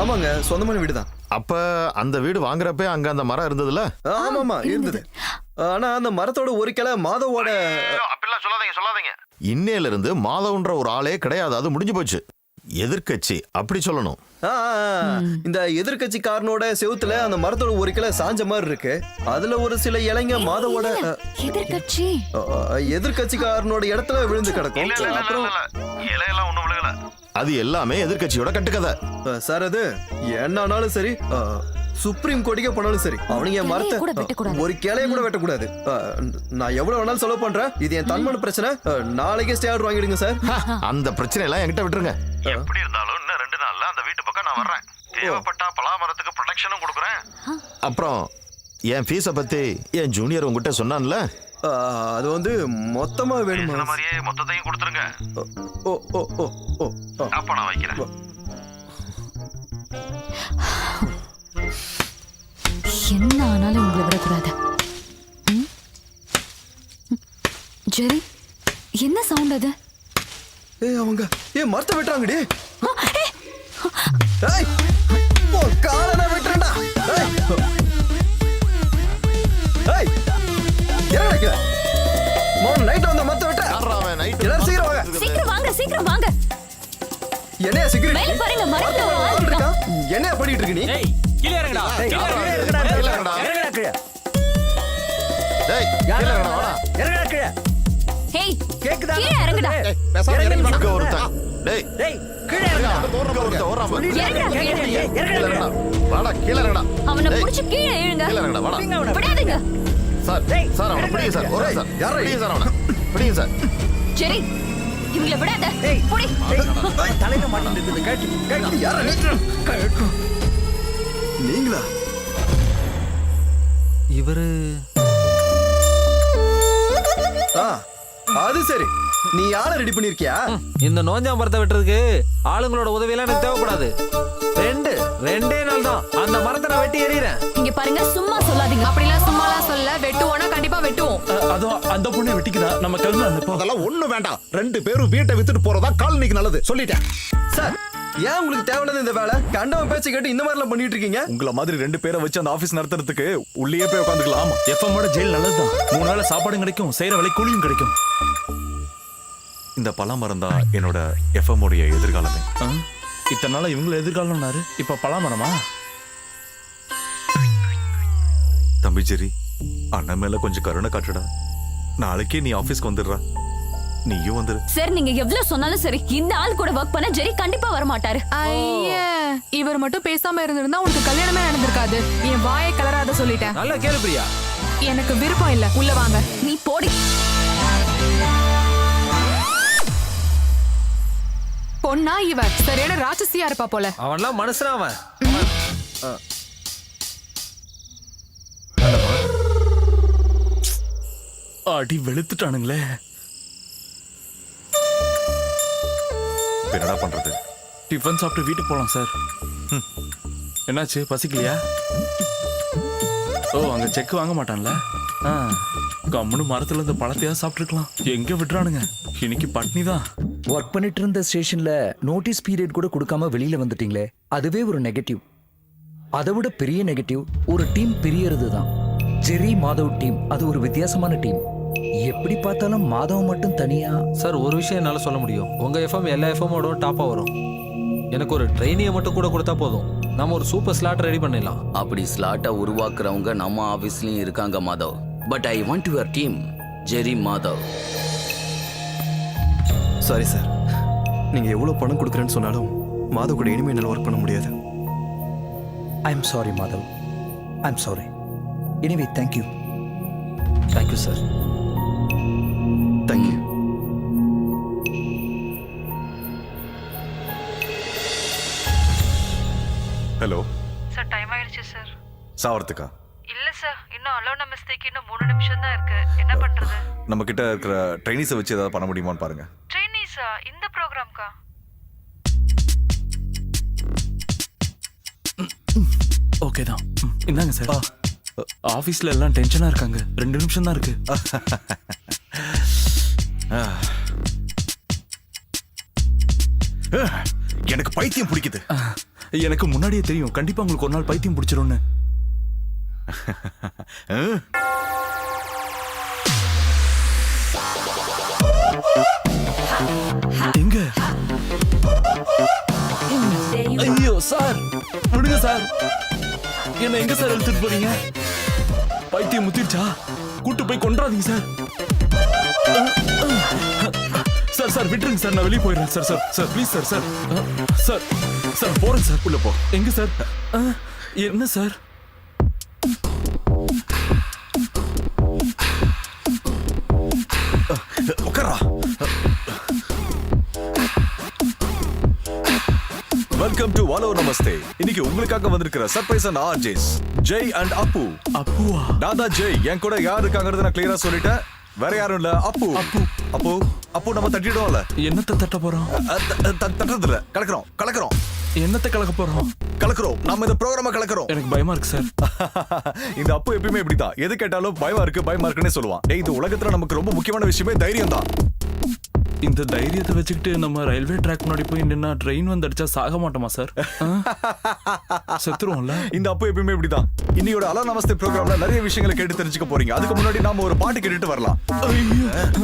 ஆமாங்க, சொந்தமான வீடு தான். அப்ப அந்த வீடு வாங்குறப்ப அங்க அந்த மரம் இருந்ததுல? ஆமாமா இருந்தது. ஆனா அந்த மரத்தோட ஒரு கிளை மாதவோட. அப்படிலாம் சொல்லாதீங்க. இன்னையில இருந்து மாதவன்ற ஒரு ஆளே கிடையாது, அது முடிஞ்சு போச்சு. எதிர்க்கட்சி அப்படி சொல்லணும். இந்த எதிர்கட்சிக்காரனோட செவுத்துல அந்த மரத்தோட ஒரு கிளை சாஞ்ச மாதிரி இருக்கு. அதுல ஒரு சில இலைங்க மாதவோட எதிர்கட்சிக்காரனோட இடத்துல விழுந்து கிடக்கும். அப்புறம் இலையெல்லாம் ஒண்ணும் விழுகல. அது எல்லாமே எதிர்க்கட்சியோட கட்டுக்கதை சார். அது என்னானாலும் சரி, சுப்ரீம் கோர்ட்டுக்கே போனாலும் சரி, அவனுங்க மரத்தை ஒரு கிளைய கூட வெட்டக்கூடாது. நான் எவ்வளவு வேணாலும் செலவு பண்றேன். இது என் தன்மான பிரச்சனை. நாளைக்கே ஸ்டே ஆர்டர் வாங்கிடுங்க சார். அந்த பிரச்சனை எல்லாம் என்கிட்ட விட்டுருங்க. எப்படி இருந்தாலும் இன்னும் 2 நாள்ல அந்த வீட்டு பக்கம் நான் வர்றேன். தேவைப்பட்டா பலாமரத்துக்கு ப்ரொடெக்ஷனும் கொடுக்குறேன். அப்புறம் என் ஃபீஸை பத்தி என் ஜூனியர் உங்ககிட்ட சொன்னான்ல, அது வந்து மொத்தமா வேணுமா? இந்த மாதிரியே மொத்தத்தையும் கொடுத்துருங்க. ஓ ஓ ஓ ஓ அப்ப நான் வைக்கிறேன். என்ன ஆனாலும் உங்களை விடக்கூடாது. ஜெரி, என்ன சவுண்ட் அது? அவங்க மரத்தை வெட்டுறாங்கடி. காலனா வெட்டுறா. நைட் வந்து மரத்தை வெட்ட. எல்லாரும் சீக்கிரம் வாங்க. என்னையா சிகரெட்? மேல பாருங்க, மரத்துல ஒரு ஆள் இருக்கான். என்னையா பண்ணிட்டு இருக்க நீ? கீழே இறங்குடா. ஹேய், கேக்குதா? கீழே இறங்குடா. பேசாம இறங்கி வாங்க. ஒருத்தன். டேய் கீழே இறங்குடா. ஒருத்தன் ஓடுறான் பாரு. இறங்குடா. வாடா, கீழே இறங்குடா. அவனை புடிச்சு கீழே இழுங்க. கீழே இறங்குடா, வாடா. விடாதீங்க சார் அவனை பிடிங்க சார். ஒரு சார். பிடிங்க சார் அவனை. பிடிங்க சார். ஜெரி, இவங்கள விடாத. புடி. தலையில மாட்டிட்டு கேட்டு யாரா நீங்களா? இவரு அது சரி. நீ யாரை ரெடி பண்ணிருக்கியா? இந்த நோஞ்சா மரத்தை வெட்டுறதுக்கு ஆளுங்களோட உதவியெல்லாம் எனக்கு தேவைப்படாது. ரெண்டே நாள் தான் அந்த மரத்தை நான் வெட்டி எறிகிறேன். இங்க பாருங்க, சும்மா சொல்லாதீங்க. அப்படிலாம் சும்மாலாம் சொல்ல, வெட்டுவோம்னா கண்டிப்பா வெட்டுவோம். அதோ அந்த பொண்ணை வெட்டிக்குதா? நம்ம கிளம்பு. அந்த அதெல்லாம் ஒண்ணு வேண்டாம். 2 பேரும் வீட்டை வித்துட்டு போறதா காலனிக்கு நல்லது. சொல்லிட்டேன் சார். ஏன் உங்களுக்கு தேவையில்லாத இந்த வேலை? கண்டவன் பேச்சு கேட்டு இந்த மாதிரி எல்லாம் பண்ணிட்டு இருக்கீங்க. உங்களை மாதிரி 2 பேரை வச்சு அந்த ஆபீஸ் நடத்துறதுக்கு உள்ளே போய் உட்காந்துக்கலாம். எஃப்எம்மோட ஜெயில் நல்லதுதான். 3 நாள் சாப்பாடும் கிடைக்கும், செய்யற வேலை கூலியும் கிடைக்கும். இந்த பலாமரம் தான் என்னோட எஃப்எம்மோடைய எதிர்காலமே. இத்தனை நாளா இவங்கள எதிர்காலம்னாரு, இப்ப பலாமரமா? தம்பி ஜெரி, அண்ணன் மேல கொஞ்சம் கருணை காட்டுடா. நாளைக்கே நீ ஆபீஸ்க்கு வந்துடுறா. நீயும் வந்துரு. சார், நீங்க எவ்வளவு சொன்னாலும் சரி, இந்த ஆள் கூட ஒர்க் பண்ண ஜெரி கண்டிப்பா வர மாட்டாரு. ஐயா, இவர் மட்டும் பேசாம இருந்திருந்தா உனக்கு கல்யாணமே நடந்திருக்காது. என் வாயை கலராத சொல்லிட்டேன். நல்லா கேளு பிரியா. எனக்கு விருப்பம் இல்ல. உள்ள வாங்க. நீ போடி. பொண்ணா இவ சரியான ராட்சசியா இருப்பா போல. அவன்லாம் மனுஷனா அவன். அடி வெளுத்துட்டானுங்களே. என்னடா பண்றது? டிஃபன் சாப்பிட்டு வீட்டுக்கு போகலாம் சார். என்னாச்சு, பசிக்கலையா? ஓ, அங்கே செக் வாங்க மாட்டான்ல? கம்முன்னு மரத்துல இருந்து பழத்தையா சாப்பிட்டுருக்கலாம். எங்க விட்டுறானுங்க, இன்னைக்கு பட்னி தான். ஒர்க் பண்ணிட்டு இருந்த ஸ்டேஷன்ல நோட்டீஸ் பீரியட் கூட கொடுக்காம வெளியில வந்துட்டீங்களே, அதுவே ஒரு நெகட்டிவ். அதை விட பெரிய நெகட்டிவ் ஒரு டீம் பிரியறது தான். ஜெரி மாதவ் டீம் அது ஒரு வித்தியாசமான டீம். எப்படி பார்த்தாலும் மாதவ் மட்டும் தனியா. சார், ஒரு விஷயம் என்னால் சொல்ல முடியும். உங்கள் எஃப்எம் எல்லா எஃப்எம்மோட டாப்பாக வரும். எனக்கு ஒரு ட்ரெயினியை மட்டும் கூட கொடுத்தா போதும், நம்ம ஒரு சூப்பர் ஸ்லாட் ரெடி பண்ணிடலாம். அப்படி ஸ்லாட்டை உருவாக்குறவங்க நம்ம ஆஃபீஸ்லயும் இருக்காங்க Madhav. But I want your team, Jerry Madhav. Sorry sir, நீங்கள் எவ்வளோ பணம் கொடுக்குறேன்னு சொன்னாலும் மாதவ் கூட இனிமேல் என்னால் ஒர்க் பண்ண முடியாது. I am sorry Madhav, I am sorry. Anyway thank you. Thank you sir. Thank you. Hello sir, time ஆயிடுச்சு சார். சாவறதுக்கா? இல்ல சார், இன்னும் அலோ நமஸ்தேக்கு இன்னும் 3 நிமிஷம் தான் இருக்கு. என்ன பண்றது? நம்ம கிட்ட இருக்கிற ட்ரைனிஸை வச்சு ஏதாவது பண்ண முடியுமான்னு பாருங்க. ட்ரெயினிஸா? இந்த ப்ரோக்ராம்க்கா? ஓகே தான். இந்தாங்க சார். ஆஃபீஸில் எல்லாம் டென்ஷனாக இருக்காங்க. 2 நிமிஷம் தான் இருக்கு. எனக்கு பைத்தியம் பிடிக்குது. எனக்கு முன்னாடியே தெரியும், கண்டிப்பா உங்களுக்கு ஒரு நாள் பைத்தியம் பிடிச்சிரும்னு. எங்க? ஐயோ சார், விடுங்க சார். என்ன எங்க சார் எடுத்துட்டு போறீங்க? பைத்தியம் முத்திடுச்சா? கூட்டு போய் கொண்டாதீங்க சார். சார் சார் விட்டுருங்க சார், நான் வெளியே போயிடுறேன் sir. Sir sir please sir. Sir sir sir போறேன் சார். உள்ள போ. எங்க சார்? என்ன சார்? உட்காரா. Welcome to hello Namaste. இன்னைக்கு உங்களுக்காக வந்திருக்கிற surprise and RJs Jai and Appu. அப்புவா? நான் தான் ஜெய். என் கூட யார் இருக்காங்கிறது நான் கிளியரா சொல்லிட்டேன். வேற யாரும் இல்ல, அப்பு. அப்பு அப்பு அப்பு நம்ம தட்டிடுவோம்ல. என்னத்தை தட்ட போறோம்? தட்டுறது இல்ல, கலக்குறோம். என்னத்தை கலக்க போறோம்? கலக்குறோம். நம்ம இந்த ப்ரோகிராம கலக்குறோம். எனக்கு பயமா இருக்கு சார். இந்த அப்பு எப்பயுமே இப்படிதான். எது கேட்டாலும் பயமா இருக்குன்னே சொல்லுவான். டேய், இந்த உலகத்துல நமக்கு ரொம்ப முக்கியமான விஷயமே தைரியம் தான். இந்த தைரியத்தை வச்சுக்கிட்டு நம்ம ரயில்வே ட்ராக் முன்னாடி போய் நின்னா ட்ரெயின் வந்து அடிச்சா சாக மாட்டோமா சார்? செத்துருவோம்ல. இந்த அப்பு எப்பயுமே இப்படிதான். இன்னையோட அலோ நமஸ்தே ப்ரோகிராம்ல நிறைய விஷயங்களை கேட்டு தெரிஞ்சுக்க போறீங்க. அதுக்கு முன்னாடி நாம ஒரு பாட்டு கேட்டுட்டு வரலாம்.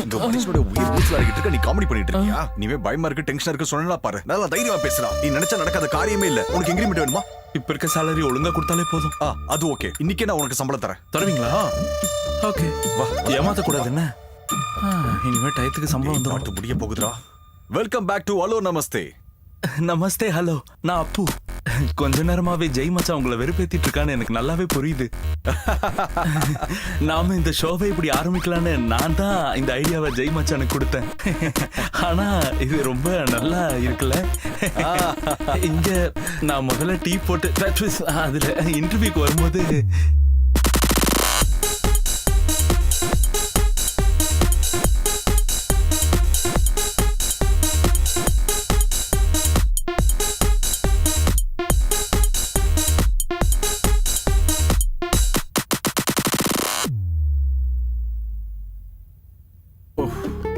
இந்த மனுஷனோட உயிர் மூச்சுல அடிக்கிட்டு இருக்க, நீ காமெடி பண்ணிட்டு இருக்கியா? நீவே பயமா இருக்கு, டென்ஷனா இருக்கு சொன்னா பாரு. நல்லா தைரியமா பேசுறா. நீ நினைச்சா நடக்காத காரியமே இல்ல. உனக்கு இன்கிரிமெண்ட் வேணுமா? இப்ப இருக்க சேலரி ஒழுங்கா கொடுத்தாலே போதும். அது ஓகே. இன்னைக்கே நான் உனக்கு சம்பளம் தரேன். தருவீங்களா? ஓகே வா. ஏமாத்த கூடாது என்ன? இனிமே டயத்துக்கு சம்பளம் வந்து மாட்டு முடிய போகுதுடா. Welcome back to hello Namaste. நமஸ்தே. ஹலோ, நான் அப்பு. கொஞ்ச நேரமாவே ஜெய் மச்சான் உங்களை வெறுப்பேத்திட்டு இருக்கான்னு எனக்கு நல்லாவே புரியுது. நாம இந்த ஷோவை இப்படி ஆரம்பிக்கலான்னு நான் தான் இந்த ஐடியாவை ஜெய் மச்சானுக்கு கொடுத்தேன். ஆனா இது ரொம்ப நல்லா இருக்குல்ல. இங்க நான் முதல்ல டீ போட்டு அதுல இன்டர்வியூக்கு வரும்போது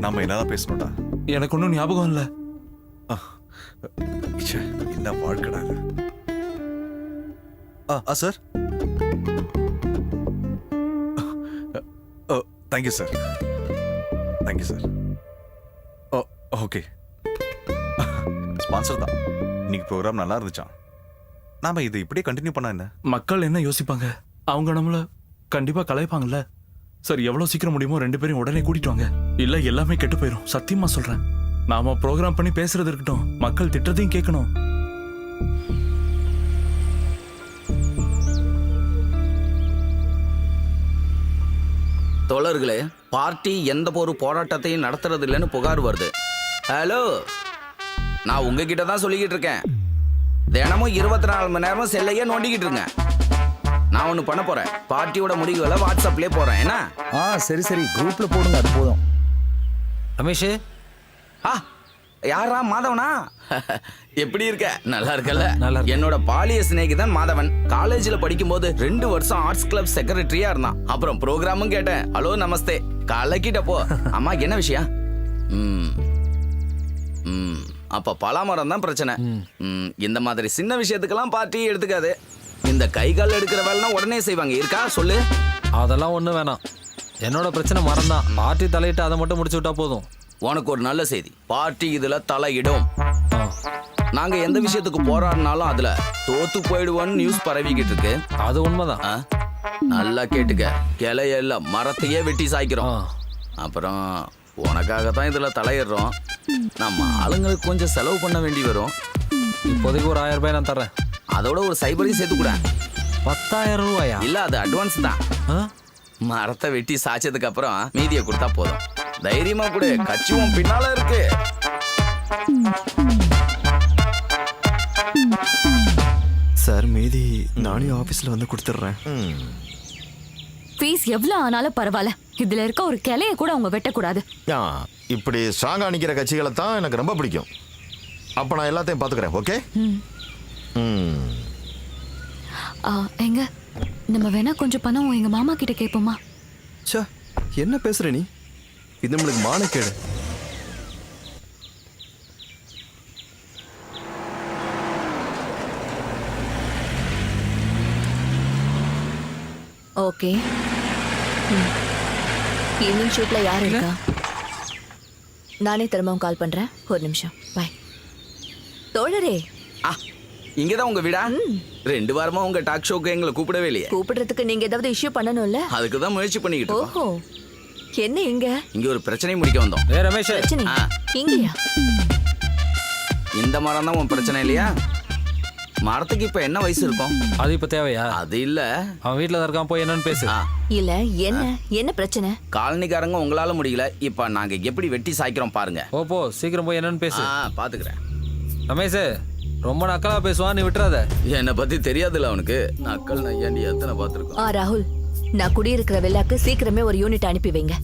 நாம என்னதான் பேசணும்டா? எனக்கு ஒன்றும் ஞாபகம் இல்ல. என்ன வாழ்க்கடா இது? Sir, thank you sir. Thank you sir. Okay, sponsor தான். இன்னைக்கு ப்ரோக்ராம் நல்லா இருந்துச்சான். நாம இது இப்படியே கண்டினியூ பண்ணா என்ன? மக்கள் என்ன யோசிப்பாங்க? அவங்க நம்மள கண்டிப்பா கலாய்ப்பாங்கல்ல. சார், எவ்வளவு சீக்கிரம் முடியுமோ 2 பேரையும் உடனே கூட்டிட்டு வாங்க. இல்ல எல்லாமே கெட்டு போயிடும். சத்தியமா சொல்றேன். நாம ப்ரோக்ராம் பண்ணி பேசுறது இருக்கட்டும், மக்கள் திட்டத்தையும் கேட்கணும். தோழர்களே, பார்ட்டி எந்த ஒரு போராட்டத்தையும் நடத்துறது இல்லைன்னு புகார் வருது. ஹலோ, நான் உங்ககிட்ட தான் சொல்லிக்கிட்டு இருக்கேன். தினமும் 24 மணி நேரமும் செல்லையே நோண்டிக்கிட்டு இருக்கேன். நான் ஒன்று பண்ண போறேன். பார்ட்டியோட முடிவுகளை வாட்ஸ்அப்லேயே போறேன். என்ன? சரி குரூப்ல போடுங்க, அது போதும். ரமேஷ், யாரா மாதவனா? எப்படி இருக்க? நல்லா இருக்கல? நல்லா இருக்கு. என்னோட பாலிய சிநேகிதன் மாதவன். காலேஜ்ல படிக்கும்போது 2 வருஷம் ஆர்ட்ஸ் கிளப் செக்ரட்டரியா இருந்தான். அப்புறம் ப்ரோக்ராமும் கேட்டேன். ஹலோ நமஸ்தே கலக்கிட்ட போ. அம்மா என்ன விஷயம்? அப்ப பலாமரம் தான் பிரச்சனை. இந்த மாதிரி சின்ன விஷயத்துக்கெல்லாம் பார்ட்டி எடுத்துக்காது. இந்த கை கால் எடுக்கிற வேலைனா உடனே செய்வாங்க. இருக்கா சொல்லு. அதெல்லாம் ஒண்ணு வேணாம். என்னோட பிரச்சனை மரம் தான். பார்ட்டி தலையிட்டு அதை மட்டும் முடிச்சு விட்டா போதும். உனக்கு ஒரு நல்ல செய்தி. பார்ட்டி இதுல தலையிடும். நாங்க எந்த விஷயத்துக்கு போராடினாலும் அதுல தோத்து போயிடுவோன்னு நியூஸ் பரவிக்கிட்டு இருக்கு. அது உண்மைதான். நல்லா கேட்டுக்க. கிளையல்ல மரத்தையே வெட்டி சாய்க்கிறோம். அப்புறம் உனக்காக தான் இதுல தலையிடுறோம். நம்ம ஆளுங்களுக்கு கொஞ்சம் செலவு பண்ண வேண்டி வரும். இப்போதைக்கு ஒரு 1000 ரூபாய் நான் தர்றேன். அதோட ஒரு சைபரையும் சேர்த்து கூட. 10,000 ரூபாயா? இல்ல அது அட்வான்ஸ் தான். மரத்தை வெட்டி சாய்ச்சதுக்கு அப்புறம் மீதியை கொடுத்தா போதும். தைரியமா கூட கட்சியும் பின்னால இருக்கு. சார் மீதி நானே ஆபீஸ்ல வந்து கொடுத்துட்றேன். ஃபீஸ் எவ்வளவு ஆனாலும் பரவாயில்ல. இதுல இருக்க ஒரு கிளைய கூட அவங்க வெட்டக்கூடாது. இப்படி ஸ்ட்ராங்கா நிக்கிற கட்சிகளை தான் எனக்கு ரொம்ப பிடிக்கும். அப்ப நான் எல்லாத்தையும் பாத்துக்கிறேன். ஓகே. எங்க நம்ம வேணா கொஞ்சம் பணம் எங்க மாமா கிட்ட கேட்போமா? சே, என்ன பேசுற நீ? இது நம்மளுக்கு மானக்கேடு. ஓகே. ஈவினிங் ஷூட்ல யார் இருக்கா? நானே திரும்பவும் கால் பண்றேன். ஒரு நிமிஷம். பாய். தோழரே, இங்கதான் உங்க வீடா? 2 வாரமா உங்க டாக் ஷோக்கு எங்களை கூப்பிடவே இல்லையே. கூப்பிடுறதுக்கு நீங்க ஏதாவது இஷ்யூ பண்ணணும்ல? அதுக்கு தான் முயற்சி பண்ணிக்கிட்டு இருக்கோம். ஓஹோ, என்ன இங்க? இங்க ஒரு பிரச்சனை முடிக்க வந்தோம். ரமேஷ், பிரச்சனை இங்கயா? இந்த மரம் தான் உன் பிரச்சனை இல்லையா? மரத்துக்கு இப்ப என்ன வயசு இருக்கும்? அது இப்ப தேவையா? அது இல்ல. அவன் வீட்டுல இருக்கான், போய் என்னன்னு பேசு. இல்ல என்ன பிரச்சனை? காலனிக்காரங்க உங்களால முடியல. இப்ப நாங்க எப்படி வெட்டி சாய்க்கிறோம் பாருங்க. போ சீக்கிரம் போய் என்னன்னு பேசு. பாத்துக்கிறேன். ரமேஷ், ரொம்ப நக்கலா பேசுவான், நீ விட்டுறாத. என்னை பத்தி தெரியாதுல்ல அவனுக்கு. நக்கல் நையாண்டி எத்தனை பார்த்துருக்கோம். ராகுல், நான் குடியிருக்கிற வில்லாக்கு சீக்கிரமே ஒரு யூனிட் அனுப்பி வைங்க.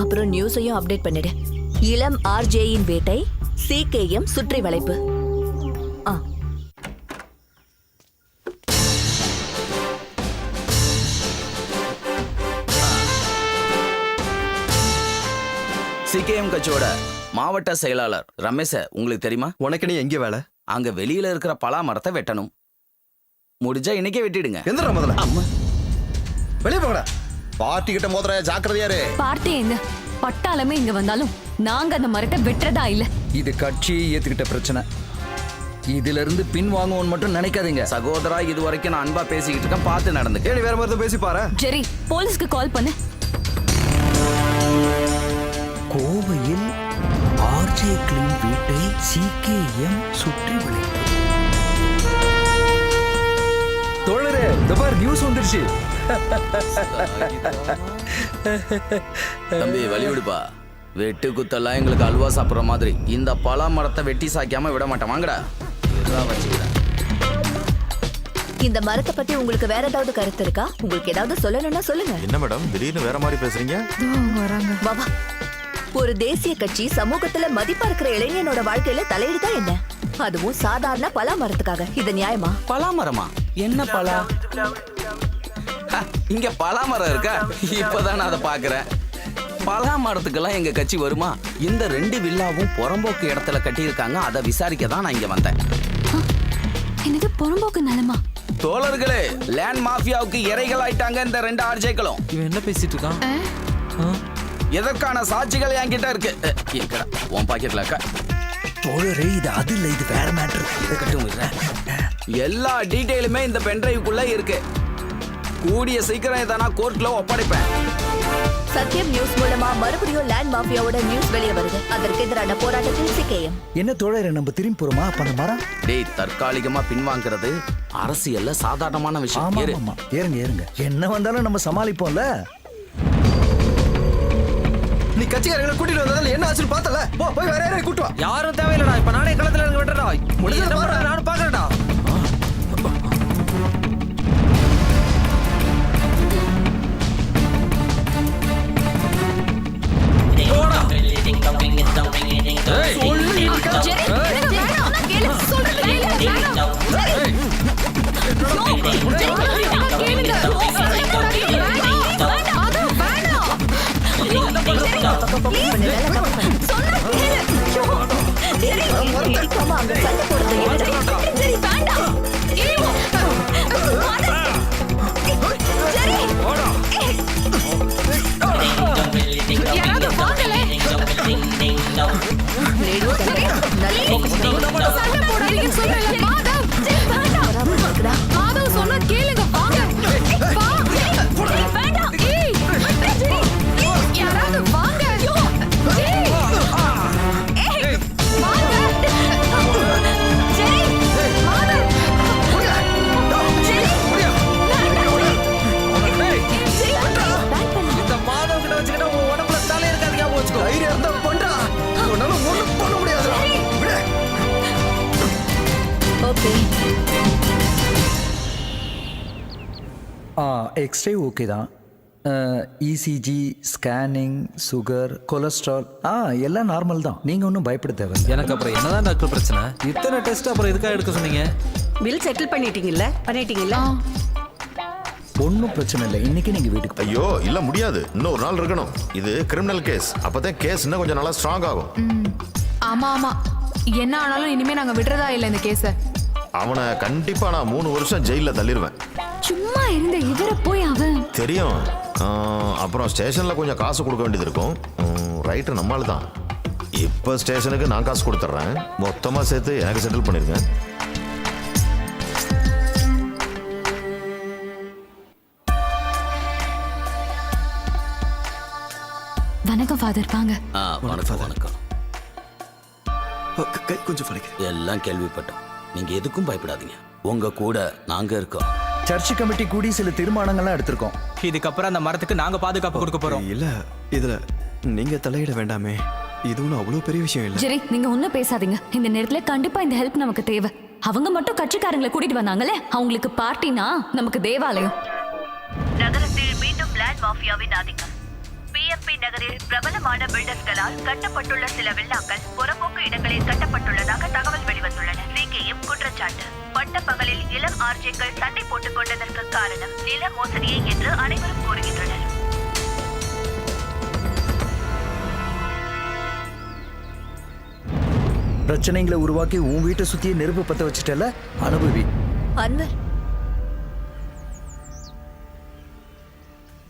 அப்புறம் நியூஸையும் அப்டேட் பண்ணிடு. இளம் ஆர்ஜேயின் வேட்டை, சிகேஎம் சுற்றி வளைப்பு. சிகேஎம் கட்சியோட மாவட்ட செயலாளர் ரமேஷ உங்களுக்கு தெரியுமா? உனக்கு நீ எங்க வேலை? அங்க வெளியில இருக்கிற பலா மரத்தை வெட்டணும். முடிஞ்சா இன்னைக்கே வெட்டிடுங்க. எந்திரா முதல்ல. வெளியே போங்கடா. பார்ட்டி கிட்ட மோதுற ஜாக்கிரதையாரு. பார்ட்டி எங்க? பட்டாளமே இங்க வந்தாலும் நாங்க அந்த மரத்தை வெட்டுறதா இல்ல. இது கட்சியை ஏத்துக்கிட்ட பிரச்சனை. இதுல இருந்து பின் வாங்குவோன்னு மட்டும் நினைக்காதீங்க. சகோதரா, இது வரைக்கும் நான் அன்பா பேசிக்கிட்டு இருக்கேன். பார்த்து நடந்து. கேளு, வேற மாதிரி பேசி பாரு. ஜெரி, போலீஸ்க்கு கால் பண்ணு. கோவையில் ஆர்ஜேக்களின் வீட்டை சிகேஎம் சுற்றி வளைப்பு. தோழரே, இந்த பார் நியூஸ் வந்துருச்சு. தம்பி வழி விடுப்பா. வெட்டு குத்தெல்லாம் எங்களுக்கு அல்வா சாப்பிட்ற மாதிரி. இந்த பலா மரத்தை வெட்டி சாய்க்காம விட மாட்டேன். வாங்கடா. வச்சுக்கிறேன். இந்த மரத்தை பத்தி உங்களுக்கு வேற ஏதாவது கருத்து இருக்கா? உங்களுக்கு ஏதாவது சொல்லணும்னா சொல்லுங்க. என்ன மேடம் திடீர்னு வேற மாதிரி பேசுறீங்க? பாபா, ஒரு தேசிய கட்சி சமூகத்துல மதிப்பா இருக்கிற இளைஞனோட வாழ்க்கையில தலையிடுதா என்ன? அதுவும் சாதாரண பலா மரத்துக்காக. இது நியாயமா? பலா மரமா? என்ன பலா? இங்க பலா மரம் இருக்கா? இப்பதான் நான் அதை பாக்குறேன். பலா மரத்துக்கெல்லாம் எங்க கட்சி வருமா? இந்த 2 வில்லாவும் புறம்போக்கு இடத்துல கட்டியிருக்காங்க. அதை விசாரிக்க தான் நான் இங்க வந்தேன். என்னது புறம்போக்கு நிலமா? தோழர்களே, லேண்ட் மாஃபியாவுக்கு இறைகள் ஆயிட்டாங்க இந்த 2 ஆர்ஜேக்களும். இவன் என்ன பேசிட்டு இருக்கான்? எதற்கான சாட்சிகள் என்கிட்ட இருக்கு. இருக்கடா உன் பாக்கெட்ல இருக்கா? தோழரே, இது அது இல்ல, இது வேற மேட்டர். எல்லா டீடைலுமே இந்த பென்ட்ரைவுக்குள்ள இருக்கு. கூடிய சீக்கிரம் இதை நான் கோர்ட்ல ஒப்படைப்பேன். சத்தியம் நியூஸ் மூலமா மறுபடியும் லேண்ட் மாஃபியாவோட நியூஸ் வெளியே வருது. அதற்கு எதிரான போராட்டத்தில் சிகேஎம். என்ன தோழரே, நம்ம திரும்பி போறோமா? அப்ப அந்த மரம் டேய், தற்காலிகமா பின்வாங்கிறது அரசியல்ல சாதாரணமான விஷயம். ஏறுங்க. என்ன வந்தாலும் நம்ம சமாளிப்போம்ல. நீ கட்சிக்காரங்களை கூட்டிட்டு வந்ததால என்ன ஆச்சுன்னு பார்த்தல. போய் வேற யாரையும் கூட்டு வா. யாரும் தேவையில்லடா. இப்ப நானே களத்துல இறங்கி விட்டுறடா. முடிஞ்சத பாரு. நானும் பாக்குறேன்டா. Hey! இடிக்காம அங்க சண்டை போடுறது என்னடா? சரி வேண்டாம். யாராவது வாங்கலே. சண்டை போடாதீங்கன்னு சொல்றேன்ல, மாதவ். மாதவ் சொன்னா கேளுங்க, வாங்க. வா. வேண்டாம். யாராவது வாங்க. இந்த மாதவ கிட்ட வச்சுக்கிட்டா உன் உடம்புல தலை இருக்காது, ஞாபகம் வச்சுக்கோ. தைரியம் இருந்தா பண்றா. உன்னால ஒண்ணும் பண்ண முடியாதுடா. விடு. ஓகே. எக்ஸ்ரே ஓகே தான். இசிஜி, ஸ்கேனிங், சுகர், கொலஸ்ட்ரால் எல்லாம் நார்மல் தான். நீங்க ஒன்றும் பயப்பட தேவையில்லை. எனக்கு அப்புறம் என்னதான் டாக்டர் பிரச்சனை? இத்தனை டெஸ்ட் அப்புறம் எதுக்காக எடுக்க சொன்னீங்க? பில் செட்டில் பண்ணிட்டீங்கல்ல? ஒன்றும் பிரச்சனை இல்லை. இன்னைக்கு நீங்க வீட்டுக்கு ஐயோ இல்ல முடியாது, இன்னும் ஒரு நாள் இருக்கணும். இது கிரிமினல் கேஸ், அப்பதான் கேஸ் இன்னும் கொஞ்சம் நல்லா ஸ்ட்ராங் ஆகும். ஆமா ஆமா, என்ன ஆனாலும் இனிமே நாங்க விடுறதா இல்ல இந்த கேஸ. அவனை கண்டிப்பா நான் 3 வருஷம் ஜெயில தள்ளிடுவேன். சும்மா இருந்த இவரை போய் அவன் தெரியும். அப்புறம் ஸ்டேஷன்ல கொஞ்சம் காசு கொடுக்க வேண்டியது இருக்கும். ரைட்டு நம்மால் தான். இப்போ ஸ்டேஷனுக்கு நான் காசு கொடுத்துட்றேன், மொத்தமா சேர்த்து எனக்கு செட்டில் பண்ணிருங்க. வணக்கம் ஃபாதர், வாங்க. வணக்கம் வணக்கம். கை கொஞ்சம் வலிக்குது. எல்லாம் கேள்விப்பட்டோம். நீங்க எதுக்கும் பயப்படாதீங்க, உங்க கூட நாங்க இருக்கோம். சர்ச் கமிட்டி கூடி சில தீர்மானங்கள்லாம் எடுத்திருக்கோம். இதுக்கப்புறம் அந்த மரத்துக்கு நாங்க பாதுகாப்பு கொடுக்க போறோம். இல்ல இதுல நீங்க தலையிட வேண்டாமே, இது ஒன்றும் அவ்வளோ பெரிய விஷயம் இல்லை. ஜெரி, நீங்க ஒன்னும் பேசாதீங்க. இந்த நேரத்துல கண்டிப்பா இந்த ஹெல்ப் நமக்கு தேவை. அவங்க மட்டும் கட்சிக்காரங்களை கூட்டிட்டு வந்தாங்களே, அவங்களுக்கு பார்ட்டினா நமக்கு தேவாலயம். நகரத்தில் மீண்டும் லேண்ட் மாஃபியாவின் ஆதிக்கம். பிஎம்பி நகரில் பிரபலமான பில்டர்ஸ்களால் கட்டப்பட்டுள்ள சில வில்லாக்கள் புறம்போக்கு இடங்களில் கட்டப்பட்டுள்ளதாக தகவல் வெளிவந்துள்ளன. சிகேஎம் குற்றச்சாட்டு. பட்ட பகலில் இளம் ஆர்ஜேக்கள் சண்டை போட்டுக் கொண்டதற்கு காரணம் நில மோசடியே என்று அனைவரும் கூறுகின்றனர். பிரச்சனைகளை உருவாக்கி உன் வீட்டை சுத்தியே நெருப்பு பத்த வச்சுட்டல, அனுபவி. அன்வர்,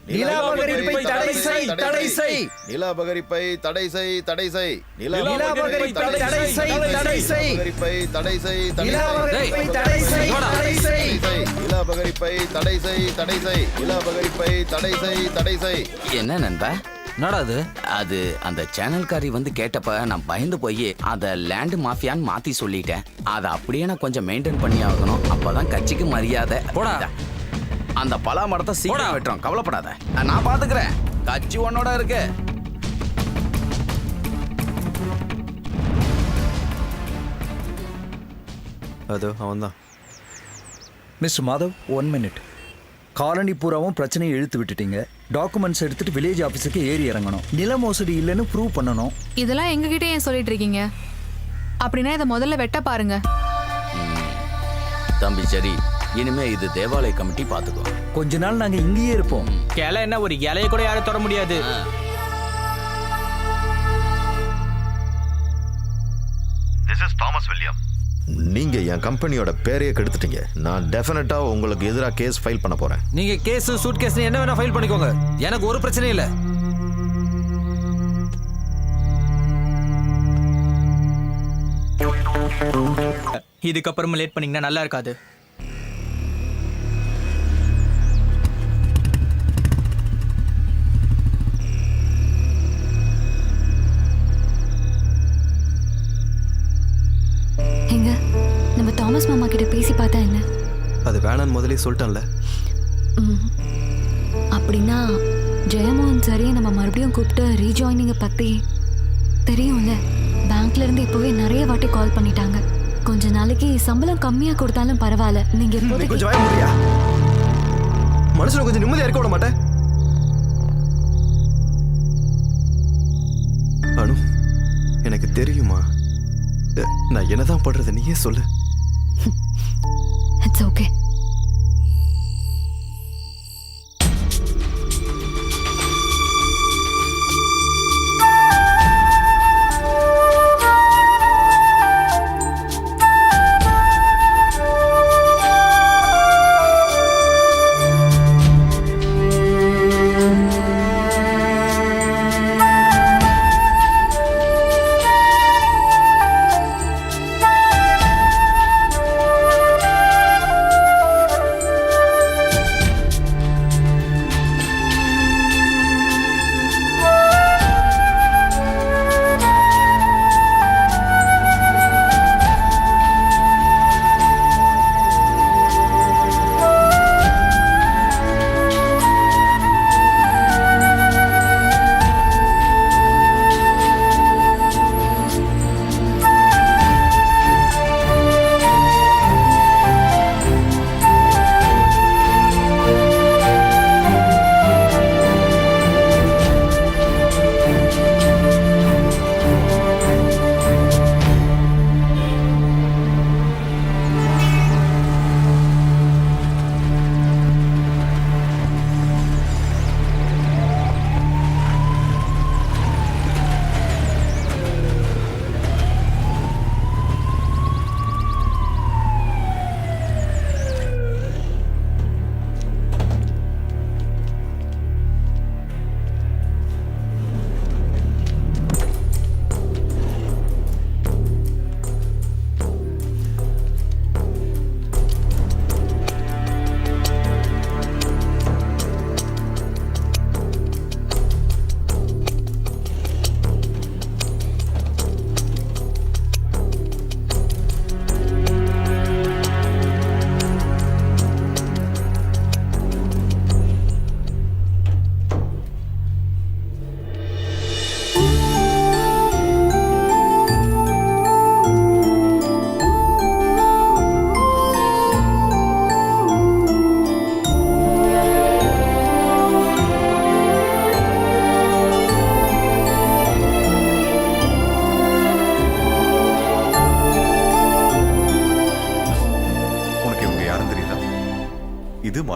நிலாபகரிப்பை தடை செய், தடை செய். நிலாபகரிப்பை தடை செய், தடை செய். நிலாபகரிப்பை தடை செய், தடை செய். நிலாபகரிப்பை தடை செய், தடை நிலாபகரிப்பை தடை செய், தடை செய். நிலாபகரிப்பை தடை செய், தடை செய். நிலாபகரிப்பை தடை செய், தடை செய். என்ன நண்பா? என்னடா அது? அது அந்த சேனல்காரி வந்து கேட்டப்ப நான் பயந்து போய் அதை லேண்ட் மாஃபியான்னு மாத்தி சொல்லிட்டேன். அதை அப்படியே நான் கொஞ்சம் மெயின்டைன் பண்ணி ஆகணும், அப்பதான் கட்சிக்கு மரியாதை. போடா. அந்த பலா மரத்தை சீக்கிரம் வெட்டுறோம், கவலைப்படாத, நான் பாத்துக்கிறேன். கட்சி உன்னோட இருக்கு. அது அவன்தான். Mister Madhav, 1 minute. காலனி பூராவும் பிரச்சனையை இழுத்து விட்டுட்டீங்க. டாக்குமெண்ட்ஸ் எடுத்துட்டு வில்லேஜ் ஆஃபீஸுக்கு ஏறி இறங்கணும். நில மோசடி இல்லைன்னு ப்ரூவ் பண்ணணும். இதெல்லாம் எங்ககிட்ட ஏன் சொல்லிட்டு இருக்கீங்க? அப்படின்னா இதை முதல்ல வெட்ட பாருங்க. தம்பி சரி, இனிமே இது தேவாலய கமிட்டி பாத்துக்கோ. கொஞ்ச நாள் நாங்க இங்கேயே இருப்போம். கிளை என்ன, ஒரு இலைய கூட யாரும் தொட முடியாது. This is Thomas William. நீங்க என் கம்பெனியோட பேரையே கெடுத்துட்டீங்க. நான் டெஃபினட்டா உங்களுக்கு எதிராக கேஸ் ஃபைல் பண்ண போறேன். நீங்க கேஸ், சூட் கேஸ் என்ன வேணா ஃபைல் பண்ணிக்கோங்க, எனக்கு ஒரு பிரச்சனையும் இல்லை. இதுக்கப்புறமா லேட் பண்ணீங்கன்னா நல்லா இருக்காது. எங்க நம்ம தாமஸ் மாமா கிட்ட பேசி பார்த்தா என்ன? அது வேணான்னு முதலே சொல்லிட்டேன்ல. அப்படின்னா ஜெயமோகன் சரி நம்ம மறுபடியும் கூப்பிட்டு ரீஜாயினிங்க பத்தி தெரியும்ல. பேங்க்ல இருந்து இப்பவே நிறைய வாட்டி கால் பண்ணிட்டாங்க. கொஞ்ச நாளைக்கு சம்பளம் கம்மியா கொடுத்தாலும் பரவாயில்ல, நீங்க இப்போதைக்கு கொஞ்சம் வாய முடியா? மனுஷனை கொஞ்சம் நிம்மதியா இருக்க விட மாட்டேன். அனு, எனக்கு தெரியுமா நான் என்னதான் பண்றது, நீயே சொல்லு. It's okay.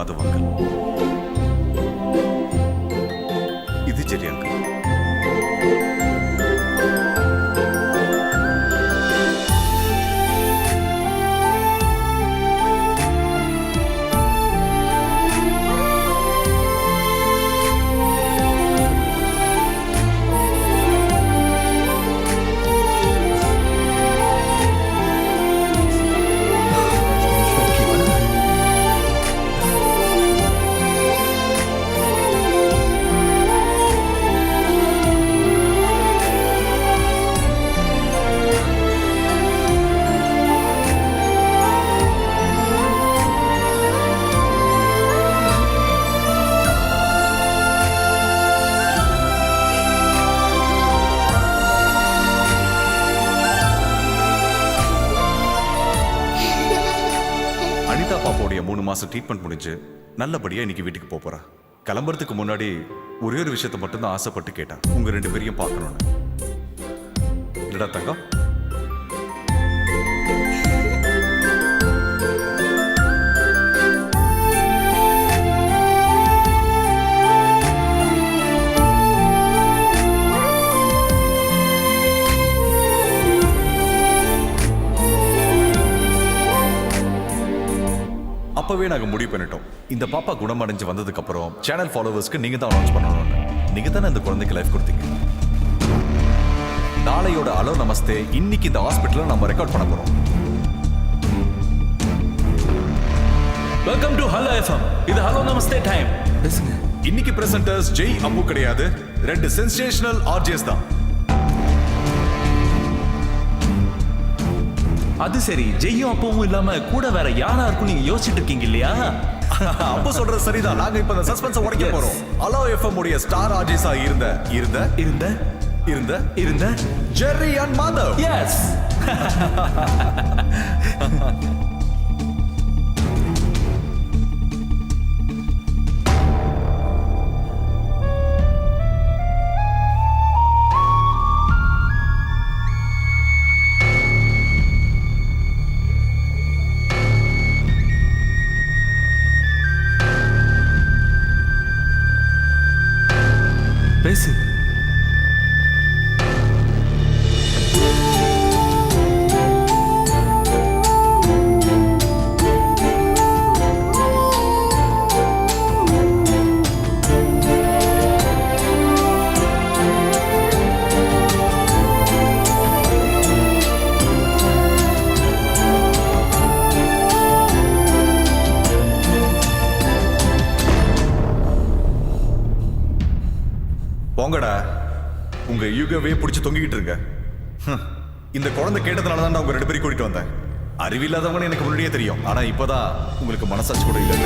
மாதவ் அங்கிள். இது ஜெரி அங்கிள். அனிதா பாப்பாவுடைய 3 மாசம் ட்ரீட்மெண்ட் முடிஞ்சு நல்லபடியா இன்னைக்கு வீட்டுக்கு போறா. கிளம்புறதுக்கு முன்னாடி ஒரே ஒரு விஷயத்தை மட்டும் தான் ஆசைப்பட்டு கேட்டான், உங்க 2 பேரையும் பார்க்கணும்னு. இல்லடா தங்கம்? அப்பவே நாங்க முடிவு பண்ணிட்டோம், இந்த பாப்பா குணமடைஞ்சு வந்ததுக்கு அப்புறம் சேனல் ஃபாலோவர்ஸ்க்கு நீங்க தான் அனௌன்ஸ் பண்ணணும்னு. நீங்க தானே இந்த குழந்தைக்கு லைஃப் கொடுத்தீங்க. நாளையோட ஹலோ நமஸ்தே இன்னைக்கு இந்த ஹாஸ்பிட்டல்ல நம்ம ரெக்கார்ட் பண்ண போறோம். Welcome to hello FM. இது ஹலோ நமஸ்தே டைம். இன்னைக்கு பிரசன்டர்ஸ் ஜெய் அப்பு கிடையாது, 2 சென்சேஷனல் ஆர்ஜிஎஸ் தான். அது சரி, ஜெய்யும் அப்பவும் இல்லாம கூட வேற யாரா இருக்கும் நீங்க யோசிச்சுட்டு இருக்கீங்க இல்லையா? அப்போ சொல்றது சரிதான். நாங்க இப்ப இந்த சஸ்பென்ஸ் உடைக்க போறோம். ஹலோ எஃப்எம் உடைய ஸ்டார் ஆர்ஜிஎஸா இருந்த ஜெர்ரி அண்ட் மாதவ். எஸ். பேசு. போங்கடா, உங்க யூகவே பிடிச்சி தொங்கிக்கிட்டு இருங்க. இந்த குழந்தை கேட்டதுனால தான் உங்க 2 பேரையும் கூட்டிட்டு வந்தேன். அறிவில்லாதவங்கன்னு எனக்கு முன்னாடியே தெரியும், ஆனா இப்பதான் உங்களுக்கு மனசாட்சி கூட இல்லை.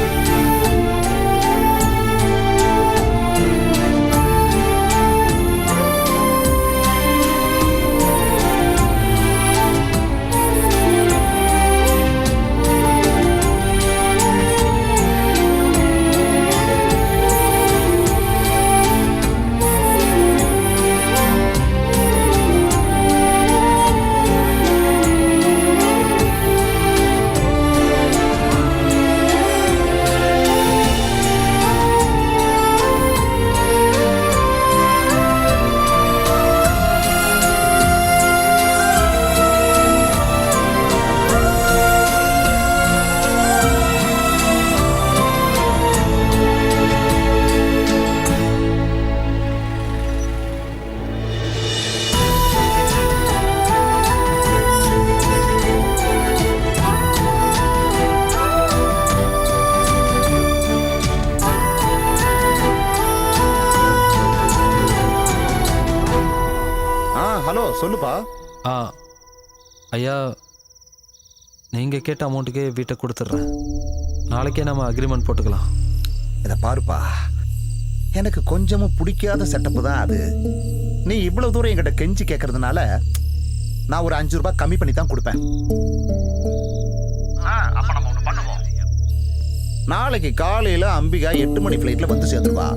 சொல்லுப்பா. ஐயா, நீங்க கேட்ட அமௌண்ட்டுக்கே வீட்டை கொடுத்துட்றேன். நாளைக்கே நம்ம அக்ரிமெண்ட் போட்டுக்கலாம். இதை பாருப்பா, எனக்கு கொஞ்சமும் பிடிக்காத செட்டப்பு தான் அது. நீ இவ்வளவு தூரம் என்கிட்ட கெஞ்சி கேட்கறதுனால நான் ஒரு 5 ரூபாய் கம்மி பண்ணி தான் கொடுப்பேன். அப்ப நம்ம ஒண்ணு பண்ணுவோம். நாளைக்கு காலையில அம்பிகா 8 மணி ஃபிளைட்ல வந்து சேர்ந்துருவா.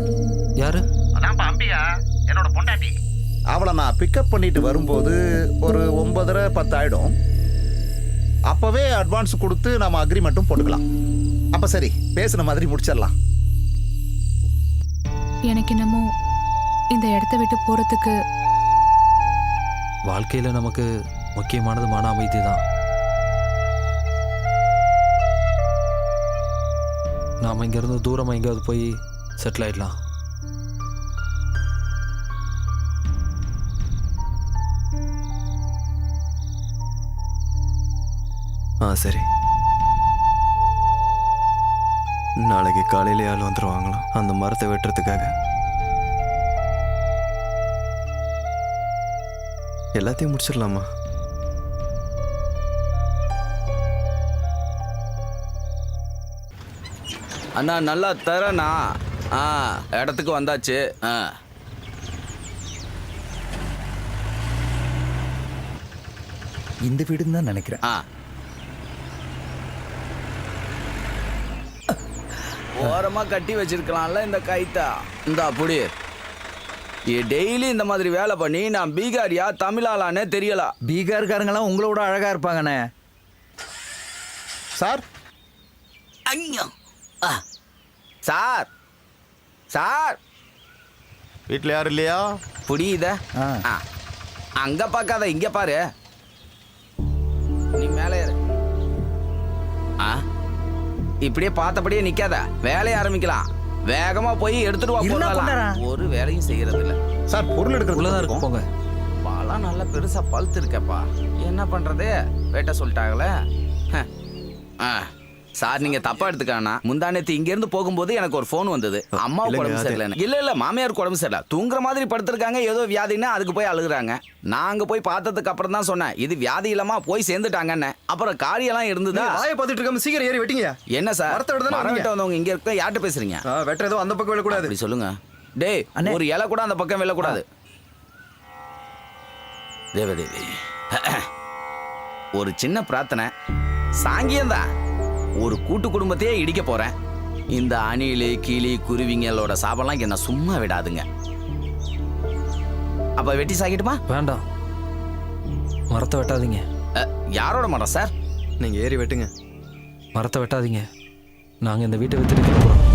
யாரு? அதான்ப்பா அம்பிகா, என்னோட பொண்டாட்டி. அவளை நான் பிக்கப் பண்ணிட்டு வரும்போது ஒரு 9:30 10 ஆயிடும். அப்பவே அட்வான்ஸ் கொடுத்து நம்ம அக்ரிமெண்ட்டும் போட்டுக்கலாம். அப்ப சரி, பேசுன மாதிரி முடிச்சிடலாம். எனக்கு என்னமோ இந்த இடத்த விட்டு போறதுக்கு வாழ்க்கையில நமக்கு முக்கியமானது மன அமைதி தான். நாம இங்க இருந்து தூரமா எங்கேயாவது போய் செட்டில் ஆயிடலாம். சரி, நாளைக்கு காலையிலே ஆள் வந்துருவாங்களாம் அந்த மரத்தை வெட்டுறதுக்காக. எல்லாத்தையும் முடிச்சிடலாமா? அண்ணா நல்லா தரேண்ணா. இடத்துக்கு வந்தாச்சு. இந்த வீடுன்னு தான் நினைக்கிறேன். ஓரமா கட்டி வச்சிருக்கலாம்ல இந்த கைத்தா. இந்த அப்படி டெய்லி இந்த மாதிரி வேலை பண்ணி நான் பீகாரியா தமிழாலானே தெரியல. பீகார்காரங்களாம் உங்களோட அழகா இருப்பாங்கண்ணே. சார் சார் சார் வீட்டில் யாரும் இல்லையா? புரியுத? அங்க பார்க்காத, இங்க பாரு. நீ மேலே ஏறு. இப்படியே பார்த்தபடியே நிக்காத, வேலையை ஆரம்பிக்கலாம். வேகமா போய் எடுத்துட்டு வா. போடலாம். ஒரு வேலையும் செய்யறது இல்ல சார். பொருள் எடுக்கிறதுலதான் இருக்கும். போங்க. பழம் நல்லா பெருசா பழுத்து இருக்கப்பா. என்ன பண்றது, வேட்ட சொல்லிட்டாங்களே. சார் நீங்க தப்பா எடுத்துக்கானா, முந்தானத்து இங்க இருந்து போகும்போது எனக்கு ஒரு போன் வந்தது. அம்மாவுக்கு உடம்பு சரியில்லை. இல்ல மாமியாருக்கு உடம்பு சரியில்லை, தூங்குற மாதிரி படுத்திருக்காங்க, ஏதோ வியாதின்னா அதுக்கு போய் அழுகுறாங்க. நாங்க போய் பார்த்ததுக்கு அப்புறம் தான் சொன்னேன், இது வியாதி இல்லாம போய் சேர்ந்துட்டாங்கன்னு. அப்புறம் காரியெல்லாம் இருந்ததா? வாயை பார்த்துட்டு இருக்காம சீக்கிரம் ஏறி வெட்டிங்க. என்ன சார் மரம் வெட்ட வந்தவங்க இங்க இருக்க யார்கிட்ட பேசுறீங்க? வெட்டுறதோ அந்த பக்கம் விழக்கூடாது. அப்படி சொல்லுங்க. டேய், ஒரு இலை கூட அந்த பக்கம் விழக்கூடாது. தேவதேவி, ஒரு சின்ன பிரார்த்தனை. சாங்கியம்தான். ஒரு கூட்டு குடும்பத்தையே இடிக்க போறேன். இந்த அணிலு கிளி குருவிங்களோட சாபம்லாம் என்ன சும்மா விடாதுங்க. அப்ப வெட்டி சாகிட்டுமா? வேண்டாம், மரத்தை வெட்டாதீங்க. யாரோட மரம் சார்? நீங்க ஏறி வெட்டுங்க. மரத்தை வெட்டாதீங்க, நாங்க இந்த வீட்டை வித்துட்டு கிளம்புறோம்.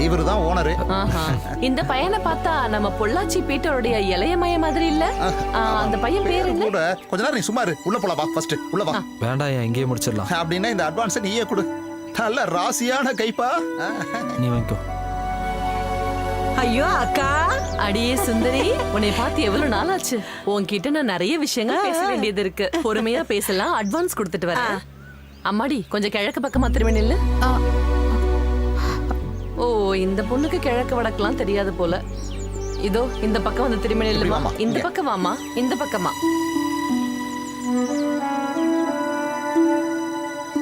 இவருதான் ஓனரு. இந்த பையனை பார்த்தா நம்ம பொள்ளாச்சி பீட்டருடைய இளைய மைய மாதிரி இல்ல? அந்த பையன் பேர் என்ன? கூட கொஞ்ச நேரம் நீ சும்மா இரு. உள்ள போலாம் வா. ஃபர்ஸ்ட் உள்ள வா. வேண்டாம், இங்கேயே முடிச்சிடலாம். அப்படின்னா இந்த அட்வான்ஸ் நீயே கொடு. நல்ல ராசியான கைப்பா. நீ வாங்கிக்கோ. ஐயோ அக்கா. அடியே சுந்தரி, உன்னை பார்த்து எவ்வளவு நாள் ஆச்சு. உன்கிட்ட நான் நிறைய விஷயங்கள் பேச வேண்டியது இருக்கு. பொறுமையா பேசலாம். அட்வான்ஸ் கொடுத்துட்டு வரேன். அம்மாடி, கொஞ்சம் கிழக்கு பக்கமா திரும்பி நில்லு. ஓ, இந்த பொண்ணுக்கு கிழக்கு வடக்கெல்லாம் தெரியாது போல. இதோ இந்த பக்கம் வந்து திரும்பி நில்லுமா. இந்த பக்கம் வாமா, இந்த பக்கமா.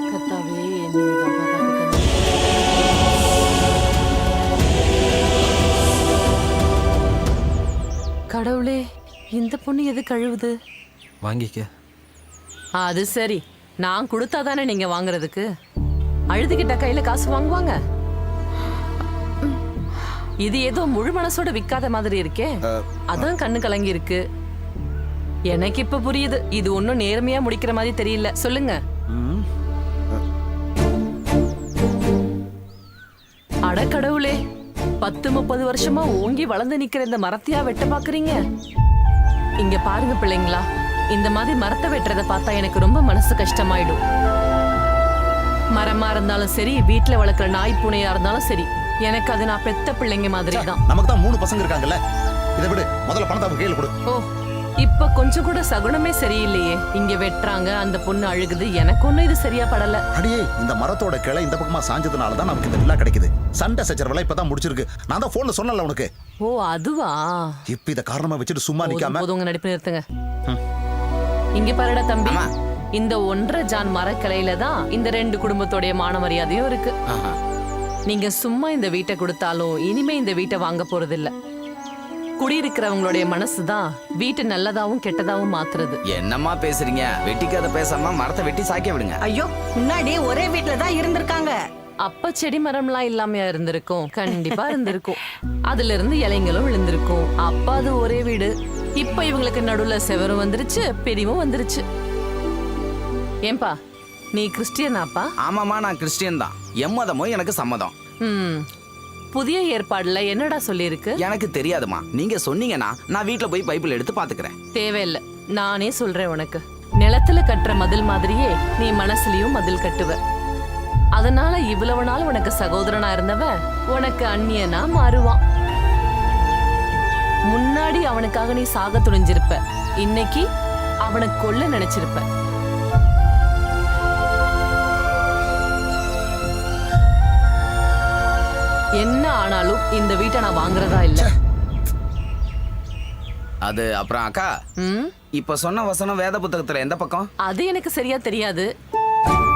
கர்த்தாவே, என்னைதான் பாதுகாக்கணும். கடவுளே, இந்த பொண்ணு எது கழுவுது? வாங்கிக்க. அது சரி, நான் கொடுத்தாதானே நீங்க வாங்குறதுக்கு. அழுதுகிட்ட கையில காசு வாங்குவாங்க? இது ஏதோ முழு மனசோட விக்காத மாதிரி இருக்கே. அதான் கண்ணு கலங்கி இருக்கு. எனக்கு இப்ப புரியுது, இது ஒன்னும் நேர்மையா முடிக்கிற மாதிரி தெரியல. சொல்லுங்க. அட கடவுளே, 10-30 வருஷமா ஓங்கி வளர்ந்து நிக்கிற இந்த மரத்தையா வெட்ட பாக்குறீங்க? இங்க பாருங்க பிள்ளைங்களா, இந்த மாதிரி மரத்தை வெட்டுறத பார்த்தா எனக்கு ரொம்ப மனசு கஷ்டமாயிடும். மரமா இருந்தாலும் சரி, வீட்டுல வளர்க்குற நாய் பூனையா இருந்தாலும் சரி, எனக்கு அது நான் பெத்த பிள்ளைங்க மாதிரி தான். நமக்கு தான் 3 பசங்க இருக்காங்கல்ல. இதை விடு, முதல்ல பணத்தை அவங்க கையில கொடு. ஓ, இப்ப கொஞ்சம் கூட சகுனமே சரியில்லையே. இங்க வெட்டுறாங்க, அந்த பொண்ணு அழுகுது. எனக்கு ஒண்ணும் இது சரியா படல. அடியே, இந்த மரத்தோட கிளை இந்த பக்கமா சாஞ்சதுனால தான் நமக்கு இந்த வில்லா கிடைக்குது. சண்டை சச்சரவெல்லாம் இப்பதான் முடிச்சிருக்கு. நான் தான் போன்ல சொன்னல உனக்கு. ஓ அதுவா? இப்ப இத காரணமா வச்சுட்டு சும்மா நிக்காம போதுங்க, நடிப்பு நிறுத்துங்க. இங்க பாருடா தம்பி, இந்த 1.5 ஜான் மரக்கிளையில தான் இந்த 2 குடும்பத்தோடைய மான மரியாதையும் இருக்கு. நீங்க சும்மா இந்த வீட்டை கொடுத்தாலும் இனிமே இந்த வீட்டை வாங்க போறது இல்ல. குடியிருக்கிறவங்களுடைய மனசுதான் வீட்டு நல்லதாவும் கெட்டதாவும் மாத்துறது. என்னம்மா பேசுறீங்க? வெட்டிக்காத பேசாம மரத்தை வெட்டி சாய்க்க விடுங்க. ஐயோ, முன்னாடி ஒரே வீட்ல தான் இருந்திருக்காங்க. அப்ப செடி மரம்லாம் இல்லாமையா இருந்திருக்கும்? கண்டிப்பா இருந்திருக்கும். அதுல இருந்து இலைங்களும் விழுந்திருக்கும். அப்ப அது ஒரே வீடு. இப்ப இவங்களுக்கு நடுவுல செவரும் வந்துருச்சு, பெரியவும் வந்துருச்சு. ஏன்பா, நீ கிறிஸ்டியனாப்பா? ஆமாமா, நான் கிறிஸ்டியன் தான். எம்மதமும் எனக்கு சம்மதம். புதிய ஏற்பாடுல என்னடா சொல்லிருக்கு? எனக்கு தெரியாதுமா. நீங்க சொன்னீங்கன்னா நான் வீட்ல போய் பைபிள் எடுத்து பாத்துக்கிறேன். தேவையில்ல, நானே சொல்றேன் உனக்கு. நிலத்துல கட்டுற மதில் மாதிரியே நீ மனசுலயும் மதில் கட்டுவ. அதனால இவ்வளவு நாள் உனக்கு சகோதரனா இருந்தவன் உனக்கு அந்நியனா மாறுவான். முன்னாடி அவனுக்காக நீ சாக துணிஞ்சிருப்ப, இன்னைக்கு அவனை கொல்ல நினைச்சிருப்ப. என்ன ஆனாலும் இந்த வீட்டை நான் வாங்குறதா இல்ல. அது அப்புறம் அக்கா, இப்ப சொன்ன வசனம் வேத புத்தகத்துல எந்த பக்கம்? அது எனக்கு சரியா தெரியாது.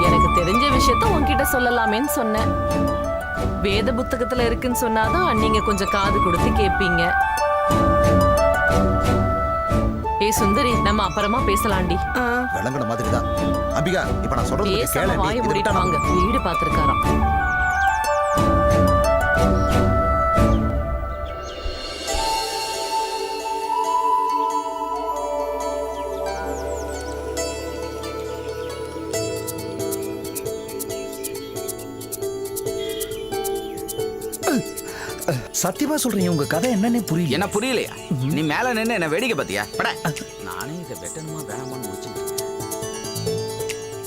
எனக்கு தெரிஞ்ச விஷயத்த உன்கிட்ட சொல்லலாமேன்னு சொன்னேன். வேத புத்தகத்துல இருக்குன்னு சொன்னாதான் நீங்க கொஞ்சம் காது கொடுத்து கேட்பீங்க. ஏய் சுந்தரி, நம்ம அப்புறமா பேசலாண்டி. விளங்குன மாதிரி தான். அம்பிகா, இப்ப நான் சொல்றது பேசாம வாயை மூடிட்டு வாங்க. வீடு பாத்துருக்காராம். சத்தியமா சொல்றீங்க, உங்க கதை என்னன்னு புரியல. என்ன புரியலையா? நீ மேல நின்னு என்ன வேடிக்கை பாத்தியா? நானே இதை வெட்டணுமா வேணாமான்னு முடிச்சுட்டு.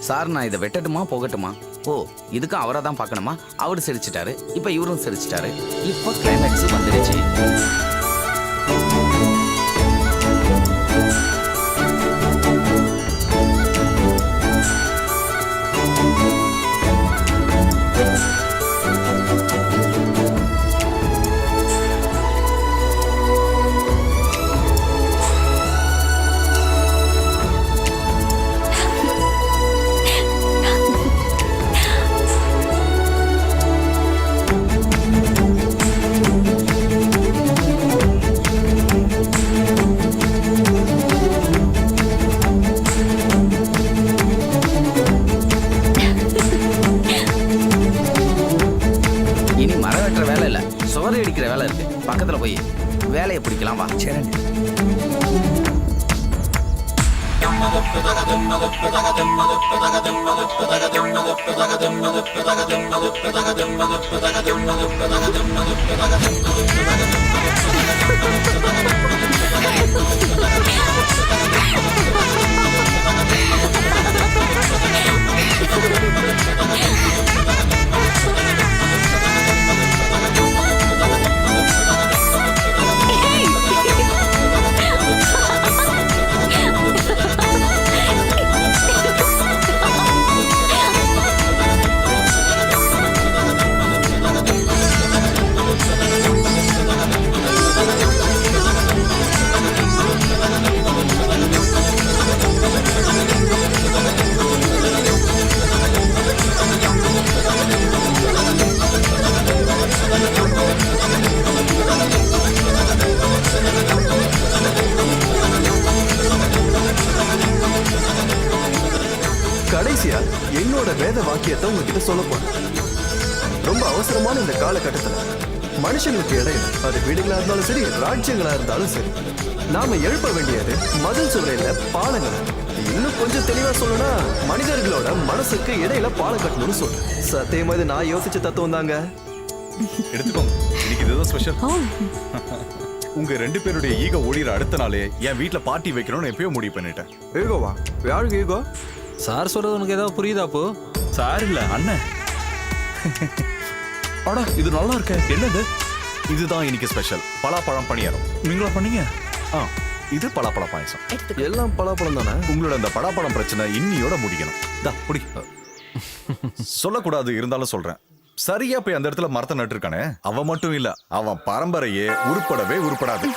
சார், நான் இதை வெட்டட்டுமா போகட்டுமா? ஓ, இதுக்கும் அவரை தான் பார்க்கணுமா? அவரு சிரிச்சிட்டாரு, இப்ப இவரும் சிரிச்சிட்டாரு. இப்ப கிளைமேக்ஸ் வந்துருச்சு. வேலை இருக்கு, பக்கத்துல போய் வேலையை பிடிக்கலாம். வா. சரி. கடைசியா என்னோட வேத வாக்கியத்தை உங்ககிட்ட சொல்ல போறேன். ரொம்ப அவசரமான இந்த காலகட்டத்துல மனுஷங்களுக்கு இடையில, அது வீடுகளா இருந்தாலும் சரி, ராஜ்யங்களா இருந்தாலும் சரி, நாம எழுப்ப வேண்டியது மதில் சுவரையில பாலங்கள். இன்னும் கொஞ்சம் தெளிவா சொல்லணும்னா மனிதர்களோட மனசுக்கு இடையில பாலம் கட்டணும்னு சொல்றேன். சத்தியமா இது நான் யோசிச்ச தத்துவம் தாங்க. எடுத்துக்கோங்க, இன்னைக்கு இதுதான் ஸ்பெஷல். உங்க 2 பேருடைய ஈகோ ஒளிர அடுத்த நாளே என் வீட்டுல பார்ட்டி வைக்கணும்னு எப்பயோ முடிவு பண்ணிட்டேன். ஈகோவா? யாருக்கு ஈகோ? சார் சொல்றது உனக்கு ஏதாவது புரியுதா? அப்போ சார் இல்ல, அண்ணன். ஆனா இது நல்லா இருக்க. என்னது? இதுதான் இன்னைக்கு ஸ்பெஷல் பலாப்பழம் பணியாரம். நீங்களா பண்ணீங்க? இது பலாப்பழ பாயசம். எல்லாம் பலாப்பழம் தானே? உங்களோட அந்த பலாப்பழம் பிரச்சனை இன்னியோட முடிக்கணும். தா புடி. சொல்லக்கூடாது இருந்தாலும் சொல்றேன். சரியா போய் அந்த இடத்துல மரத்தை நட்டுருக்கானே, அவன் மட்டும் இல்ல, அவன் பரம்பரையே உருப்படவே உருப்படாது.